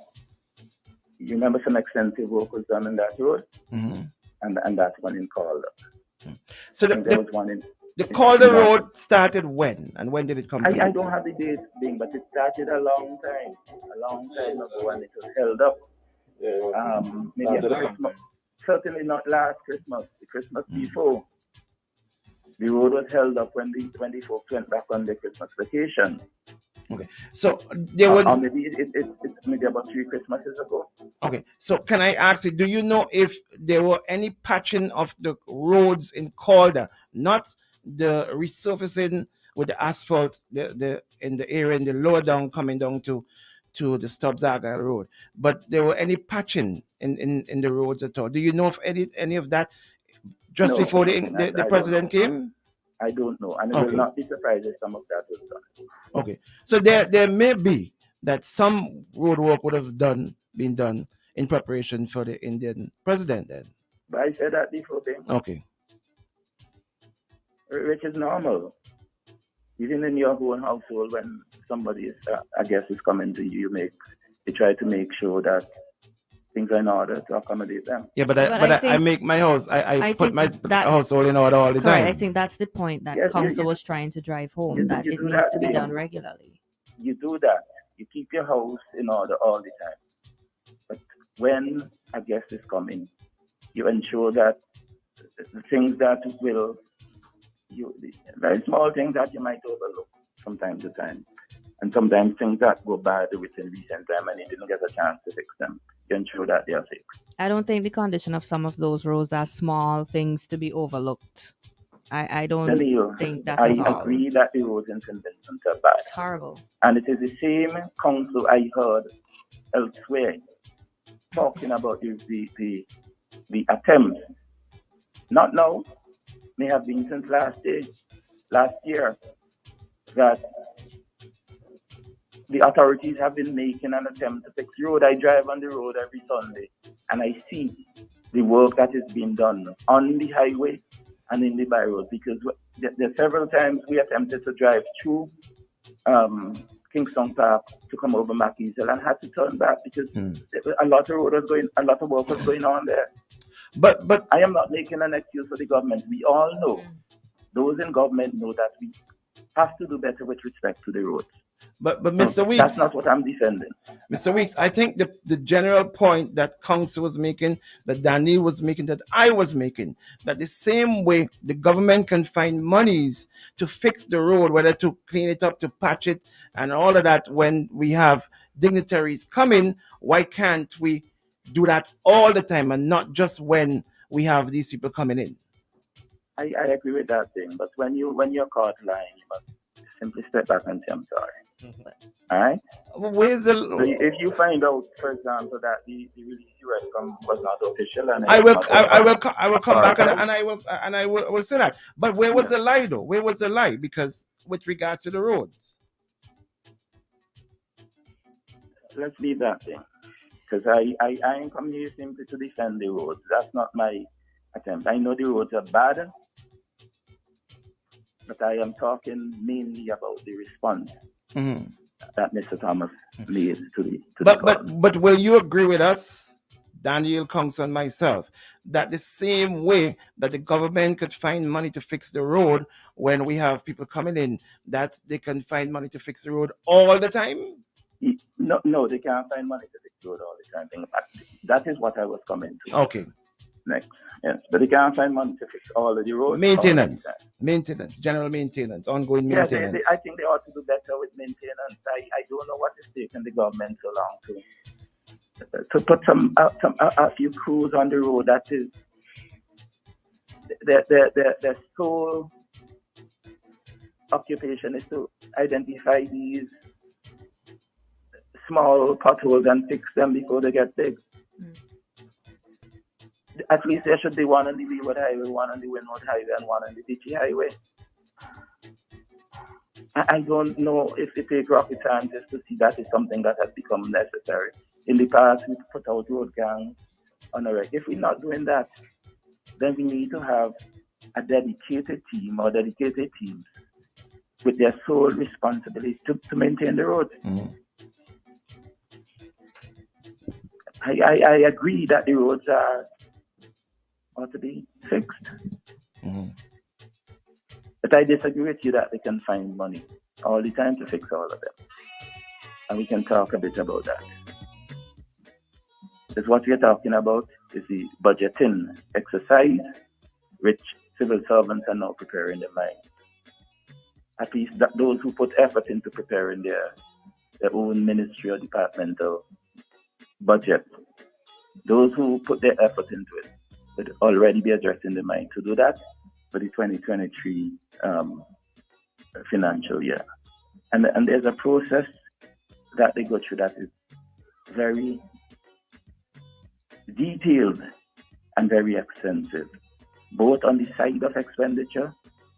You remember some extensive work was done on that road, and that one in Calder. So there was one in the Calder Road started when, and when did it come? I don't have the date thing, but it started a long time ago, and it was held up. Maybe after Christmas, certainly not last Christmas. The Christmas before, the road was held up when the folks went back on their Christmas vacation. Okay, so there were maybe it's maybe about 3 Christmases ago. Okay, so can I ask you, do you know if there were any patching of the roads in Calder, not the resurfacing with the asphalt, the in the area in the lower down coming down to the Stubbs-Argyle Road, but there were any patching in the roads at all? Do you know of any of that just before the president came? I don't know, and it will not be surprised if some of that was done. Okay, so there may be that some road work would have been done in preparation for the Indian president then. But I said that before, Ben. Okay. Which is normal. Even in your own household, when somebody is, I guess, is coming to you, you try to make sure that things are in order to accommodate them. Yeah, but I make my house. I put my household in order all the time. I think that's the point that council was trying to drive home, that it needs to be done regularly. You do that. You keep your house in order all the time. But when a guest is coming, you ensure that the things that the very small things that you might overlook from time to time, and sometimes things that go bad within recent time and you didn't get a chance to fix them, you ensure that they are fixed. I don't think the condition of some of those roads are small things to be overlooked. I don't think that at all. I agree that the roads in St. Vincent are bad. It's horrible. And it is the same council I heard elsewhere talking about the attempts, not now, may have been since last year, that the authorities have been making an attempt to fix road. I drive on the road every Sunday, and I see the work that is being done on the highway and in the byroad, because there several times we attempted to drive through Kingston Park to come over Mackey's Hill and had to turn back because a lot of work was going on there. But I am not making an excuse for the government. We all know, those in government know that we have to do better with respect to the roads. But Mr. Weeks, that's not what I'm defending. Mr. Weeks, I think the general point that council was making, that Danielle was making, that I was making, that the same way the government can find monies to fix the road, whether to clean it up, to patch it, and all of that, when we have dignitaries coming, why can't we do that all the time and not just when we have these people coming in? I agree with that thing, but when you're caught lying, you must simply step back and say, I'm sorry. All right? So if you find out, for example, that the release you read was not official, and I will come back and I will say that. But where was the lie though? Where was the lie? Because with regards to the roads, let's leave that thing. Because I ain't come here simply to defend the roads. That's not my attempt. I know the roads are bad, but I am talking mainly about the response that Mr. Thomas made to the But will you agree with us, Danielle, Council, and myself, that the same way that the government could find money to fix the road, when we have people coming in that they can find money to fix the road all the time? No, they can't find money to fix the road all the time. In fact, that is what I was coming to. Okay. Next. Yes, but they can't find money to fix all of the roads. Maintenance, general maintenance, ongoing maintenance. I think they ought to do better with maintenance. I don't know what is taking the government so long to put a few crews on the road. That is their sole occupation is to identify these small potholes and fix them before they get big. At least there should be one on the Leeward Highway, one on the Windward Highway, and one on the Dickie Highway. I don't know if it takes rocket scientists to see that is something that has become necessary. In the past, we put out road gangs on a wreck. If we're not doing that, then we need to have a dedicated team or dedicated teams with their sole responsibility to maintain the road. I agree that the roads ought to be fixed. But I disagree with you that they can find money all the time to fix all of them. And we can talk a bit about that. Because what we're talking about is the budgeting exercise, which civil servants are now preparing their minds. At least those who put effort into preparing their own ministry or departmental budget, those who put their effort into it would already be addressing the mind to do that for the 2023 financial year. And there's a process that they go through that is very detailed and very extensive, both on the side of expenditure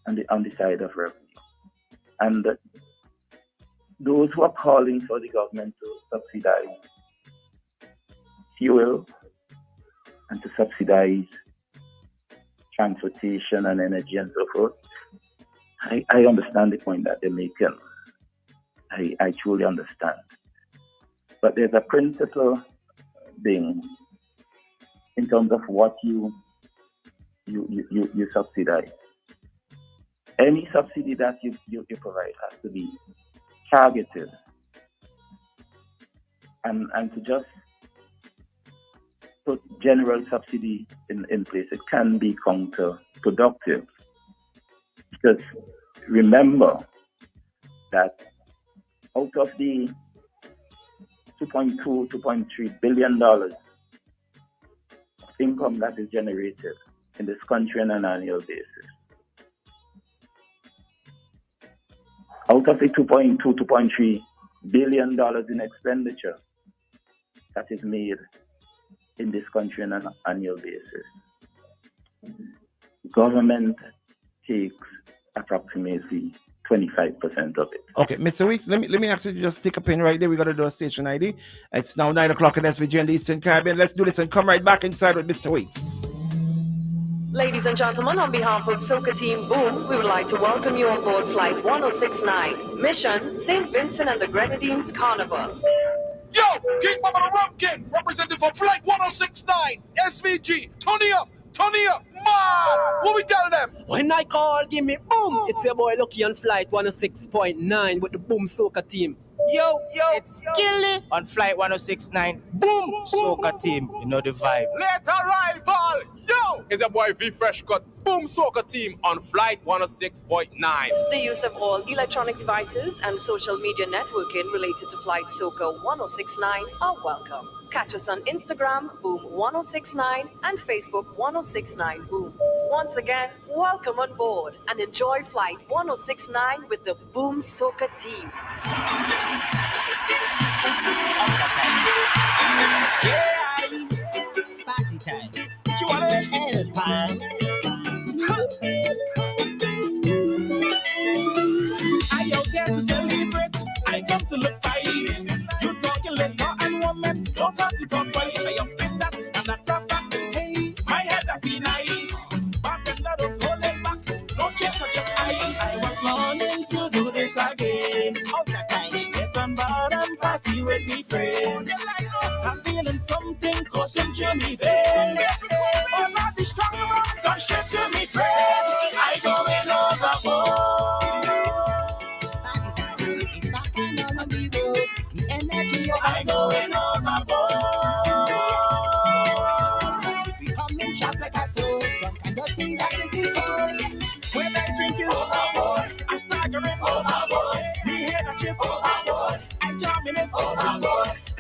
and on the side of revenue. And those who are calling for the government to subsidize fuel and to subsidize transportation and energy and so forth, I understand the point that they're making. I truly understand. But there's a principle thing in terms of what you subsidize. Any subsidy that you provide has to be targeted. And to just put general subsidy in place, it can be counterproductive. Because remember that out of the $2.3 billion of income that is generated in this country on an annual basis, out of the $2.3 billion in expenditure that is made in this country on an annual basis, government takes approximately 25% of it. Okay, Mr. Weeks, let me actually just take a pin right there. We got to do a station ID. It's now 9 o'clock in SVG in the Eastern Caribbean. Let's do this and come right back inside with Mr. Weeks. Ladies and gentlemen, on behalf of Soca Team Boom, we would like to welcome you on board Flight 1069. Mission, St. Vincent and the Grenadines Carnival. Yo, King Bubba the Rum King, representing for Flight 1069, SVG, turn it up, man! What we tell them? When I call, give me boom! It's your boy Lucky on Flight 106.9 with the Boom Soca Team. Yo, it's Skilly on Flight 1069. Boom, Soca Team. You know the vibe. Late arrival! Yo! It's your boy V Fresh Cut. Boom Soca Team on Flight 106.9. The use of all electronic devices and social media networking related to Flight Soca 1069 are welcome. Catch us on Instagram, Boom 1069, and Facebook 1069 Boom. Once again, welcome on board and enjoy Flight 1069 with the Boom Soca Team. Yeah, party time. You want to help, man? I out there to celebrate. I come to look fine. You talking let's and woman. Don't have to talk twice. I am in that, and that's a fact. Hey, my head I feel nice. Bartender don't hold it back. No chase or just ice. I was longing to do this again. Out the time. Get on board and party with me friends. I'm feeling something coursing through me veins. Oh, not the strong rum, gone straight to me brain. I going overboard.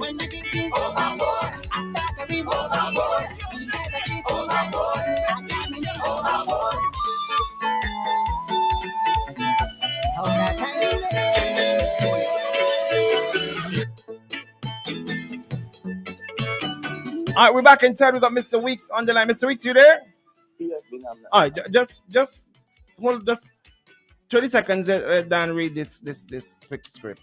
When the drink is overboard, I staggering overboard. We never keep overboard. I terminate overboard. Oh, that All right, we're back inside. We got Mr. Weeks on the line. Mr. Weeks, you there? Yes, Bing, I'm All right, just 30 seconds. Dan, read this quick script.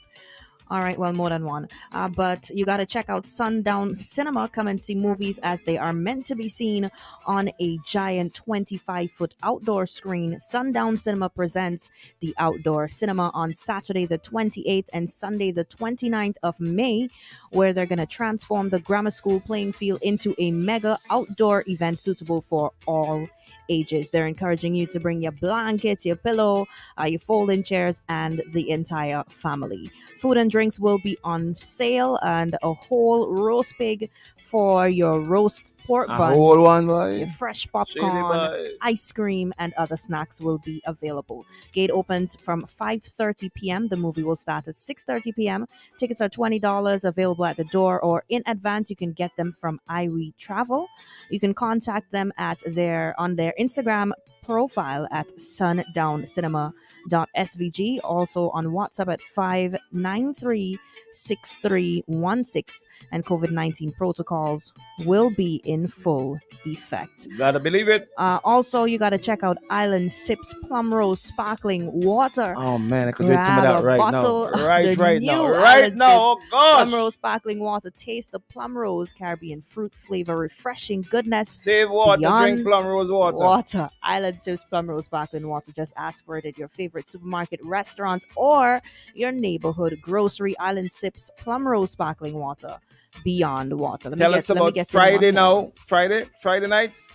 All right, well, more than one. But you got to check out Sundown Cinema. Come and see movies as they are meant to be seen on a giant 25-foot outdoor screen. Sundown Cinema presents the outdoor cinema on Saturday the 28th and Sunday the 29th of May, where they're going to transform the grammar school playing field into a mega outdoor event suitable for all ages. They're encouraging you to bring your blanket, your pillow, your folding chairs, and the entire family. Food and drinks will be on sale, and a whole roast pig for your roast pork buns, whole one, boy. your fresh Shady, popcorn, boy. ice cream, and other snacks will be available. Gate opens from 5:30 p.m. The movie will start at 6:30 p.m. Tickets are $20 available at the door, or in advance. You can get them from Irie Travel. You can contact them on their Instagram profile at sundowncinema.svg, also on WhatsApp at 593-6316, and COVID-19 protocols will be in full effect. Gotta believe it. Also, you gotta check out Island Sips Plum Rose Sparkling Water. Oh man, I could do some of that right now. Right now. Island Oh Sips gosh. Plum Rose Sparkling Water. Taste the Plum Rose Caribbean fruit flavor, refreshing goodness. Save water, beyond drink Plum Rose water. Island Sips Plum Rose Sparkling Water. Just ask for it at your favorite supermarket, restaurant, or your neighborhood grocery. Island Sips Plum Rose Sparkling Water. Beyond water. Tell us about Friday now. Friday nights.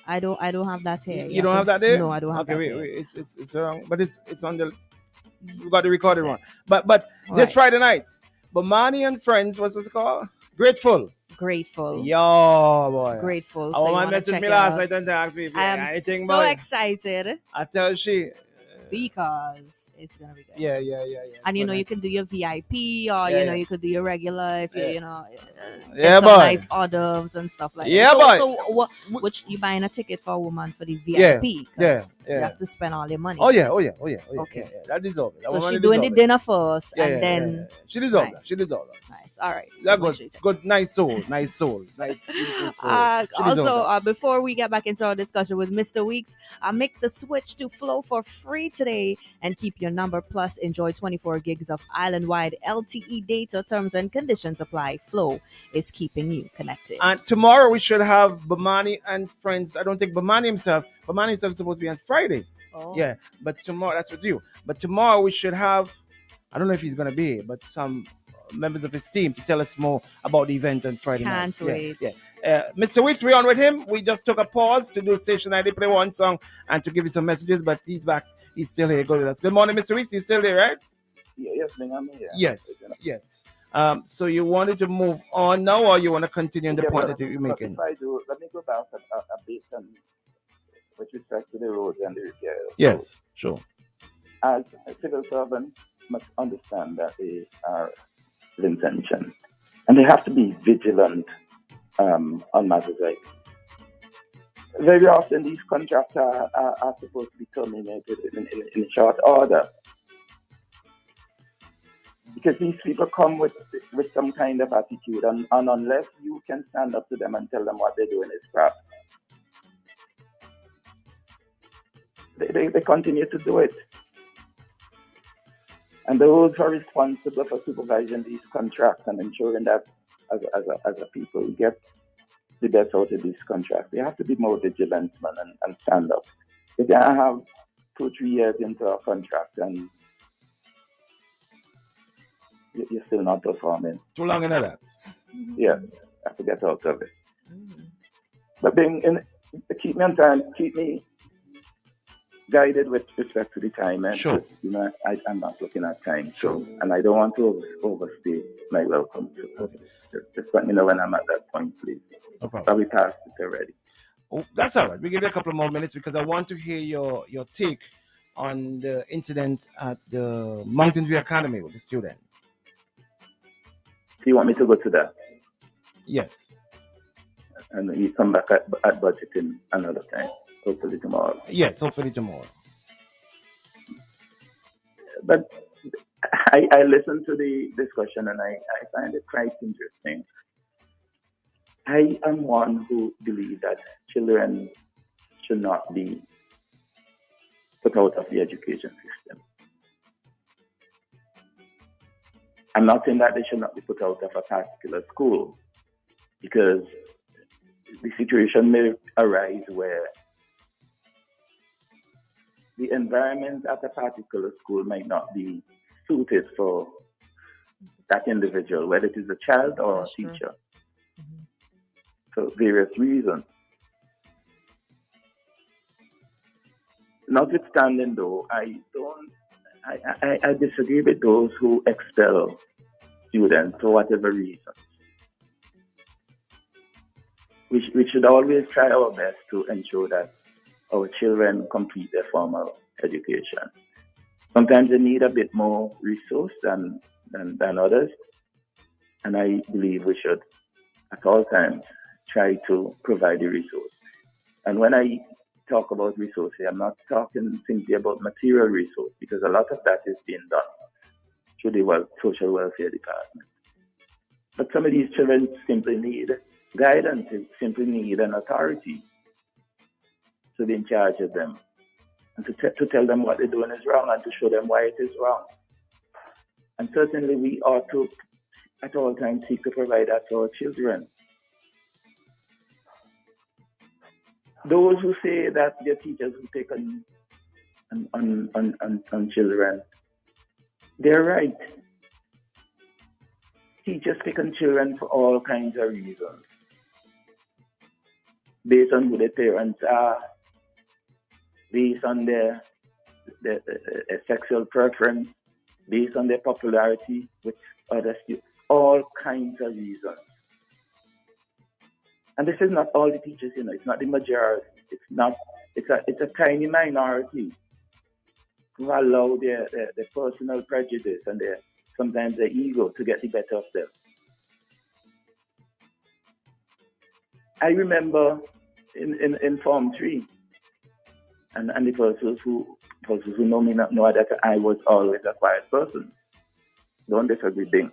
I don't have that here. You don't have that there? No, I don't have that. Okay, wait. It's around, but it's on the. You got the recorded one. But this Friday night, Badman and friends. What's it called? Grateful. Yo, boy. Grateful. So my message me last night and asked me. I am so excited. I tell she. Because it's gonna be good. Yeah. And you can do your VIP, or you could do your regular if get some boy. nice hors d'oeuvres and stuff like yeah, that. So which you buying a ticket for a woman for the VIP? Yeah. You have to spend all your money. Oh yeah. Okay. Yeah. That deserves it. So she's doing the dinner first, and then she deserves that. She deserves that. Nice. All right. That good. Nice soul. Nice beautiful soul. Also, before we get back into our discussion with Mr. Weeks, make the switch to Flow for free today and keep your number. Plus, enjoy 24 gigs of island-wide LTE data. Terms and conditions apply. Flow is keeping you connected. And tomorrow we should have Badman and friends. I don't think Badman himself is supposed to be on Friday. Oh. Yeah, but tomorrow, that's with you. But tomorrow we should have, I don't know if he's going to be here, but some members of his team to tell us more about the event on Friday night. Can't wait. Yeah. Mr. Weeks, we're on with him. We just took a pause to do Station ID, play one song, and to give you some messages, but he's back. He's still here. Go with us. Good morning, Mr. Weeks. You still there, right? Yes, I'm here. Yes. So you wanted to move on now, or you want to continue on the point that you're making? If I do, let me go back a bit with respect to the roads and the repair. Yes, sure. As civil servants must understand that they are intention, and they have to be vigilant on matters like. Very often, these contracts are supposed to be terminated in short order, because these people come with some kind of attitude, and unless you can stand up to them and tell them what they're doing is crap, they continue to do it. And those who are responsible for supervising these contracts and ensuring that as a people get the best out of these contracts, they have to be more vigilant, man, and stand up. If they have 2-3 years into a contract and you're still not performing. Too long in that. Yeah, I have to get out of it. But keep me on time, keep me guided with respect to the time. And sure. I'm not looking at time, and I don't want to overstay my welcome. So just let me know when I'm at that point, please. No problem. Probably passed it already. Oh, that's all right. We give you a couple of more minutes because I want to hear your take on the incident at the Mountain View Academy with the students. you want me to go to that? Yes. And you come back at budgeting another time, hopefully tomorrow. Yes, hopefully tomorrow. But I listened to the discussion and I find it quite interesting. I am one who believes that children should not be put out of the education system. I'm not saying that they should not be put out of a particular school, because the situation may arise where the environment at a particular school might not be suited for that individual, whether it is a child or a teacher, for various reasons. Notwithstanding, though, I disagree with those who expel students for whatever reason. We should always try our best to ensure that our children complete their formal education. Sometimes they need a bit more resource than others, and I believe we should at all times try to provide the resource. And when I talk about resources, I'm not talking simply about material resource, because a lot of that is being done through the social welfare department. But some of these children simply need guidance, simply need an authority to be in charge of them, and to tell them what they're doing is wrong and to show them why it is wrong. And certainly we ought to, at all times, seek to provide that to our children. Those who say that their teachers who take on children, they're right. Teachers pick on children for all kinds of reasons, based on who their parents are, based on their sexual preference, based on their popularity with other students, all kinds of reasons. And this is not all the teachers, it's not the majority. It's a tiny minority who allow their personal prejudice and sometimes their ego to get the better of them. I remember in Form 3, and the persons who know me not know that I was always a quiet person. Don't disagree, Bing.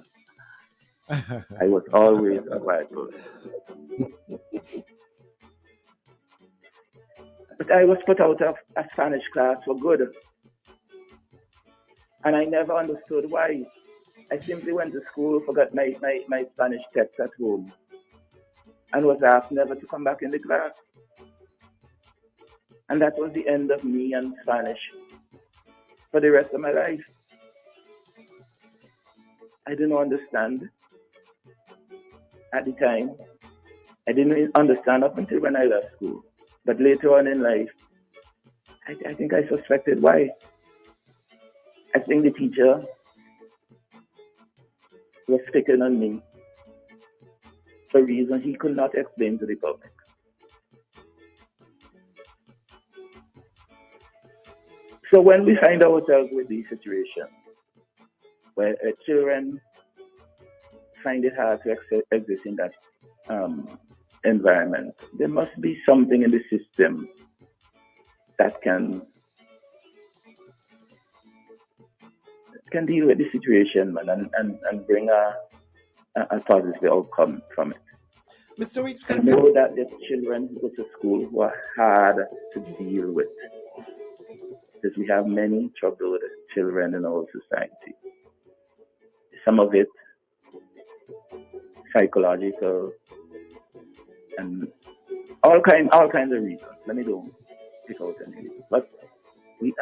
I was always a quiet person. But I was put out of a Spanish class for good. And I never understood why. I simply went to school, forgot my Spanish text at home, and was asked never to come back in the class. And that was the end of me and Spanish for the rest of my life. I didn't understand at the time. I didn't understand up until when I left school. But later on in life, I think I suspected why. I think the teacher was picking on me for reasons he could not explain to the public. So when we find ourselves with these situations, where children find it hard to exist in that environment, there must be something in the system that can deal with the situation, man, and bring a positive outcome from it. Mr. Weeks, I know that the children who go to school who are hard to deal with, because we have many troubled children in our society. Some of it psychological and all kinds of reasons. Let me don't pick out any reasons, but we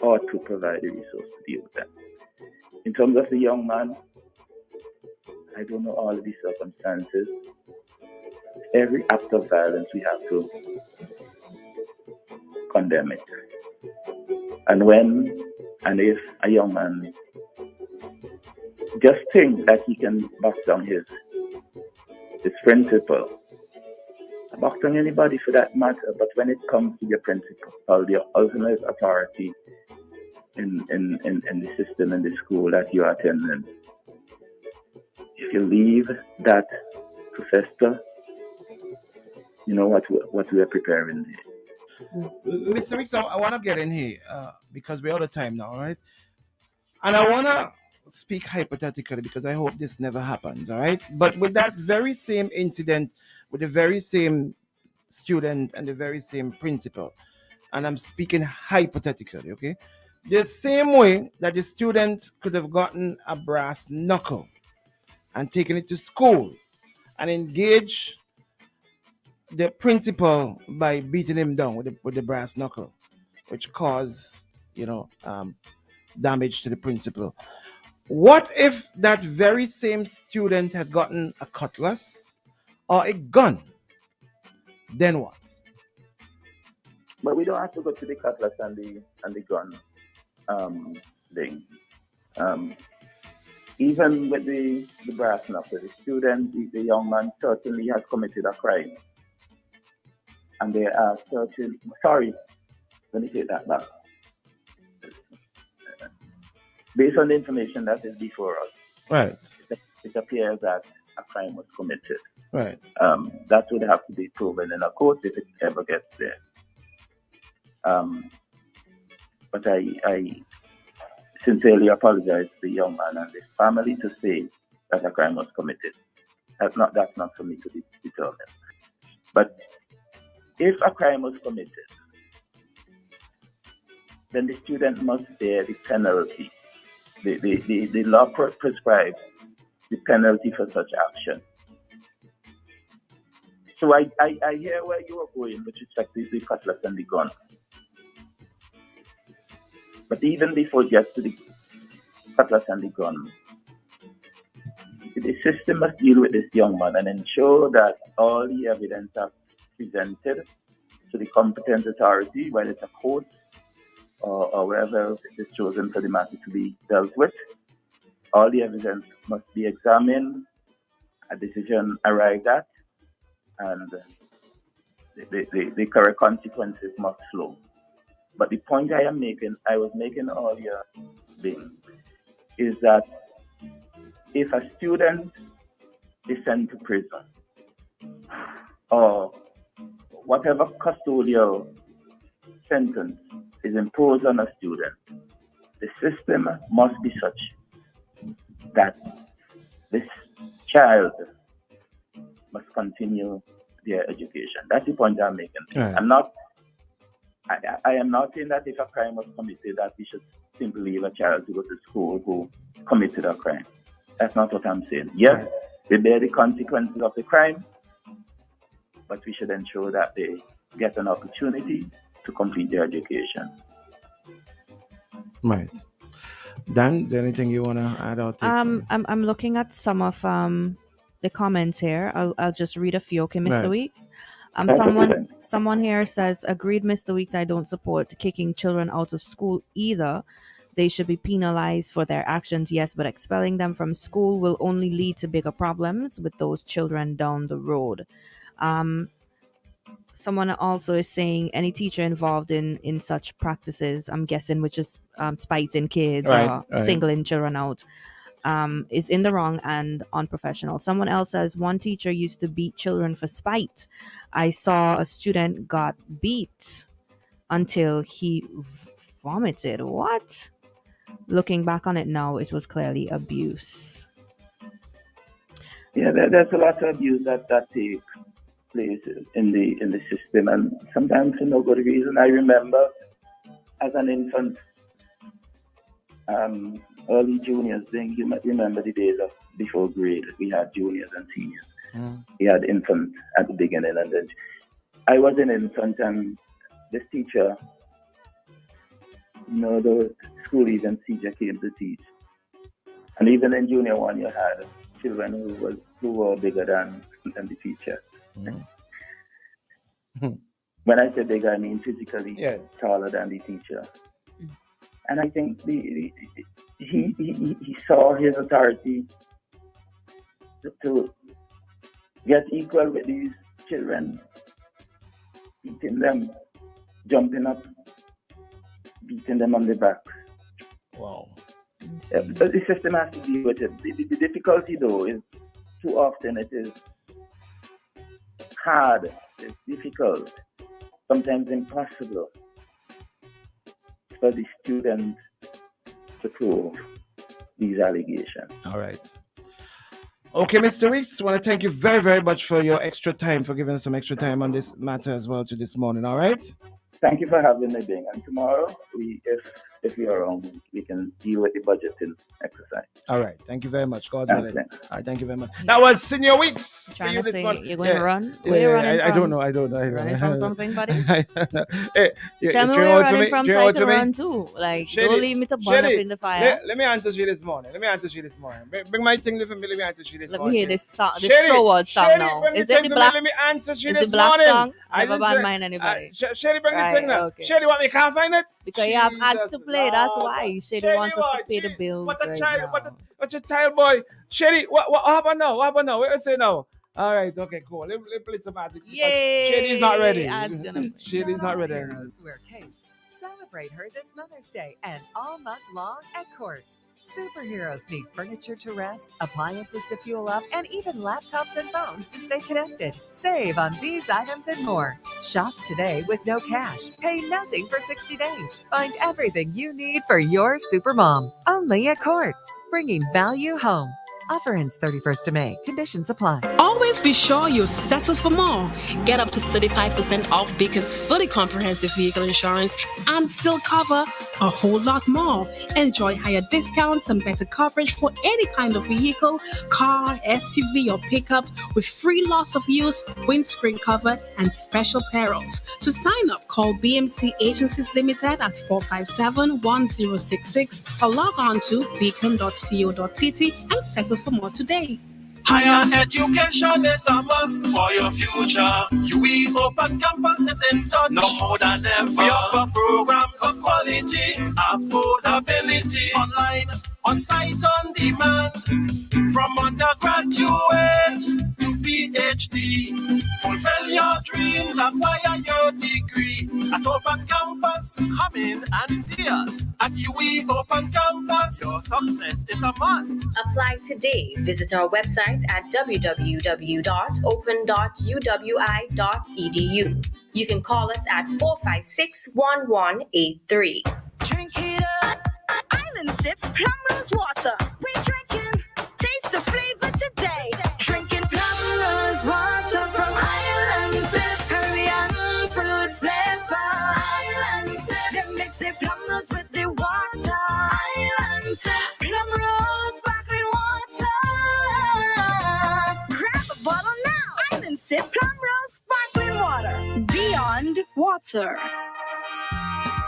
ought to provide a resource to deal with them. In terms of the young man, I don't know all of the circumstances. Every act of violence, we have to condemn it. And when and if a young man just think that he can box down his principle, box down anybody for that matter, but when it comes to your principle, your ultimate authority in the system, in the school that you are attending, if you leave that to fester, you know what we are preparing there. Mr. Weeks, I want to get in here because we're out of time now, right? And I want to speak hypothetically because I hope this never happens, all right? But with that very same incident, with the very same student and the very same principal, and I'm speaking hypothetically, okay? The same way that the student could have gotten a brass knuckle and taken it to school and engage the principal by beating him down with the brass knuckle, which caused, damage to the principal. What if that very same student had gotten a cutlass or a gun? Then what? But we don't have to go to the cutlass and the gun thing. Even with the brass knuckle, the student, the young man certainly has committed a crime. And they are certain, sorry, let me take that back. Based on the information that is before us, right, it appears that a crime was committed. Right. That would have to be proven in a court if it ever gets there. But I sincerely apologize to the young man and his family to say that a crime was committed. That's not for me to determine. But if a crime was committed, then the student must bear the penalty. The law prescribes the penalty for such action. So I hear where you are going with respect to the cutlass and the gun. But even before it gets to the cutlass and the gun, the system must deal with this young man and ensure that all the evidence are presented to the competent authority, whether it's a court or wherever it is chosen for the matter to be dealt with. All the evidence must be examined, a decision arrived at, and the correct consequences must flow. But the point I was making earlier, is that if a student is sent to prison or whatever custodial sentence is imposed on a student, the system must be such that this child must continue their education. That's the point I'm making. Right. I am not saying that if a crime was committed that we should simply leave a child to go to school who committed a crime. That's not what I'm saying. Yes, they bear the consequences of the crime, but we should ensure that they get an opportunity to complete their education. Right. Dan, is there anything you want to add out? I'm looking at some of the comments here. I'll just read a few. Okay, Mr. Right. Weeks. Someone here says, agreed, Mr. Weeks. I don't support kicking children out of school either. They should be penalized for their actions, yes, but expelling them from school will only lead to bigger problems with those children down the road. Someone also is saying any teacher involved in such practices, I'm guessing, which is spiting kids or singling children out, is in the wrong and unprofessional. Someone else says one teacher used to beat children for spite. I saw a student got beat until he vomited. What? Looking back on it now, it was clearly abuse. Yeah, there's a lot of abuse that takes place in the system, and sometimes for no good reason. I remember as an infant, early juniors thing. You might remember the days of before grade. We had juniors and seniors. We had infants at the beginning, and then I was an infant, and this teacher, the school event teacher came to teach. And even in junior one, you had children who were bigger than the teacher. When I say bigger, I mean physically taller than the teacher. And I think he saw his authority to get equal with these children, beating them, jumping up, beating them on the back. Wow. The system has to deal with it. The difficulty, though, is too often it is hard, it's difficult, sometimes impossible for the student to prove these allegations. All right. Okay, Mr. Weeks, I want to thank you very, very much for your extra time, for giving us some extra time on this matter as well to this morning. All right? Thank you for having me, Bing. And tomorrow, if we are around, we can deal with the budgeting exercise. All right. Thank you very much. God's Thanks, willing. All right. Thank you very much. That was Senior Weeks for you this morning. You're going to run? Yeah, Where you running I from? don't know. Running from something, buddy? Hey, Tell me where you're running from so I can run too. Like, Shady, don't leave me to burn up in the fire. Let me answer you this morning. Bring my thing for me. Let me answer you this morning. Let me hear this song, this Shady, forward song Shady, now. bring Is the it thing the for me. black? Let me answer you Is this the black morning. song? I Never didn't say- mind anybody. Shady, bring the thing now. Okay. Shady, what, me can't find it? Because you have ads to play, that's why. Shady wants us to pay the bills. What a right child, now. what a child boy. Shady, what happened now? What do you say now? All right, okay, cool. Let me play some magic. Yay! Shady's not ready. Ads gonna- Shady's not ready. Heroes wear capes. Celebrate her this Mother's Day and all month long at Courts. Superheroes need furniture to rest, appliances to fuel up, and even laptops and phones to stay connected. Save on these items and more. Shop today with no cash. Pay nothing for 60 days. Find everything you need for your supermom. Only at Courts, bringing value home. Offer ends 31st of May. Conditions apply. Always be sure you settle for more. Get up to 35% off Baker's fully comprehensive vehicle insurance and still cover a whole lot more. Enjoy higher discounts and better coverage for any kind of vehicle, car, SUV, or pickup with free loss of use, windscreen cover, and special perils. To sign up, call BMC Agencies Limited at 457-1066 or log on to beacon.co.tt and settle for more today. Higher education is a must for your future. UE Open Campus is in touch. No more than ever. We offer programs of quality, affordability, online, on-site, on demand. From undergraduate to PhD. Fulfill your dreams, acquire your degree. At Open Campus, come in and see us. At UE Open Campus, your success is a must. Apply today. Visit our website at www.open.uwi.edu. You can call us at 456-1183. Drink it up. Island Sips Plum Rose Water. We drinking. Taste the flavor today. Drinking Plum Rose Water from Island Sips. Caribbean fruit flavor. Island Sips. They mix the plum rose with the water. Island Sips. Plum Rose sparkling water. Grab a bottle now. Island Sips Plum Rose sparkling water. Beyond water.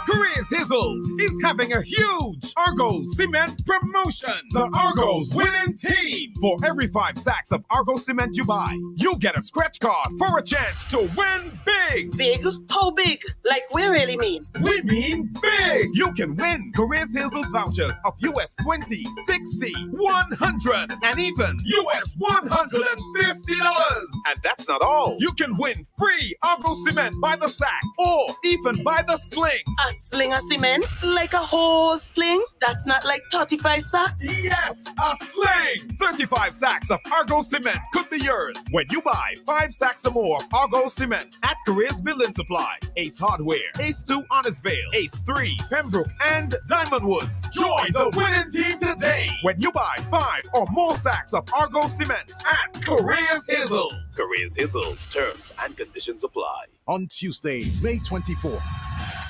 Career Sizzles is having a huge Argo Cement promotion. The Argos winning team. For every 5 sacks of Argo Cement you buy, you get a scratch card for a chance to win big. Big? How big? Like we really mean? We mean big. You can win Career Sizzles vouchers of US 20, 60, 100, and even US $150. And that's not all. You can win free Argo Cement by the sack or even by the sling. A sling of cement? Like a whole sling? That's not like 35 sacks? Yes, a sling! 35 sacks of Argo Cement could be yours when you buy 5 sacks or more of Argo Cement at Careers Building Supplies, Ace Hardware, Ace 2 Honnesville, Ace 3 Pembroke, and Diamond Woods. Join the winning team today when you buy 5 or more sacks of Argo Cement at Careers Hizzles. Careers Hizzles. Terms and conditions apply. On Tuesday, May 24th,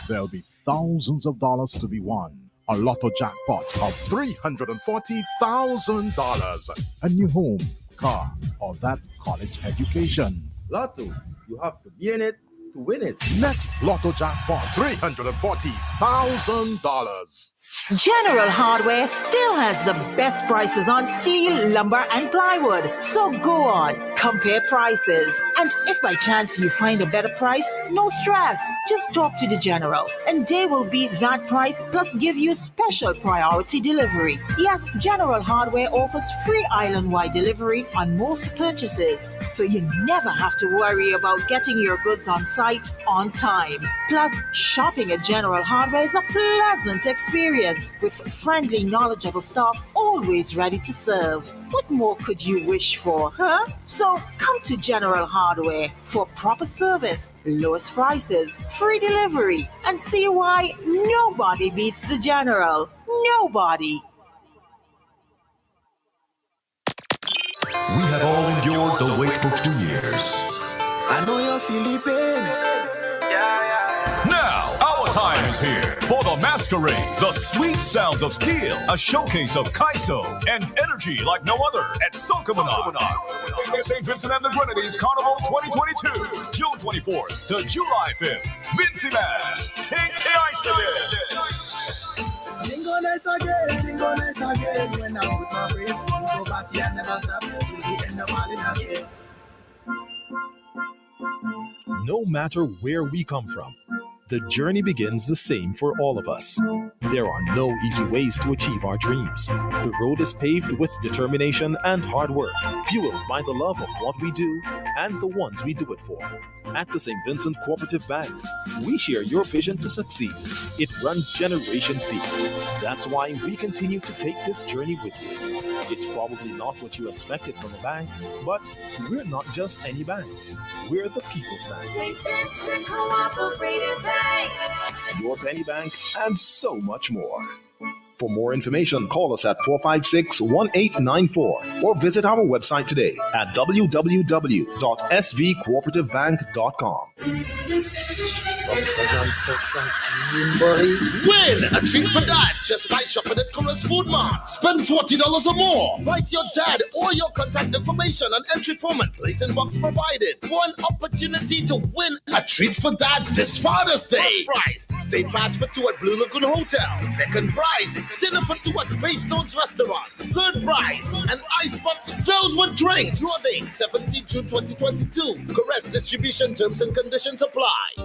there'll be thousands of dollars to be won. A lotto jackpot of $340,000. A new home, car, or that college education. Lotto, you have to be in it to win it. Next lotto jackpot, $340,000. General Hardware still has the best prices on steel, lumber, and plywood. So go on, compare prices. And if by chance you find a better price, no stress. Just talk to the General and they will beat that price plus give you special priority delivery. Yes, General Hardware offers free island-wide delivery on most purchases, so you never have to worry about getting your goods on site on time. Plus, shopping at General Hardware is a pleasant experience with friendly, knowledgeable staff always ready to serve. What more could you wish for, huh? So come to General Hardware for proper service, lowest prices, free delivery, and see why nobody beats the General. Nobody. We have all endured the wait for 2 years. I know you're feeling pain. Now, our time is here for the Masquerade, the sweet sounds of steel, a showcase of Kaiso and energy like no other at Sokamana. St. Vincent and the Grenadines Carnival 2022, June 24th to July 5th. Vincy Mass, take the ice again. Tingle nice again. When I'm with my friends, we go party and never stop till we end up all in again. No matter where we come from, the journey begins the same for all of us. There are no easy ways to achieve our dreams. The road is paved with determination and hard work, fueled by the love of what we do and the ones we do it for. At the St. Vincent Cooperative Bank, we share your vision to succeed. It runs generations deep. That's why we continue to take this journey with you. It's probably not what you expected from a bank, but we're not just any bank. We're the People's Bank. St. Vincent Cooperative Bank. Your penny bank, and so much more. For more information, call us at 456-1894 or visit our website today at www.svcooperative.bank.com. Boxers and socks again, boy. Win a treat for dad just by shopping at Corus Food Mart. Spend $40 or more. Write your dad or your contact information on entry form and place in box provided for an opportunity to win a treat for dad this Father's Day. First prize, day pass for 2 at Blue Lagoon Hotel. Second prize, dinner for 2 at Baystones Restaurant. Third prize, an icebox filled with drinks. Draw date 17 June 2022. Corus distribution terms and conditions apply.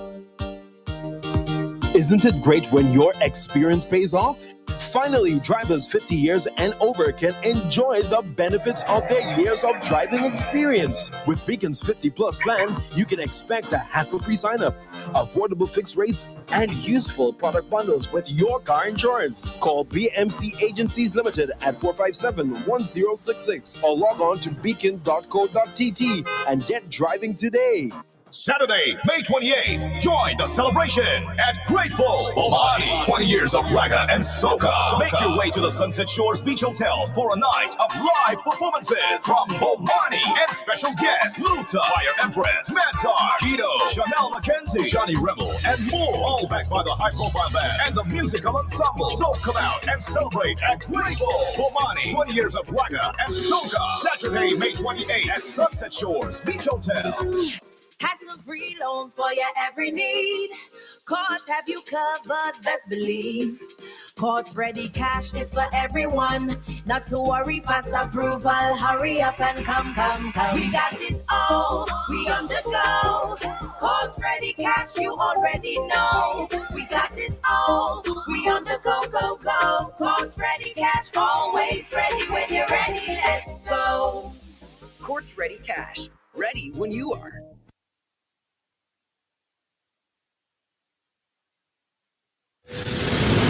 Isn't it great when your experience pays off? Finally, drivers 50 years and over can enjoy the benefits of their years of driving experience. With Beacon's 50-plus plan, you can expect a hassle-free sign-up, affordable fixed rates, and useful product bundles with your car insurance. Call BMC Agencies Limited at 457-1066 or log on to beacon.co.tt and get driving today. Saturday, May 28th, join the celebration at Grateful Bomani. 20 years of ragga and soca. Make your way to the Sunset Shores Beach Hotel for a night of live performances from Bomani and special guests Luta, Fire Empress, Mansar, Kido, Chanel McKenzie, Johnny Rebel, and more. All backed by the high-profile band and the musical ensemble. So come out and celebrate at Grateful Bomani. 20 years of ragga and soca. Saturday, May 28th at Sunset Shores Beach Hotel. Hassle-free loans for your every need. Cards have you covered, best believe. Cards Ready Cash is for everyone. Not to worry, fast approval. Hurry up and come. We got it all, we on the go. Cards Ready Cash, you already know. We got it all, we on the go. Cards Ready Cash, always ready when you're ready. Let's go. Cards Ready Cash, ready when you are.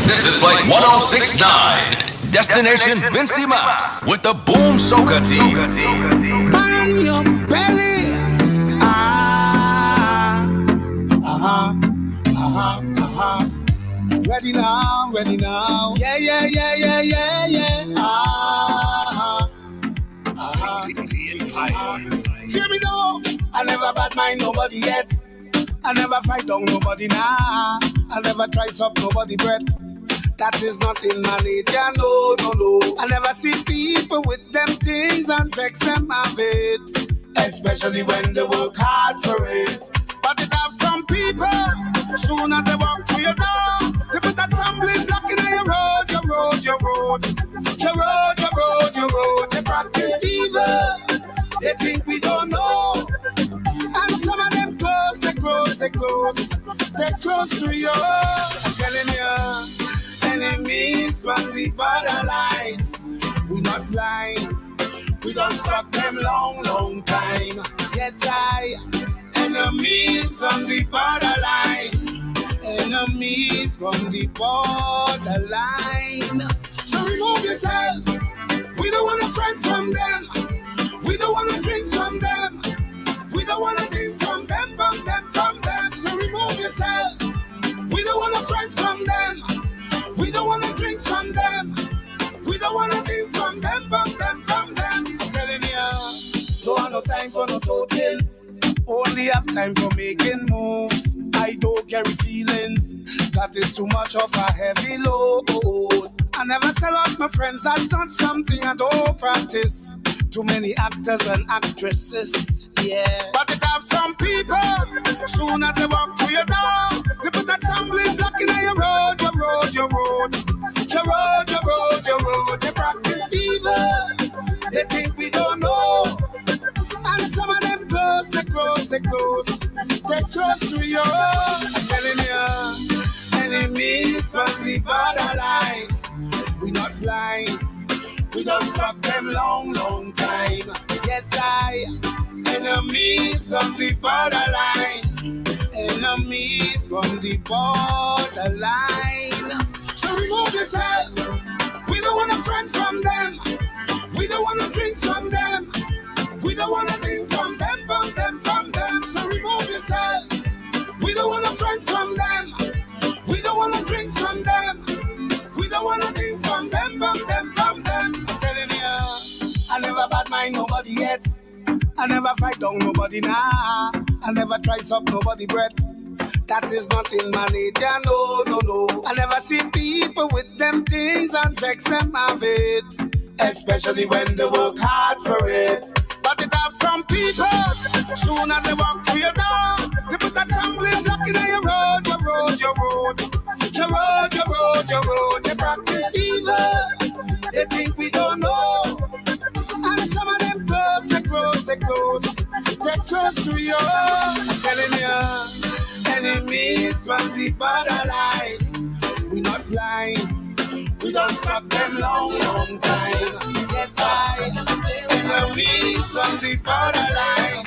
This is Flight 1069, Destination Vincy Max with the Boom Soca team. On your belly. Ready now. Yeah. Hear me now. I never bad mind nobody yet. I never fight down nobody now. I never try stop nobody breath. That is not in my nature, no. I never see people with them things and vex them of it. Especially when they work hard for it. But it have some people, soon as they walk through your door, they put a stumbling block in your road. They practice evil. They think we don't know. grocery. I'm telling you, enemies from the borderline. We not blind. We don't stop them long time. Yes, enemies from the borderline. Enemies from the borderline. So remove yourself. We don't want a friend from them. We don't want to drink from them. We don't want to drink from them. So remove yourself. We don't want a friend from them. We don't want to drink from them. We don't want to drink from them. I'm telling you, don't have no time for no talking. Only have time for making moves. I don't carry feelings. That is too much of a heavy load. I never sell out my friends. That's not something I don't practice. Too many actors and actresses, yeah. But it have some people. Soon as they walk through your door, they put a stumbling block in your road. They practice evil. They think we don't know. And some of them close. They close to you. I'm telling you, enemies from the borderline. We not blind. We don't stop them long time. Yes, enemies from the borderline. Enemies from the borderline. So remove yourself. We don't want a friend from them. We don't want to drink from them. We don't want to drink from them. So remove yourself. We don't want a friend from them. We don't want to drink from them. We don't want to drink from them. I'm telling you, I never bad mind nobody yet. I never fight down nobody now. I never try stop nobody breath. That is not in my nature, no. I never see people with them things and vex them of it. Especially when they work hard for it. But it have some people. Soon as they walk through your door, they put a stumbling block in your road. They practice evil. They think we don't know. And some of them close. They close to you. I'm telling you, enemies from the borderline. We not blind. We don't stop them long time. Yes, enemies from the borderline.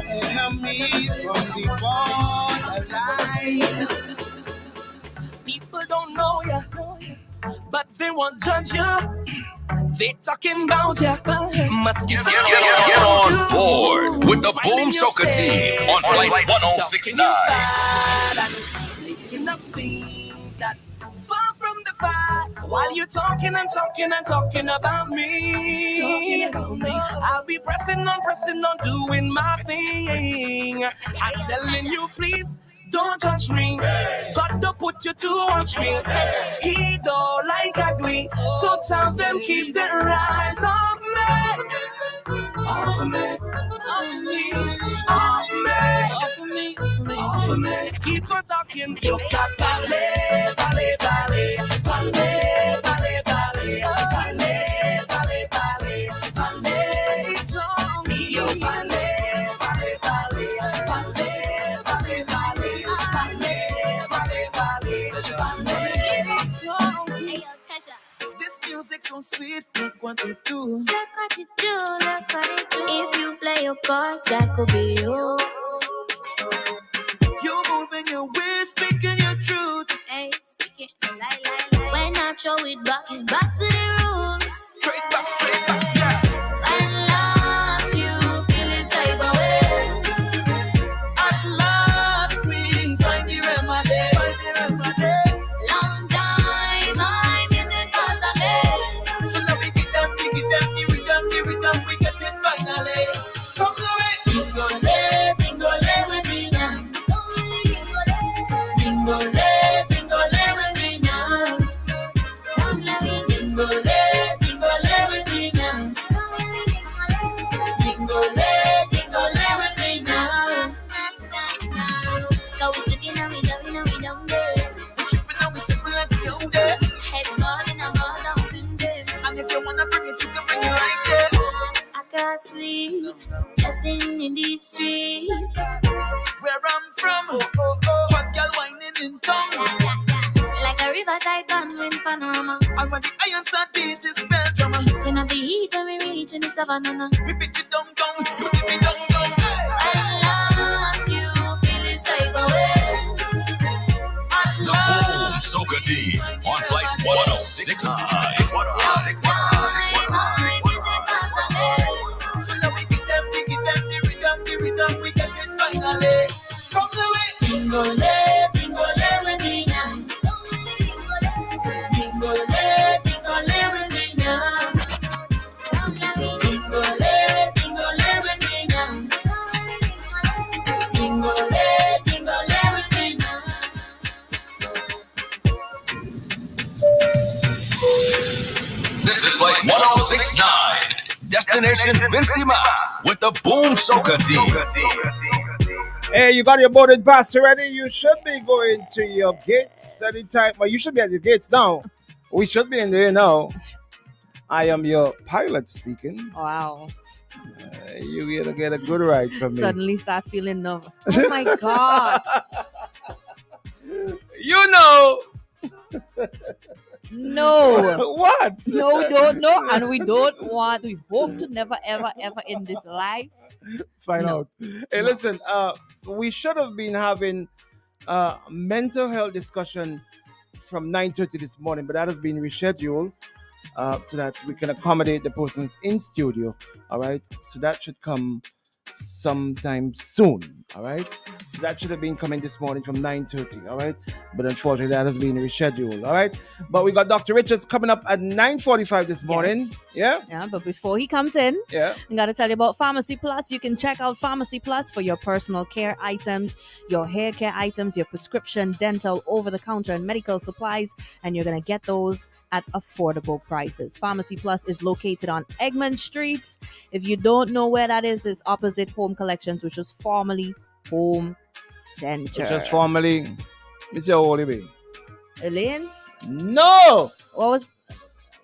Enemies from the borderline. People don't know ya, but they won't judge you. They talking about ya. Must get on board with the Boom Soca team on Flight 1069. Making up things that far from the facts. While you talking about me, I'll be pressing on, doing my thing. I'm telling you, please. Don't touch me, got to put you to watch me. He don't like ugly, so tell them keep their eyes off me. Off of me, off me. Keep on talking, you got ballet. Music's so sweet, look what you do. If you play your cards, that could be you. You're moving your ways, speaking your truth. Hey, speaking lie. When I throw it back, it's back to the roots. Straight back, yeah. When last you feel this type of way. At last we find the remedy. Long time I miss it cause of it. So now we get them, the rhythm, we get it finally. Come to it. Bingo with me now. Bingo with me now. Don't let me bingo with me now. Bingo with me now. Cause we sticking and we down there. We tripping and we simple like we own there. Heads falling and ball down soon there. And if you wanna bring it, you can bring it right there. I can't sleep, dancing in these streets. Where I'm from, hot girl whining in town. Like a riverside band panorama. And when the iron start beat is spell drama. Turn up the heat when we reach in the savannah. We beat it down, down, you give me down, down. At last you feel this type of way. The Boom Soca Team on flight 1069. So now we give them, the rhythm, we get it finally. Come the way. Dingole, dingole with me now. Dingole, dingole with me now. Dingole, dingole with me now. Dingole, dingole with me now. This is flight 1069. Destination Vincy Max with the Boom Soca Team. Hey, you got your boarding pass ready? You should be going to your gates anytime. Well, you should be at your gates now. We should be in there now. I am your pilot speaking. Wow. You gonna get a good ride from me. Suddenly start feeling nervous. Oh my God. You know. No. What? No, don't know. And we don't want, we hope to never, ever, ever in this life find out. Hey, listen, we should have been having a mental health discussion from 9:30 this morning, but that has been rescheduled so that we can accommodate the persons in studio. All right. So that should come sometime soon. All right. So that should have been coming this morning from 9:30. All right. But unfortunately, that has been rescheduled. All right. But we got Dr. Richards coming up at 9:45 this morning. Yes. Yeah. Yeah. But before he comes in, I got to tell you about Pharmacy Plus. You can check out Pharmacy Plus for your personal care items, your hair care items, your prescription, dental, over-the-counter, and medical supplies. And you're going to get those at affordable prices. Pharmacy Plus is located on Egmont Street. If you don't know where that is, it's opposite Home Collections, which was formerly Home Center. Which was formerly, Mr. Oliver. Elaine's? No! What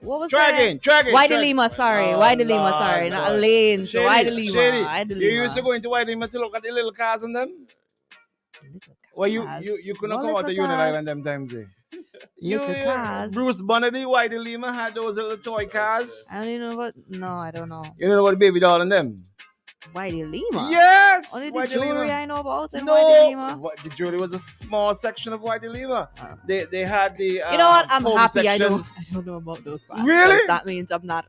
was Try that? again. Why the Lima, sorry. Why the Lima, sorry. no. Not Elaine's. Shady, Why the Lima? Shady. Why the You Lima? used to go into Why the Lima to look at the little cars and them? Well, you couldn't come out to Union Island them times, eh? Little cars. Bruce Bonnedy, Why the Lima had those little toy cars. I don't even know what. No, I don't know. You don't know what Baby Doll and them? Why the Lima? Yes! Only the Why the jewelry Lima? I know about. And No, Why the Lima? the jewelry was a small section of Why the Lima. They had the You know what? I'm home happy. I section. don't know about those parts. Really? 'Cause that means I'm not.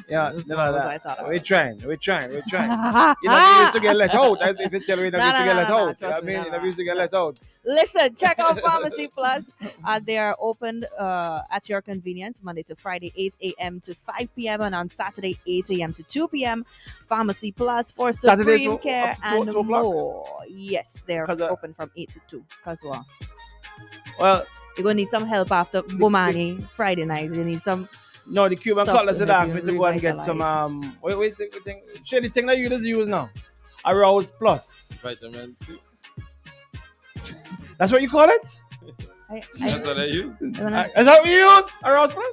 Yeah, as no, small as that. I thought I We're was. trying. You know, we used to get let out. If you tell me that we used to get let out. trust I me, mean, we used to get let out. Listen, check out Pharmacy Plus. They are open at your convenience Monday to Friday, 8 a.m. to 5 p.m. and on Saturday, 8 a.m. to 2 p.m. Pharmacy Plus for Saturdays supreme up care to and 2 o'clock? more. Yes, they're 'Cause, open from 8 to 2. Because what? Well, you're going to need some help after Bomani Friday night. You need some. No, the Cuban stuff Cutlass to had help asked me you to go and get some wait, Shady thing that you just use now. Arouse Plus. Vitamin C. That's what you call it? That's what I use. Is that what you use? Arouse Plus?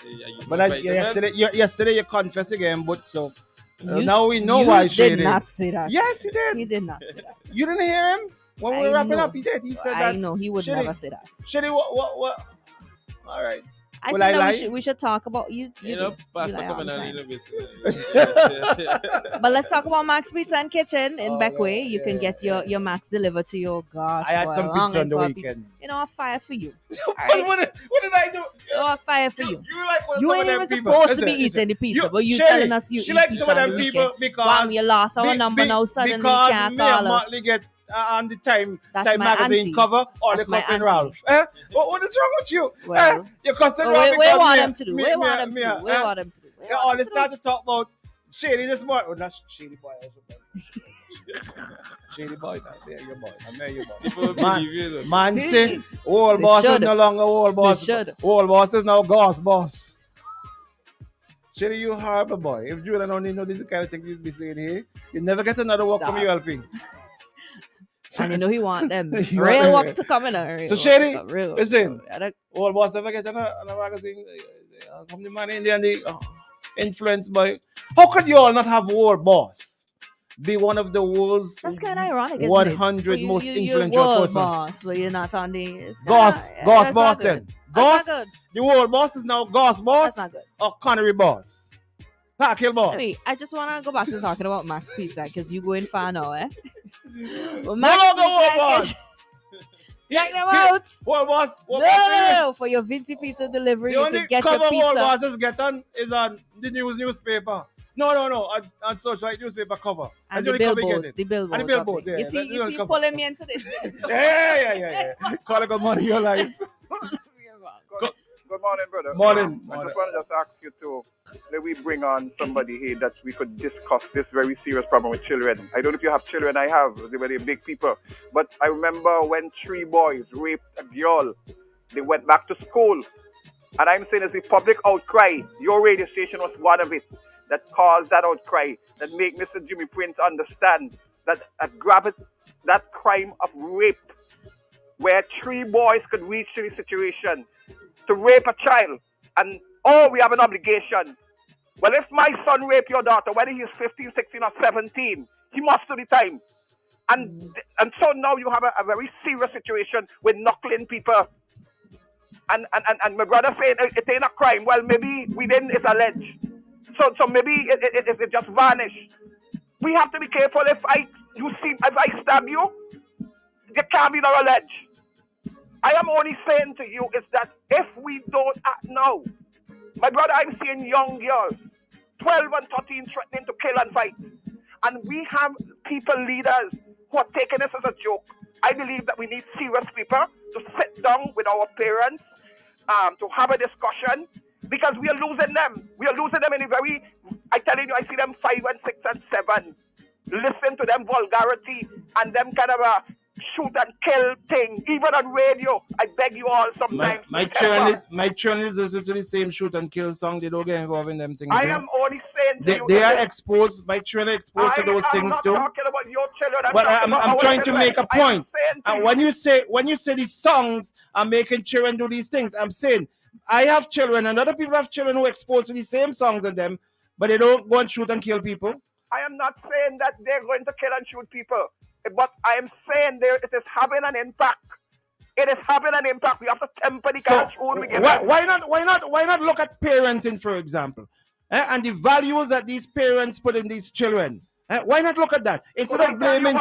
I use But my yesterday you confessed again, but so You- now we know you why did Shady. not say that. Yes, he did. He did not say that. You didn't hear him? When we were I wrapping know. up, he did. He said I that. know, he would Shady, never say that. Shady, what? All right. I Will think I that lie? we should talk about you. You know, you pasta lie all coming the a time. little bit. But let's talk about Max Pizza and Kitchen in Beckway. You can get your Max delivered to your gosh. I had boy, some long pizza on the for a weekend. pizza. You know, a fire for you. What did I do? A fire for you. You like what You some ain't of them even people- supposed to be listen, eating the pizza, but you Shady, telling us you she eat like pizza some of on them the people weekend. because Wham, you lost our number now. Suddenly you because can't me call and us. Motley get on the Time That's my magazine auntie. cover or That's the my cousin auntie. Ralph. What is wrong with you? Well, your cousin well, Ralph. we because want me- them to do. me- We me- want them to me- do. We want them to do. They all start to talk about Shady this morning. Well, not Shady boy. Shady boy, there your boy. I'm there your People boy. believe you, though. Man say, old They boss is should. no longer old boss. They should. Old boss is now Goss boss. Shady, you horrible boy. If Julian only know this kind of thing he's be saying here, you never get another work from ULP. And you know he want them You real want- work to come in. Real So work Shady, to come, real work. listen, I don't- old boss ever get on a magazine, come the man in there and the influence by. How could you all not have old boss? be one of the world's That's kind of ironic, isn't 100 it? most You're influential world person. boss, but you're not on the... Goss that's boss not then. good. Goss, That's not good. the world boss is now Goss boss That's not good. or Connery boss. Park Hill boss. I just want to go back to talking about Max Pizza because you going far now, eh? Well, No, world boss. Check them out. World boss. No, for your Vinci Pizza delivery, The you only can get cover your pizza. world bosses get on is on the newspaper. No, on Socialite newspaper cover. And That's the only cover you billboards, get the it. billboards. And the billboards, okay. yeah. You see, That's the only cover. pulling me into this. Yeah. Call it good money in your life. Good morning, brother. Morning. I just want to ask you to let we bring on somebody here that we could discuss this very serious problem with children. I don't know if you have children. I have. They were big people. But I remember when 3 boys raped a girl. They went back to school. And I'm saying it's a public outcry. Your radio station was one of it that caused that outcry, that made Mr. Jimmy Prince understand that that crime of rape, where 3 boys could reach to the situation to rape a child, and we have an obligation. Well, if my son rape your daughter, whether he's 15, 16, or 17, he must do the time. And so now you have a very serious situation with knuckling people. And my brother saying it ain't a crime. Well, maybe within it's alleged. So maybe it just vanished. We have to be careful. If I stab you, you can't be no alleged. I am only saying to you is that if we don't act now, my brother, I'm seeing young girls, 12 and 13, threatening to kill and fight. And we have people, leaders, who are taking this as a joke. I believe that we need serious people to sit down with our parents, to have a discussion, because we are losing them. We are losing them in a very, I telling you, I see them 5 and 6 and 7. Listen to them vulgarity and them kind of a shoot and kill thing, even on radio. I beg you all sometimes. My children is listening to the same shoot and kill song. They don't get involved in them things. I am only saying to you they are exposed. My children are exposed to those things too. I'm not talking about your children. But I'm trying to make a point. And when you say these songs are making children do these things, I'm saying I have children and other people have children who are exposed to the same songs as them, but they don't go and shoot and kill people. I am not saying that they're going to kill and shoot people, but I am saying it is having an impact. It is having an impact. We have to temper the kind of tune we give. Why not look at parenting, for example, and the values that these parents put in these children? Why not look at that instead of blaming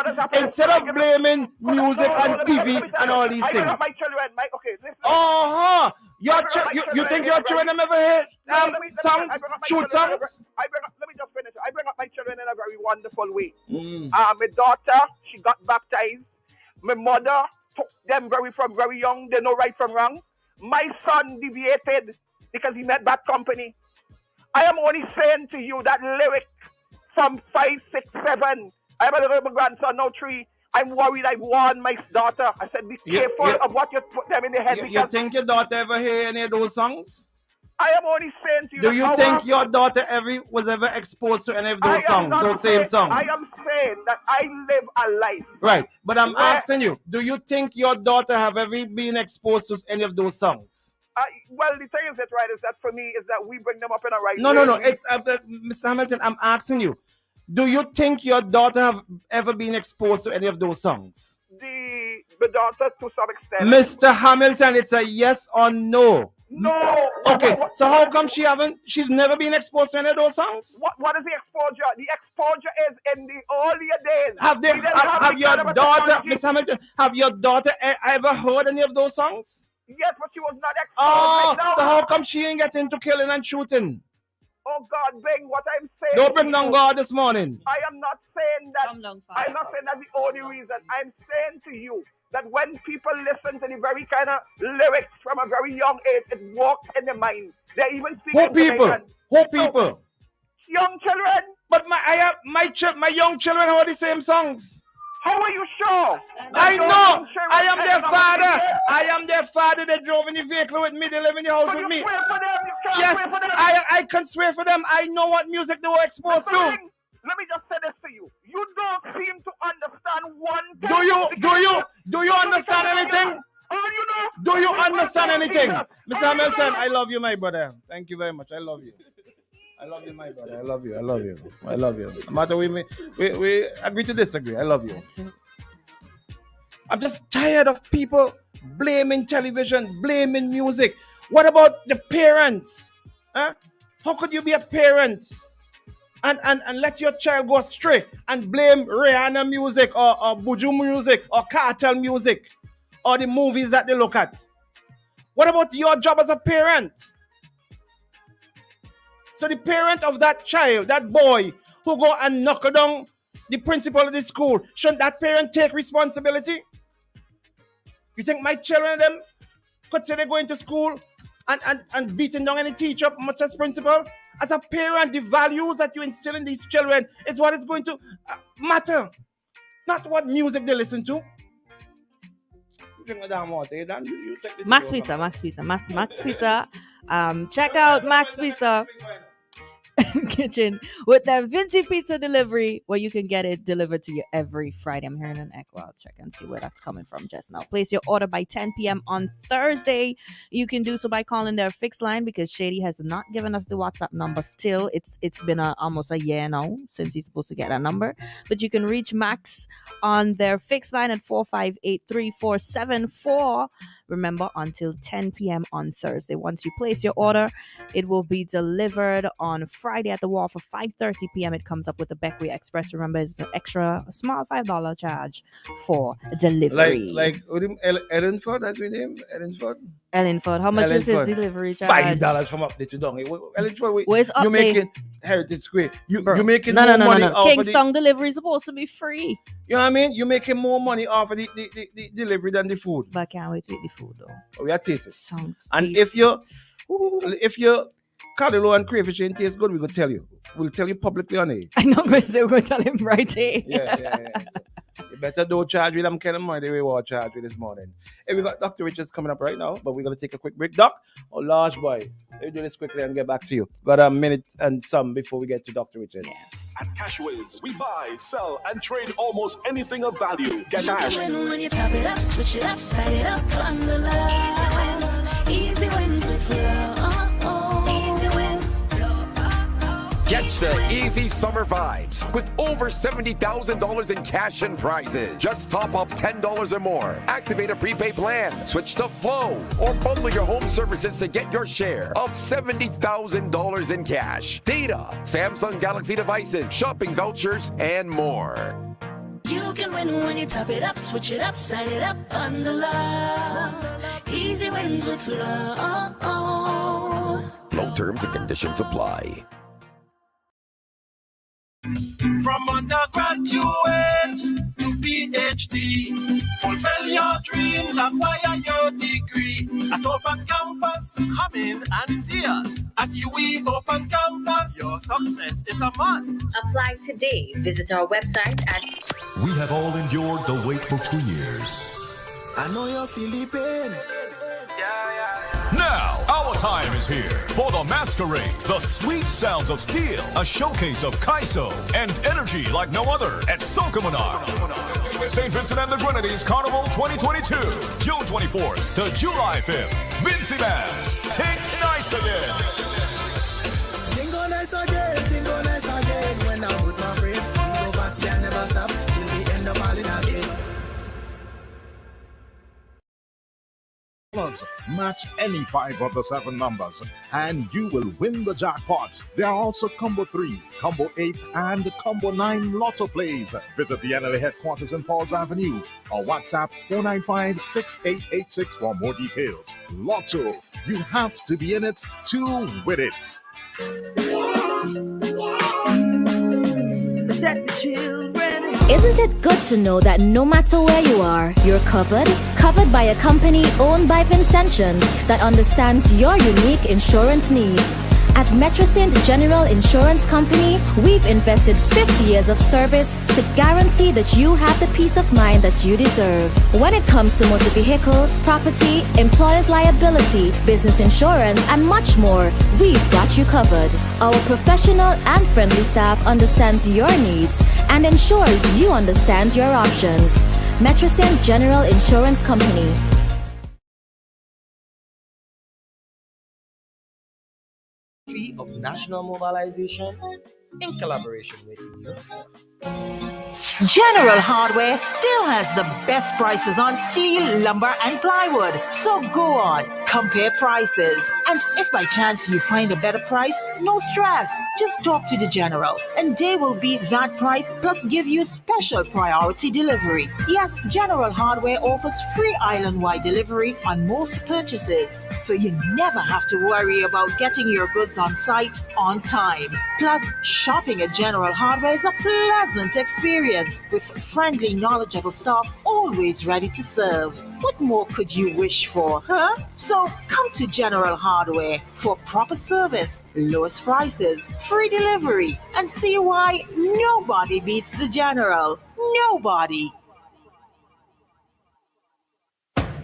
music and TV and all these things? My children, You think your children have ever heard songs, shoot songs? Let me just finish. I bring up my children in a very wonderful way. My daughter, she got baptized. My mother took them from very young. They know right from wrong. My son deviated because he met bad company. I am only saying to you that lyric from 5, 6, 7. I have a little grandson, now 3. I'm worried. I warned my daughter. I said, be careful of what you put them in the head. You think your daughter ever hear any of those songs? I am only saying to you. Do you think your daughter was ever exposed to any of those songs, those same songs? I am saying that I live a life. Right, but I'm asking you, do you think your daughter have ever been exposed to any of those songs? Well, the thing is that for me is that we bring them up in a right way. No. It's Mr. Hamilton. I'm asking you, do you think your daughter have ever been exposed to any of those songs? The daughter, to some extent. Mr. Hamilton, it's a yes or no. No. Okay, so how come she's never been exposed to any of those songs? What is the exposure? The exposure is in the earlier days. Have your daughter, Miss Hamilton, have your daughter ever heard any of those songs? Yes, but she was not exposed. So how come she ain't get into killing and shooting? Oh God, bring what I'm saying. Don't bring down God this morning. I am not saying that. I'm not saying that's the only reason. I'm saying to you that when people listen to the very kind of lyrics from a very young age, it walks in their mind. They're even speaking. Who people? Young children. But my young children heard the same songs. How are you sure? I know. I am their father. I am their father. They drove in the vehicle with me. They live in the house with me. Yes, I can swear for them. I know what music they were exposed to. Let me just say this to you. You don't seem to understand one thing. Do you understand anything? Do you understand anything? Mr. Hamilton, I love you, my brother. Thank you very much. I love you. I love you, my brother. I love you. I love you. I love you. No matter we agree to disagree. I love you. I'm just tired of people blaming television, blaming music. What about the parents? Huh? How could you be a parent and let your child go astray and blame Rihanna music or Buju music or cartel music or the movies that they look at? What about your job as a parent? So the parent of that child, that boy who go and knock down the principal of the school, shouldn't that parent take responsibility? You think my children them could say they're going to school and beating down any teacher, much as principal? As a parent, the values that you instill in these children is what is going to matter, not what music they listen to. You drink the damn water, you done? You take the Max Pizza. Max Pizza. Check out Max Pizza Kitchen with their Vinci Pizza delivery, where you can get it delivered to you every Friday. I'm hearing an echo. I'll check and see where that's coming from just now. Place your order by 10 p.m. on Thursday. You can do so by calling their fixed line, because Shady has not given us the WhatsApp number still. It's been almost a year now since he's supposed to get that number. But you can reach Max on their fixed line at 458-3474. Remember, until 10 p.m. on Thursday. Once you place your order, it will be delivered on Friday at the wall for 5:30 p.m. It comes up with the Beckway Express. Remember, it's an extra small $5 charge for delivery. Like Ellenford, that's his name? Ellenford. How much is his delivery charge? $5 from up there to down. Ellenford, where's up you there? making Heritage Square. You making no, more money off Kingston delivery is supposed to be free. You know what I mean? You're making more money off of the delivery than the food. But I can't wait to eat the food though. We are tasting. Sounds and tasty. if your callaloo and crayfish ain't taste good, we'll tell you. We'll tell you publicly on it. I know, but we're going to tell him right here. Yeah. So you better don't charge with them kind of money we were charged with this morning. Hey, we got Dr. Richards coming up right now, but we're going to take a quick break. Doc, large boy, let me do this quickly and get back to you. Got a minute and some before we get to Dr. Richards. At Cashways, we buy, sell, and trade almost anything of value. Get cash. When you top it up, switch it up, side it up, on the line. Easy wins with Easy wins. Get the easy summer vibes with over $70,000 in cash and prizes. Just top up $10 or more. Activate a prepaid plan, switch to Flow, or bundle your home services to get your share of $70,000 in cash, data, Samsung Galaxy devices, shopping vouchers, and more. You can win when you top it up, switch it up, side it up, on the line. Easy wins with Flow. Low terms and conditions apply. From undergraduate to PhD, fulfill your dreams, acquire your degree. At Open Campus, come in and see us. At UE Open Campus, your success is a must. Apply today. Visit our website at... We have all endured the wait for 2 years. I know you're feeling pain. Now, our time is here for the Masquerade, the sweet sounds of steel, a showcase of Kaiso and energy like no other at Soca Monarch. St. Vincent and the Grenadines Carnival 2022, June 24th to July 5th. Vincy Bass, take nice again. Tingo nice again, when I'm with my friends, we go party and never stop till we end up all in our game. Match any 5 of the 7 numbers and you will win the jackpot. There are also Combo 3, Combo 8, and Combo 9 Lotto plays. Visit the NLA headquarters in Pauls Avenue or WhatsApp 495-6886 for more details. Lotto, you have to be in it to win it. Isn't it good to know that no matter where you are, you're covered? Covered by a company owned by Vincentians that understands your unique insurance needs. At Metrosint General Insurance Company, we've invested 50 years of service to guarantee that you have the peace of mind that you deserve. When it comes to motor vehicle, property, employer's liability, business insurance, and much more, we've got you covered. Our professional and friendly staff understands your needs and ensures you understand your options. Metrosint General Insurance Company. of national mobilization in collaboration with UNICEF. General Hardware still has the best prices on steel, lumber, and plywood. So go on, compare prices. And if by chance you find a better price, no stress. Just talk to the General, and they will beat that price plus give you special priority delivery. Yes, General Hardware offers free island-wide delivery on most purchases, so you never have to worry about getting your goods on site on time. Plus, shopping at General Hardware is a pleasant experience with friendly, knowledgeable staff always ready to serve. What more could you wish for, huh? So come to General Hardware for proper service, lowest prices, free delivery, and see why nobody beats the General. Nobody.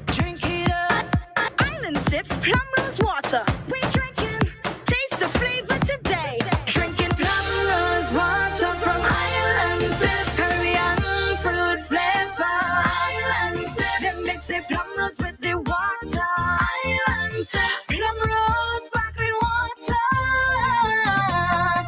Drink it up. Island Sips Plum Rose Water. We drinking. Taste the flavor today. Drinking Plum Rose Water from Island Sips. Caribbean fruit flavor. Island Sips. They mix the plum rose with the water. Island Sips. Plum Rose sparkling water.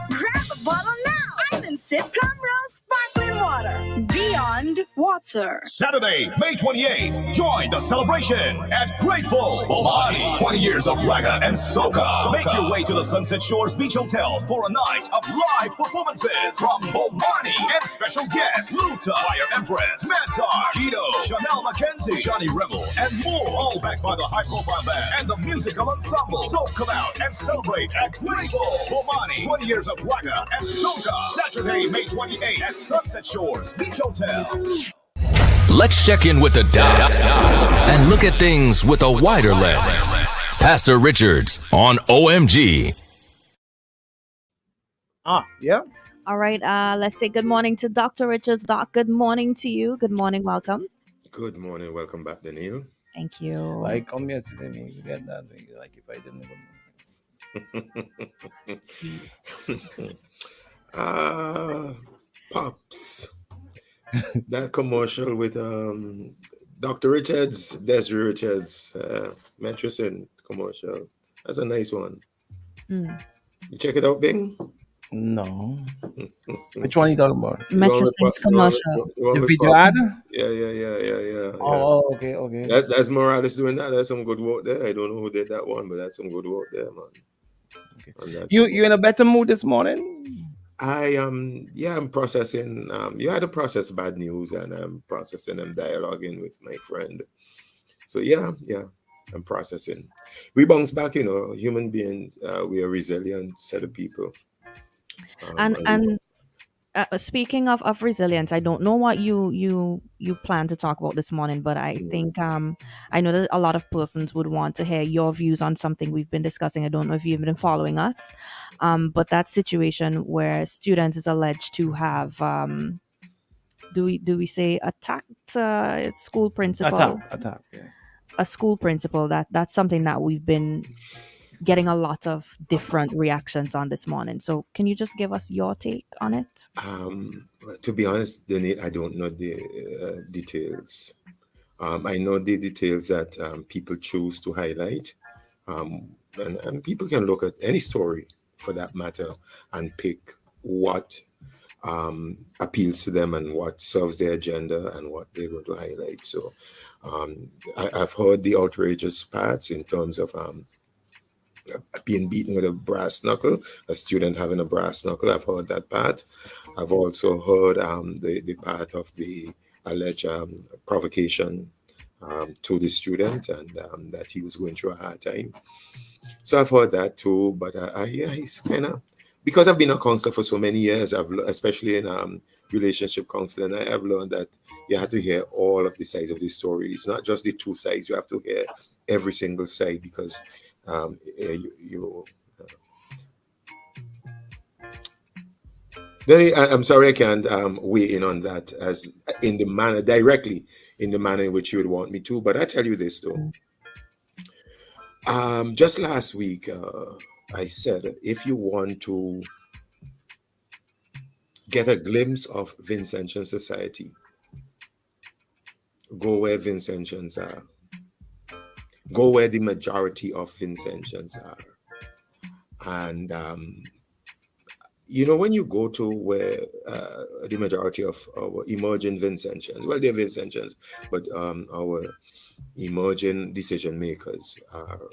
Grab a bottle now. Island Sips Plum Rose sparkling water. Beyond water. Saturday, May 28th, join the celebration at Grateful Bomani. 20 years of ragga and soca. Make your way to the Sunset Shores Beach Hotel for a night of live performances from Bomani and special guests Luta, Fire Empress, Mansar, Kido, Chanel Mackenzie, Johnny Rebel, and more. All backed by the high-profile band and the musical ensemble. So come out and celebrate at Grateful Bomani. 20 years of ragga and soca. Saturday, May 28th at Sunset Shores Beach Hotel. Let's check in with the doc and look at things with a wider lens. Pastor Richards on OMG. Yeah. All right, let's say good morning to Dr. Richards. Doc, good morning to you. Good morning, welcome. Good morning, welcome back, Danielle. Thank you. Like, come yesterday, me, you get that. Like, if I didn't Pops. That commercial with Dr. Richards, Desiree Richards, Matricin commercial. That's a nice one. Mm. You check it out, Bing? No. Which one are you talking about? Matricin's commercial. The video ad? Yeah. Oh, okay. That's Morales doing that. That's some good work there. I don't know who did that one, but that's some good work there, man. Okay. You in a better mood this morning? I'm processing. You had to process bad news, and I'm processing and dialoguing with my friend. So yeah, I'm processing. We bounce back, human beings. We are resilient set of people. And speaking of resilience, I don't know what you plan to talk about this morning, but I think I know that a lot of persons would want to hear your views on something we've been discussing. I don't know if you've been following us, but that situation where students is alleged to have do we say attacked school principal? Attack. Yeah. A school principal. That's something that we've been getting a lot of different reactions on this morning. So can you just give us your take on it? To be honest, Danny, I don't know the details. I know the details that people choose to highlight. And people can look at any story for that matter and pick what appeals to them and what serves their agenda and what they're going to highlight. So I've heard the outrageous parts in terms of being beaten with a brass knuckle, a student having a brass knuckle. I've heard that part. I've also heard the part of the alleged provocation to the student and that he was going through a hard time. So I've heard that too, but it's kind of, because I've been a counselor for so many years, especially in relationship counseling, I have learned that you have to hear all of the sides of the story. It's not just the two sides. You have to hear every single side because I'm sorry I can't weigh in on that as in the manner directly in the manner in which you would want me to. But I tell you this though. Just last week, I said if you want to get a glimpse of Vincentian society, go where Vincentians are. Go where the majority of Vincentians are. And you know, when you go to where the majority of our emerging Vincentians, well, they're Vincentians, but our emerging decision makers are.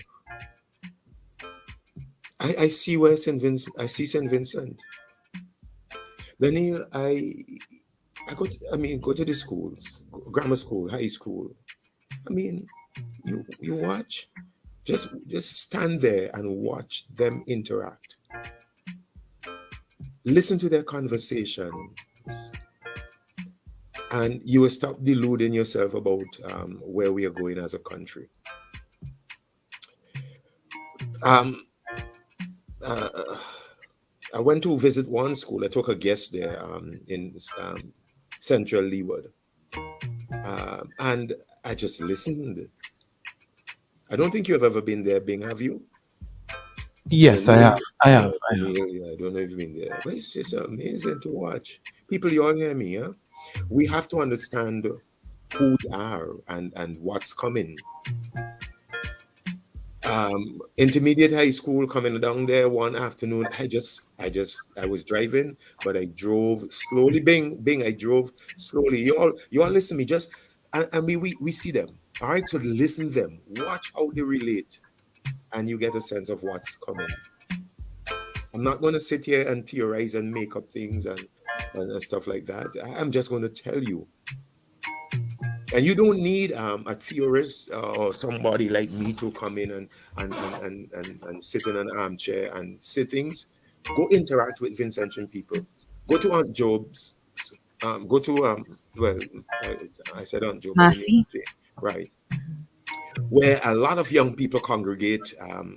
I see where St. Vincent. I see St. Vincent. Daniel, go to the schools, grammar school, high school. I mean, you watch, just stand there and watch them interact. Listen to their conversation, and you will stop deluding yourself about where we are going as a country. I went to visit one school. I took a guest there in Central Leeward, and I just listened. I don't think you have ever been there, Bing, have you? Yes, I have. I have. Yeah, I don't know if you've been there, but it's just amazing to watch. People, you all hear me, huh? We have to understand who we are and what's coming. Intermediate high school coming down there one afternoon. I was driving, but I drove slowly. Bing, I drove slowly. You all listen to me. Just I mean, we see them. All right, so listen to them. Watch how they relate, and you get a sense of what's coming. I'm not going to sit here and theorize and make up things and stuff like that. I'm just going to tell you. And you don't need a theorist or somebody like me to come in and sit in an armchair and say things. Go interact with Vincentian people. Go to Aunt Job's. Go to I said Aunt Job, right? Where a lot of young people congregate,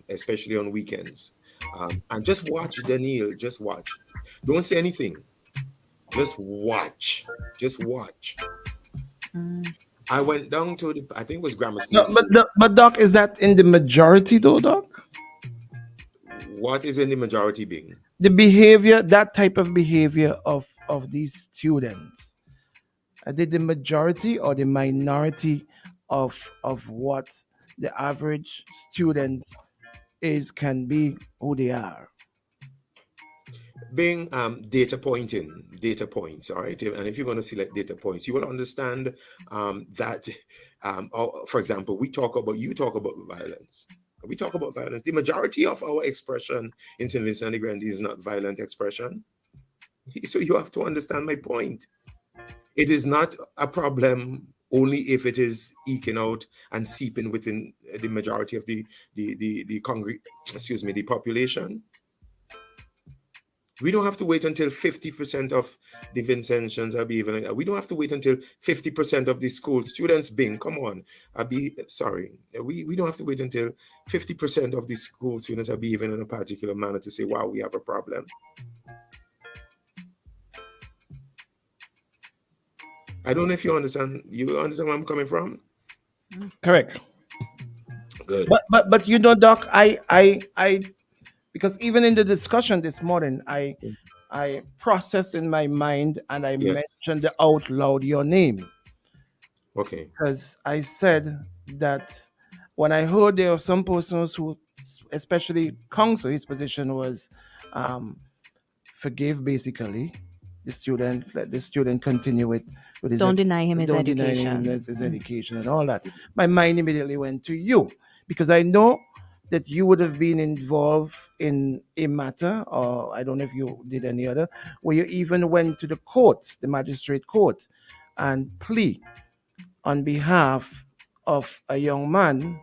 especially on weekends. And just watch, Danielle. Just watch. Don't say anything. Just watch. Just watch. I went down to I think it was grammar school. No, but Doc, is that in the majority though, Doc? What is in the majority being? The behavior, that type of behavior of these students. Are they the majority or the minority of what the average student can be who they are? Being data points, all right. And if you're going to select data points, you will understand that, for example, you talk about violence. We talk about violence. The majority of our expression in St. Vincent and the Grenadines is not violent expression. So you have to understand my point. It is not a problem only if it is eking out and seeping within the majority of the population. We don't have to wait until 50% of the Vincentians are behaving like that. We don't have to wait until 50% of the school students being, come on, we don't have to wait until 50% of the school students are behaving in a particular manner to say, wow, we have a problem. I don't know if you understand. You understand where I'm coming from? Correct. Good. But you know, Doc, I because even in the discussion this morning, I processed in my mind and I mentioned out loud your name. Okay. Because I said that when I heard there are some persons who, especially counsel, his position was forgive basically the student, let the student continue with his Don't deny him his education. Don't deny him his education and all that. My mind immediately went to you because I know that you would have been involved in a matter, or I don't know if you did any other, where you even went to the court, the magistrate court, and plea on behalf of a young man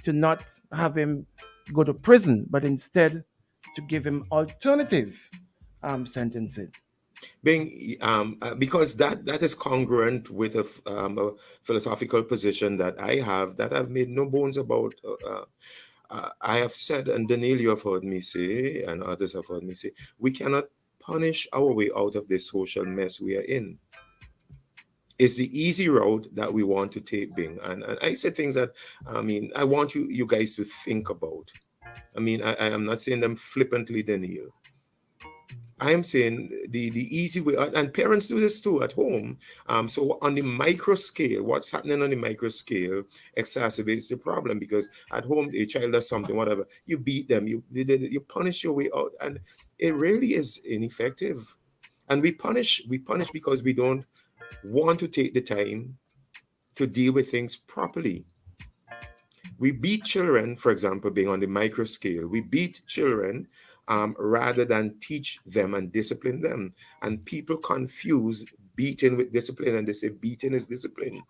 to not have him go to prison, but instead to give him alternative sentencing. Because that is congruent with a philosophical position that I have, that I've made no bones about. I have said, and Danielle, you have heard me say, and others have heard me say, we cannot punish our way out of this social mess we are in. It's the easy road that we want to take, Bing. And I said things that, I want you guys to think about. I am not saying them flippantly, Danielle. I am saying the easy way, and parents do this too at home. So on the micro scale, what's happening on the micro scale exacerbates the problem, because at home a child does something, whatever, you beat them, you punish your way out, and it really is ineffective. And we punish because we don't want to take the time to deal with things properly. We beat children, for example, being on the micro scale, we beat children rather than teach them and discipline them. And people confuse beating with discipline, and they say beating is discipline.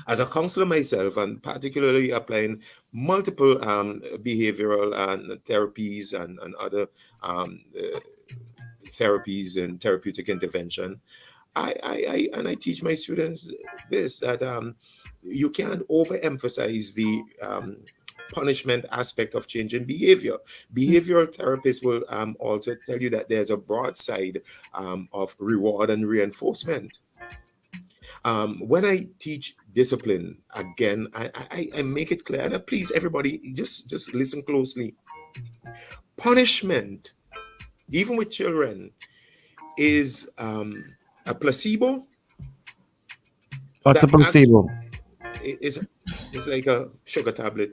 As a counselor myself, and particularly applying multiple behavioral and therapies and other therapies and therapeutic intervention, I teach my students this, that you can't overemphasize the punishment aspect of changing behavior. Behavioral therapists will also tell you that there's a broad side of reward and reinforcement. When I teach discipline, again, I make it clear, and please, everybody, just listen closely. Punishment, even with children, is a placebo. What's a placebo? It's like a sugar tablet,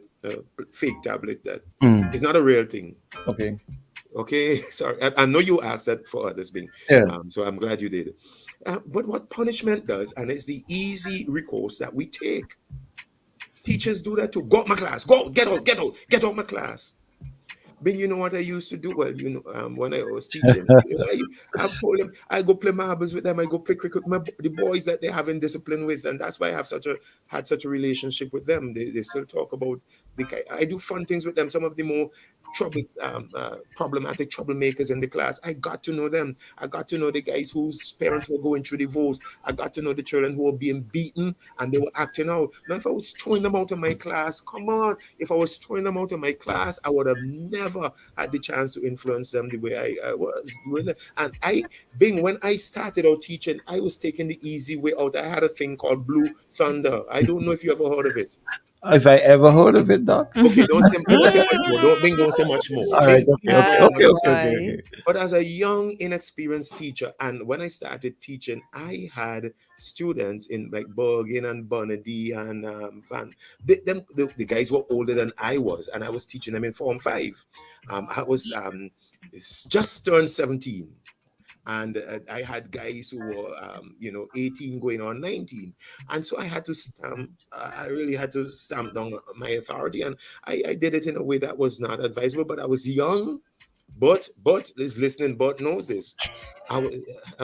fake tablet that Mm. is not a real thing. Okay. Sorry, I know you asked that for others being, Yeah. so I'm glad you did. But what punishment does, and it's the easy recourse that we take. Teachers do that too. Go out my class. Go, get out my class. But you know what I used to do? Well, when I was teaching, I pull them, I go play marbles with them, I go play cricket with the boys that they haven't discipline with, and that's why I have had such a relationship with them. They still talk about I do fun things with them. Some of the more problematic troublemakers in the class, I got to know them. I got to know the guys whose parents were going through divorce. I got to know the children who were being beaten and they were acting out. Now, if I was throwing them out of my class, come on, if I was throwing them out of my class, I would have never had the chance to influence them the way I was doing it. And when I started out teaching, I was taking the easy way out. I had a thing called Blue Thunder. I don't know if you ever heard of it. If I ever heard of it, Doc. Okay, don't say much more. Don't say much more. All right. Okay. But as a young, inexperienced teacher, and when I started teaching, I had students in like Bergen and Bonady and Van. The guys were older than I was, and I was teaching them in Form 5. I was just turned 17. And I had guys who were, 18 going on 19. And so I had to I really had to stamp down my authority. And I did it in a way that was not advisable, but I was young. But is listening, but knows this. I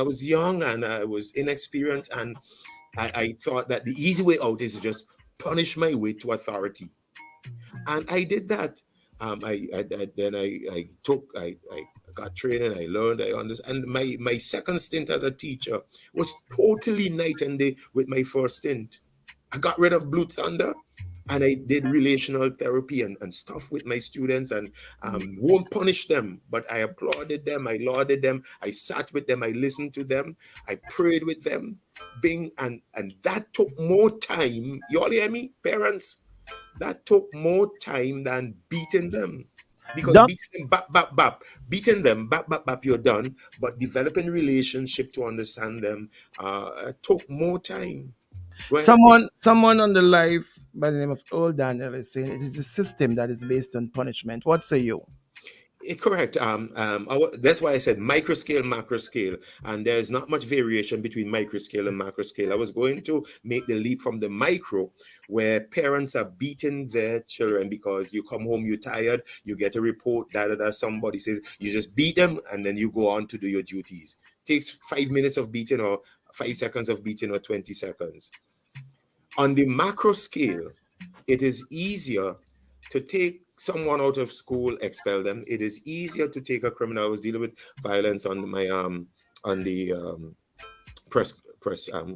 was young and I was inexperienced. And I thought that the easy way out is to just punish my way to authority. And I did that. I got training, I learned, I understand. And my second stint as a teacher was totally night and day with my first stint. I got rid of Blue Thunder and I did relational therapy and stuff with my students, and won't punish them, but I applauded them, I lauded them, I sat with them, I listened to them, I prayed with them, and that took more time. You all hear me, parents? That took more time than beating them. Because beating them, beating them, you're done. But developing relationship to understand them took more time. Someone on the live by the name of Old Danielle is saying it is a system that is based on punishment. What say you? Correct. That's why I said micro scale, macro scale, and there's not much variation between micro scale and macro scale. I was going to make the leap from the micro, where parents are beating their children because you come home, you're tired, you get a report, somebody says you just beat them, and then you go on to do your duties. Takes 5 minutes of beating, or 5 seconds of beating, or 20 seconds. On the macro scale, it is easier to take someone out of school, expel them. It is easier to take a criminal. I was dealing with violence on my on the press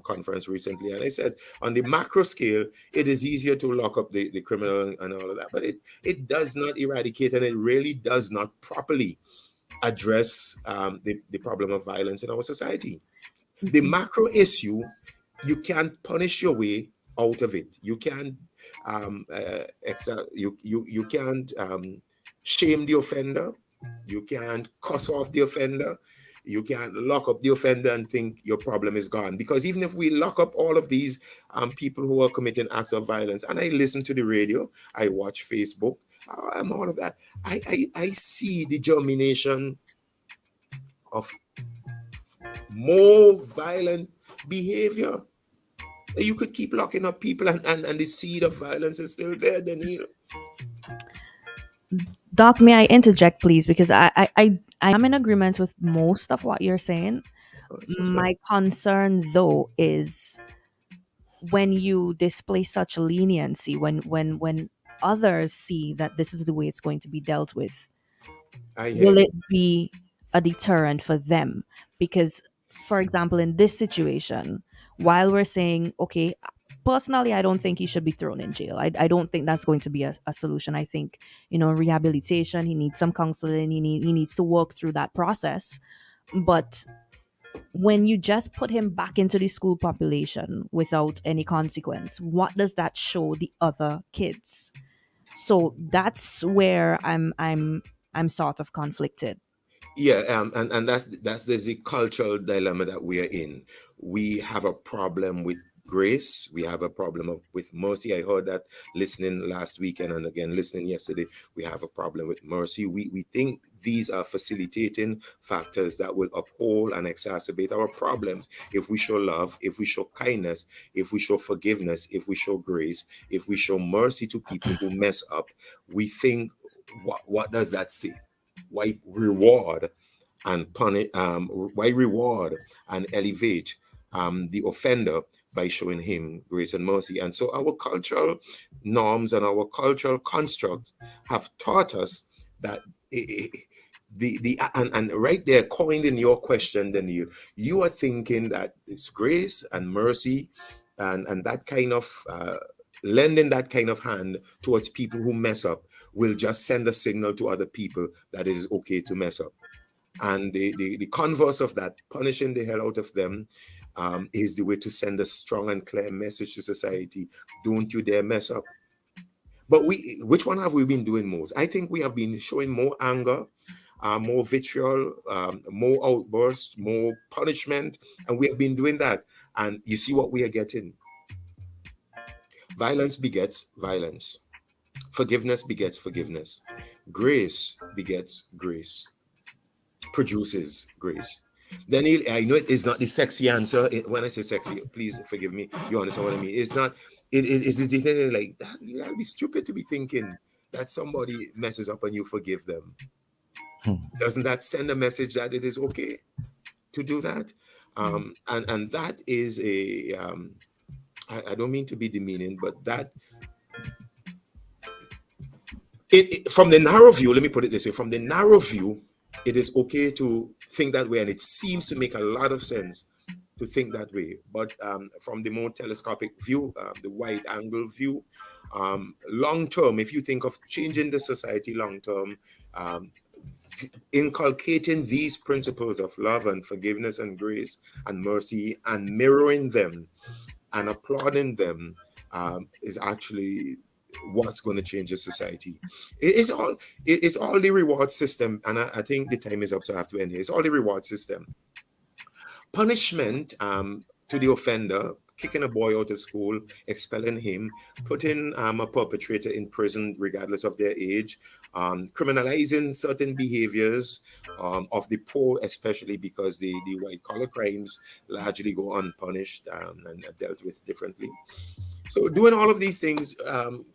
conference recently, and I said on the macro scale, it is easier to lock up the criminal and all of that, but it does not eradicate, and it really does not properly address the problem of violence in our society. The macro issue, you can't punish your way out of it. You can't you can't shame the offender. You can't cuss off the offender. You can't lock up the offender and think your problem is gone. Because even if we lock up all of these people who are committing acts of violence, and I listen to the radio, I watch Facebook, I'm all of that, I see the germination of more violent behavior. You could keep locking up people and the seed of violence is still there, Danielle. Doc, may I interject, please? Because I am in agreement with most of what you're saying. My concern, though, is when you display such leniency, when others see that this is the way it's going to be dealt with, I hear will you. it be a deterrent for them? Because, for example, in this situation, while we're saying, okay, personally, I don't think he should be thrown in jail. I don't think that's going to be a solution. I think, rehabilitation, he needs some counseling, he needs to work through that process. But when you just put him back into the school population without any consequence, what does that show the other kids? So that's where I'm sort of conflicted. Yeah, and that's the cultural dilemma that we are in. We have a problem with grace. We have a problem with mercy. I heard that listening last weekend and again listening yesterday. We have a problem with mercy. We think these are facilitating factors that will uphold and exacerbate our problems. If we show love, if we show kindness, if we show forgiveness, if we show grace, if we show mercy to people who mess up, we think, what does that say? Why reward and punish? Why reward and elevate the offender by showing him grace and mercy? And so our cultural norms and our cultural constructs have taught us that and right there, coined in your question, then you are thinking that it's grace and mercy and that kind of lending that kind of hand towards people who mess up will just send a signal to other people that it is okay to mess up. And the converse of that, punishing the hell out of them, is the way to send a strong and clear message to society. Don't you dare mess up. But which one have we been doing most? I think we have been showing more anger, more vitriol, more outbursts, more punishment, and we have been doing that. And you see what we are getting. Violence begets violence. Forgiveness begets forgiveness. Grace begets grace. Produces grace. Daniel, I know it is not the sexy answer. When I say sexy, please forgive me. You understand what I mean? It's not. It's just like that. You gotta be stupid to be thinking that somebody messes up and you forgive them. Doesn't that send a message that it is okay to do that? And that is a. I don't mean to be demeaning, but that. From the narrow view, let me put it this way: from the narrow view, it is okay to think that way, and it seems to make a lot of sense to think that way. But from the more telescopic view, the wide angle view, long term, if you think of changing the society long term, inculcating these principles of love and forgiveness and grace and mercy and mirroring them and applauding them is actually what's going to change the society. It's all the reward system, and I think the time is up, so I have to end here. It's all the reward system. Punishment to the offender, kicking a boy out of school, expelling him, putting a perpetrator in prison regardless of their age, criminalizing certain behaviors of the poor, especially because the white collar crimes largely go unpunished and are dealt with differently. So doing all of these things,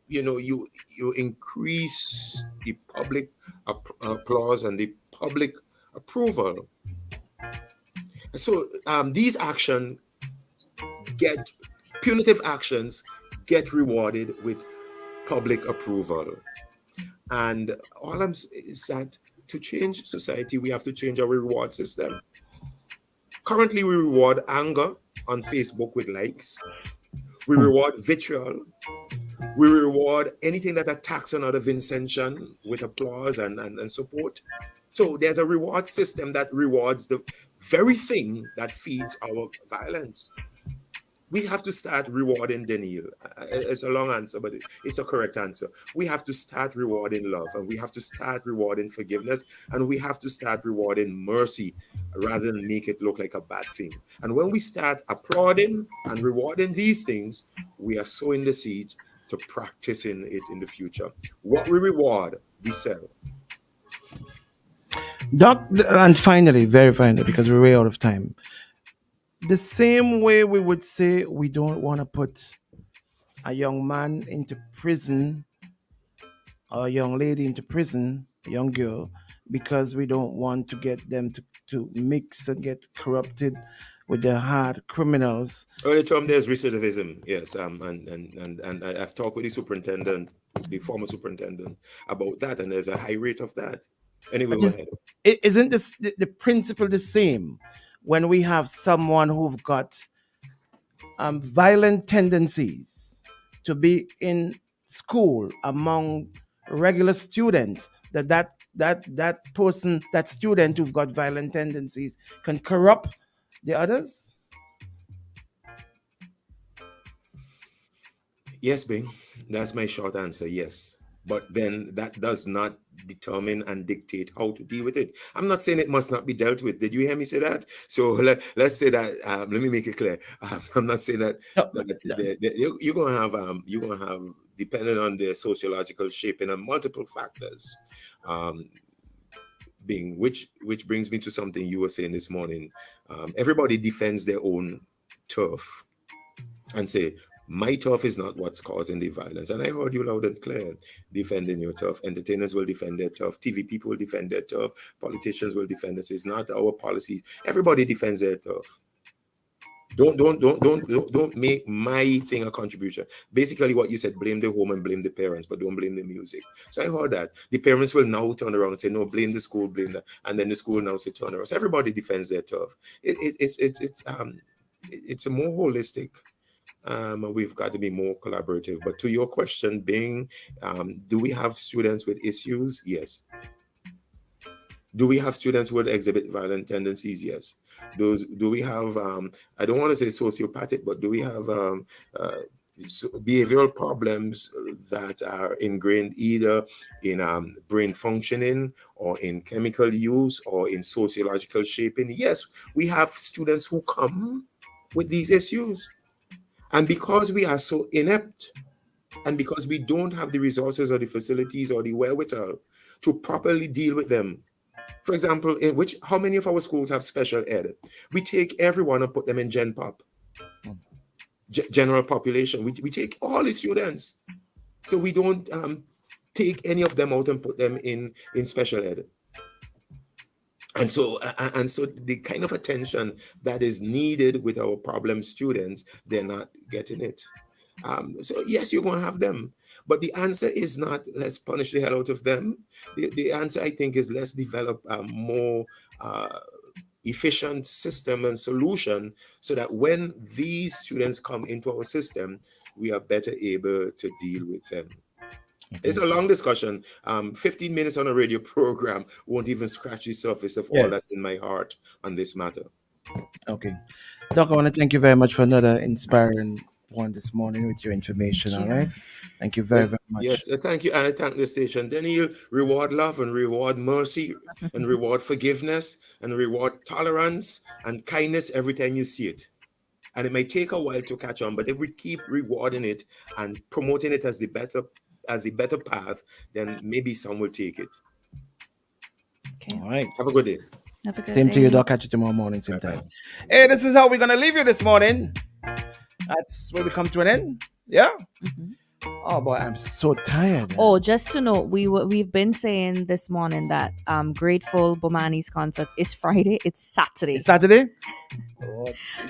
you increase the public applause and the public approval. So these actions get punitive actions get rewarded with public approval. And all I'm is that to change society, we have to change our reward system. Currently, we reward anger on Facebook with likes. We reward vitriol. We reward anything that attacks another Vincentian with applause and support. So there's a reward system that rewards the very thing that feeds our violence. We have to start rewarding Danielle. It's a long answer, but it's a correct answer. We have to start rewarding love, and we have to start rewarding forgiveness, and we have to start rewarding mercy rather than make it look like a bad thing. And when we start applauding and rewarding these things, we are sowing the seed to practicing it in the future. What we reward, we sell. Doc, and finally, very finally, because we're way out of time. The same way we would say we don't want to put a young man into prison or a young lady into prison, a young girl, because we don't want to get them to mix and get corrupted with the hard criminals. Early term, there's recidivism, yes, and I've talked with the superintendent, the former superintendent, about that, and there's a high rate of that. Anyway, But go ahead. isn't this the principle the same when we have someone who've got violent tendencies to be in school among regular students, that person, that student who've got violent tendencies can corrupt the others? Yes, Bing, that's my short answer. Yes, but then that does not determine and dictate how to deal with it. I'm not saying it must not be dealt with. Did you hear me say that? So let's say that. Let me make it clear. I'm not saying that, you're gonna have depending on the sociological shaping and multiple factors. Being which brings me to something you were saying this morning. Everybody defends their own turf and say, my turf is not what's causing the violence. And I heard you loud and clear, defending your turf. Entertainers will defend their turf. TV people will defend their turf. Politicians will defend us. It's not our policies. Everybody defends their turf. Don't make my thing a contribution. Basically, what you said, blame the home and blame the parents, but don't blame the music. So I heard that. The parents will now turn around and say, no, blame the school, blame that. And then the school now say, turn around. So everybody defends their turf. It's a more holistic. We've got to be more collaborative. But to your question, Bing, do we have students with issues? Yes. Do we have students who would exhibit violent tendencies? Yes. Do we have, I don't want to say sociopathic, but do we have behavioral problems that are ingrained either in brain functioning or in chemical use or in sociological shaping? Yes, we have students who come with these issues. And because we are so inept, and because we don't have the resources or the facilities or the wherewithal to properly deal with them. For example, how many of our schools have special ed? We take everyone and put them in Gen Pop, general population. We take all the students. So we don't take any of them out and put them in special ed. And so the kind of attention that is needed with our problem students, they're not getting it. So yes, you're going to have them. But the answer is not let's punish the hell out of them. The answer, I think, is let's develop a more efficient system and solution so that when these students come into our system, we are better able to deal with them. It's a long discussion. 15 minutes on a radio program won't even scratch the surface of all that's in my heart on this matter. Okay. Doc, I want to thank you very much for another inspiring one this morning with your information. All right. Thank you very, very much. Yes, thank you. And I thank the station. Danielle, reward love and reward mercy and reward forgiveness and reward tolerance and kindness every time you see it. And it may take a while to catch on, but if we keep rewarding it and promoting it as the better path, then maybe some will take it. Okay. All right. Have a good day. Same to you, Doc. Catch you tomorrow morning, same time. Hey, this is how we're gonna leave you this morning. That's where we come to an end. Yeah. Mm-hmm. Oh boy, I'm so tired. Oh, just to know, we've been saying this morning that Grateful Bomani's concert is Friday. It's Saturday. It's Saturday?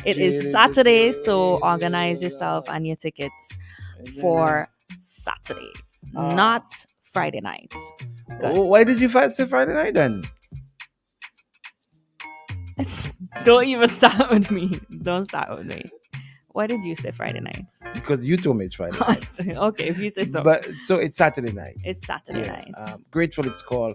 It is Saturday, so organize yourself and your tickets for Saturday, not Friday night. Oh, why did you say Friday night then? Don't even start with me. Don't start with me. Why did you say Friday night? Because you told me it's Friday night. Okay, if you say so. But so it's Saturday night. It's Saturday night. Grateful it's called.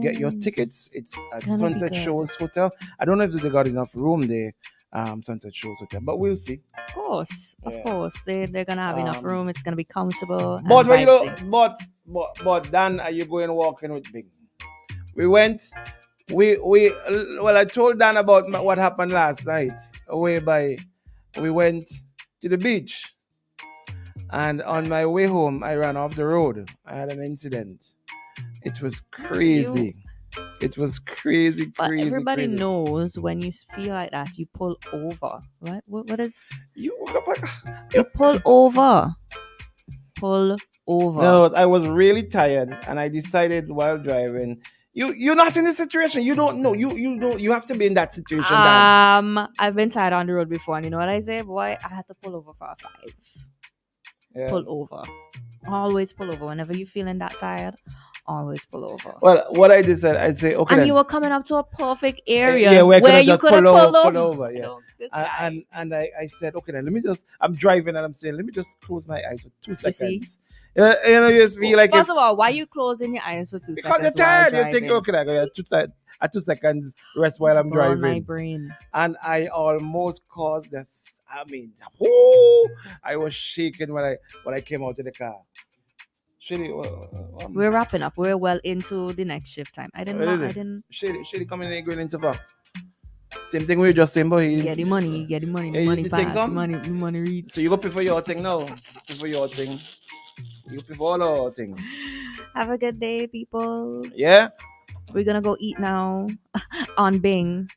Get your tickets. It's at Sunset Shores Hotel. I don't know if they got enough room there, Sunset Shores Hotel. But we'll see. Of course. They're gonna have enough room. It's gonna be comfortable. and But when you know, vibesy. but Dan, are you going walking with Bing? We went. Well, I told Dan about what happened last night. We went to the beach, and on my way home, I ran off the road. I had an incident. It was crazy. It was crazy. But everybody crazy. knows when you feel like that, you pull over, right? What is you pull over? Pull over. No, I was really tired, and I decided while driving. You're not in this situation. You don't know. You don't. You have to be in that situation. Dan. I've been tired on the road before, and you know what I say, boy? I had to pull over for a 5. Yeah. Pull over. Always pull over. Whenever you're feeling that tired, always pull over. Well, what I decided, I say, okay. And then. you were coming up to a perfect area where you could have pulled over. Yeah. And I said, okay, then let me just. I'm driving, and I'm saying, let me just close my eyes for 2 seconds. You just feel like. First of all, why are you closing your eyes for 2 seconds? Because you're tired. You think, okay, I got 2 seconds rest while I'm driving. My brain. And I almost caused this. I mean, I was shaking when I came out of the car. Shady, we're wrapping up. We're well into the next shift time. I didn't. Shady coming in going into far. Same thing we were just saying, but he get the money, money reach. So you go pay for your thing now. Pay for your thing. You pay for all our thing. Have a good day, people. Yeah. We're gonna go eat now on Bing.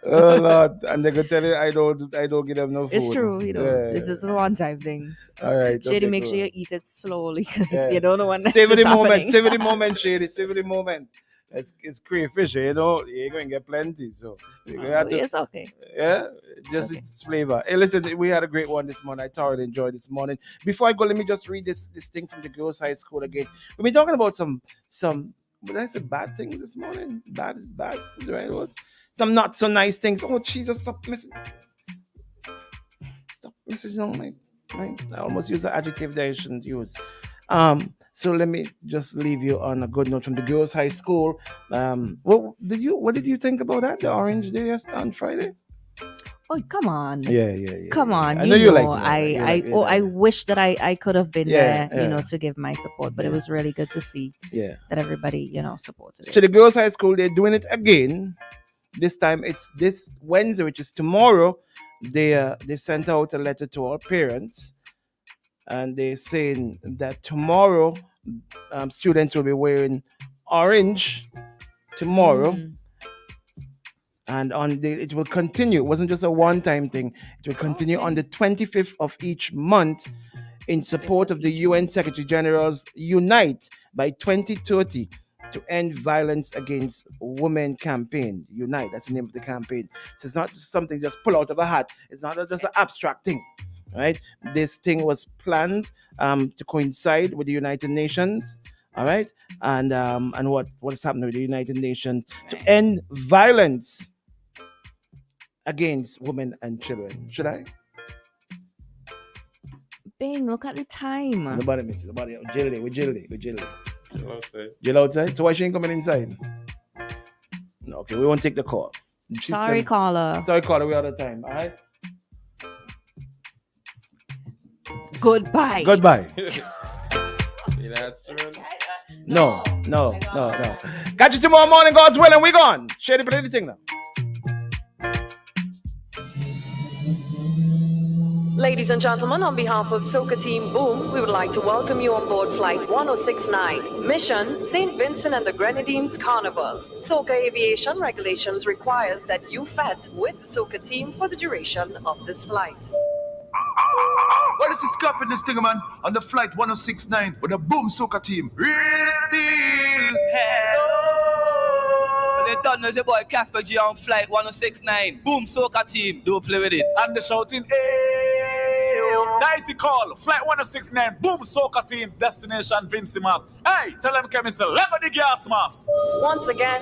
Oh Lord, and they're gonna tell you I don't give them no food. It's true, you know. Yeah. It's just a one-time thing. All right. Shady, make sure you eat it slowly because you don't know when next Savor the moment. happening. Savor the moment, Shady. Savor the moment. It's crayfish, you know. You're going to get plenty, so it's okay. Yeah, just its flavor. Hey, listen, we had a great one this morning. I thoroughly enjoyed this morning. Before I go, let me just read this thing from the girls' high school again. We've been talking about some. Did I say bad things this morning? Bad is bad, right? Some not so nice things. Oh, Jesus, stop messaging. Stop messaging on my. I almost use an adjective that I shouldn't use. So let me just leave you on a good note from the girls' high school. What did you think about that? The Orange Day on Friday? Oh, come on. Yeah. Come on. I know you like it. I wish that I could have been there, to give my support. But it was really good to see that everybody, supported it. So the girls' high school, they're doing it again. This time it's this Wednesday, which is tomorrow. They sent out a letter to all parents. And they're saying that tomorrow students will be wearing orange tomorrow. And it will continue. It wasn't just a one-time thing. It will continue on the 25th of each month in support of the UN Secretary General's Unite by 2030 to end violence against women campaign. Unite, that's the name of the campaign. So it's not just something just pull out of a hat. It's not just an abstract thing. Right, this thing was planned to coincide with the United Nations. All right, and what is happening with the United Nations to end violence against women and children. Should I? Bing, look at the time. Nobody miss it. Nobody. We're jilly. Jill outside. So why she ain't coming inside? No, okay, we won't take the call. Sorry, caller. We out of time. All right. Goodbye. No. Catch you tomorrow morning, God's willing. We gone. Shady, play the thing now. Ladies and gentlemen, on behalf of Soca Team Boom, we would like to welcome you on board Flight 1069. Mission, St. Vincent and the Grenadines Carnival. Soca Aviation regulations requires that you fet with the Soca Team for the duration of this flight. Well, this is Cap in this thing, man, on the Flight 1069 with the Boom Soca Team. Real steel. Well, they don't know the boy Casper G on Flight 1069. Boom Soca Team. Don't play with it. And the shouting, hey, dicey call. Flight 1069. Boom Soca Team. Destination Vincimas. Hey, tell them chemistry. Let go the gas mask. Once again,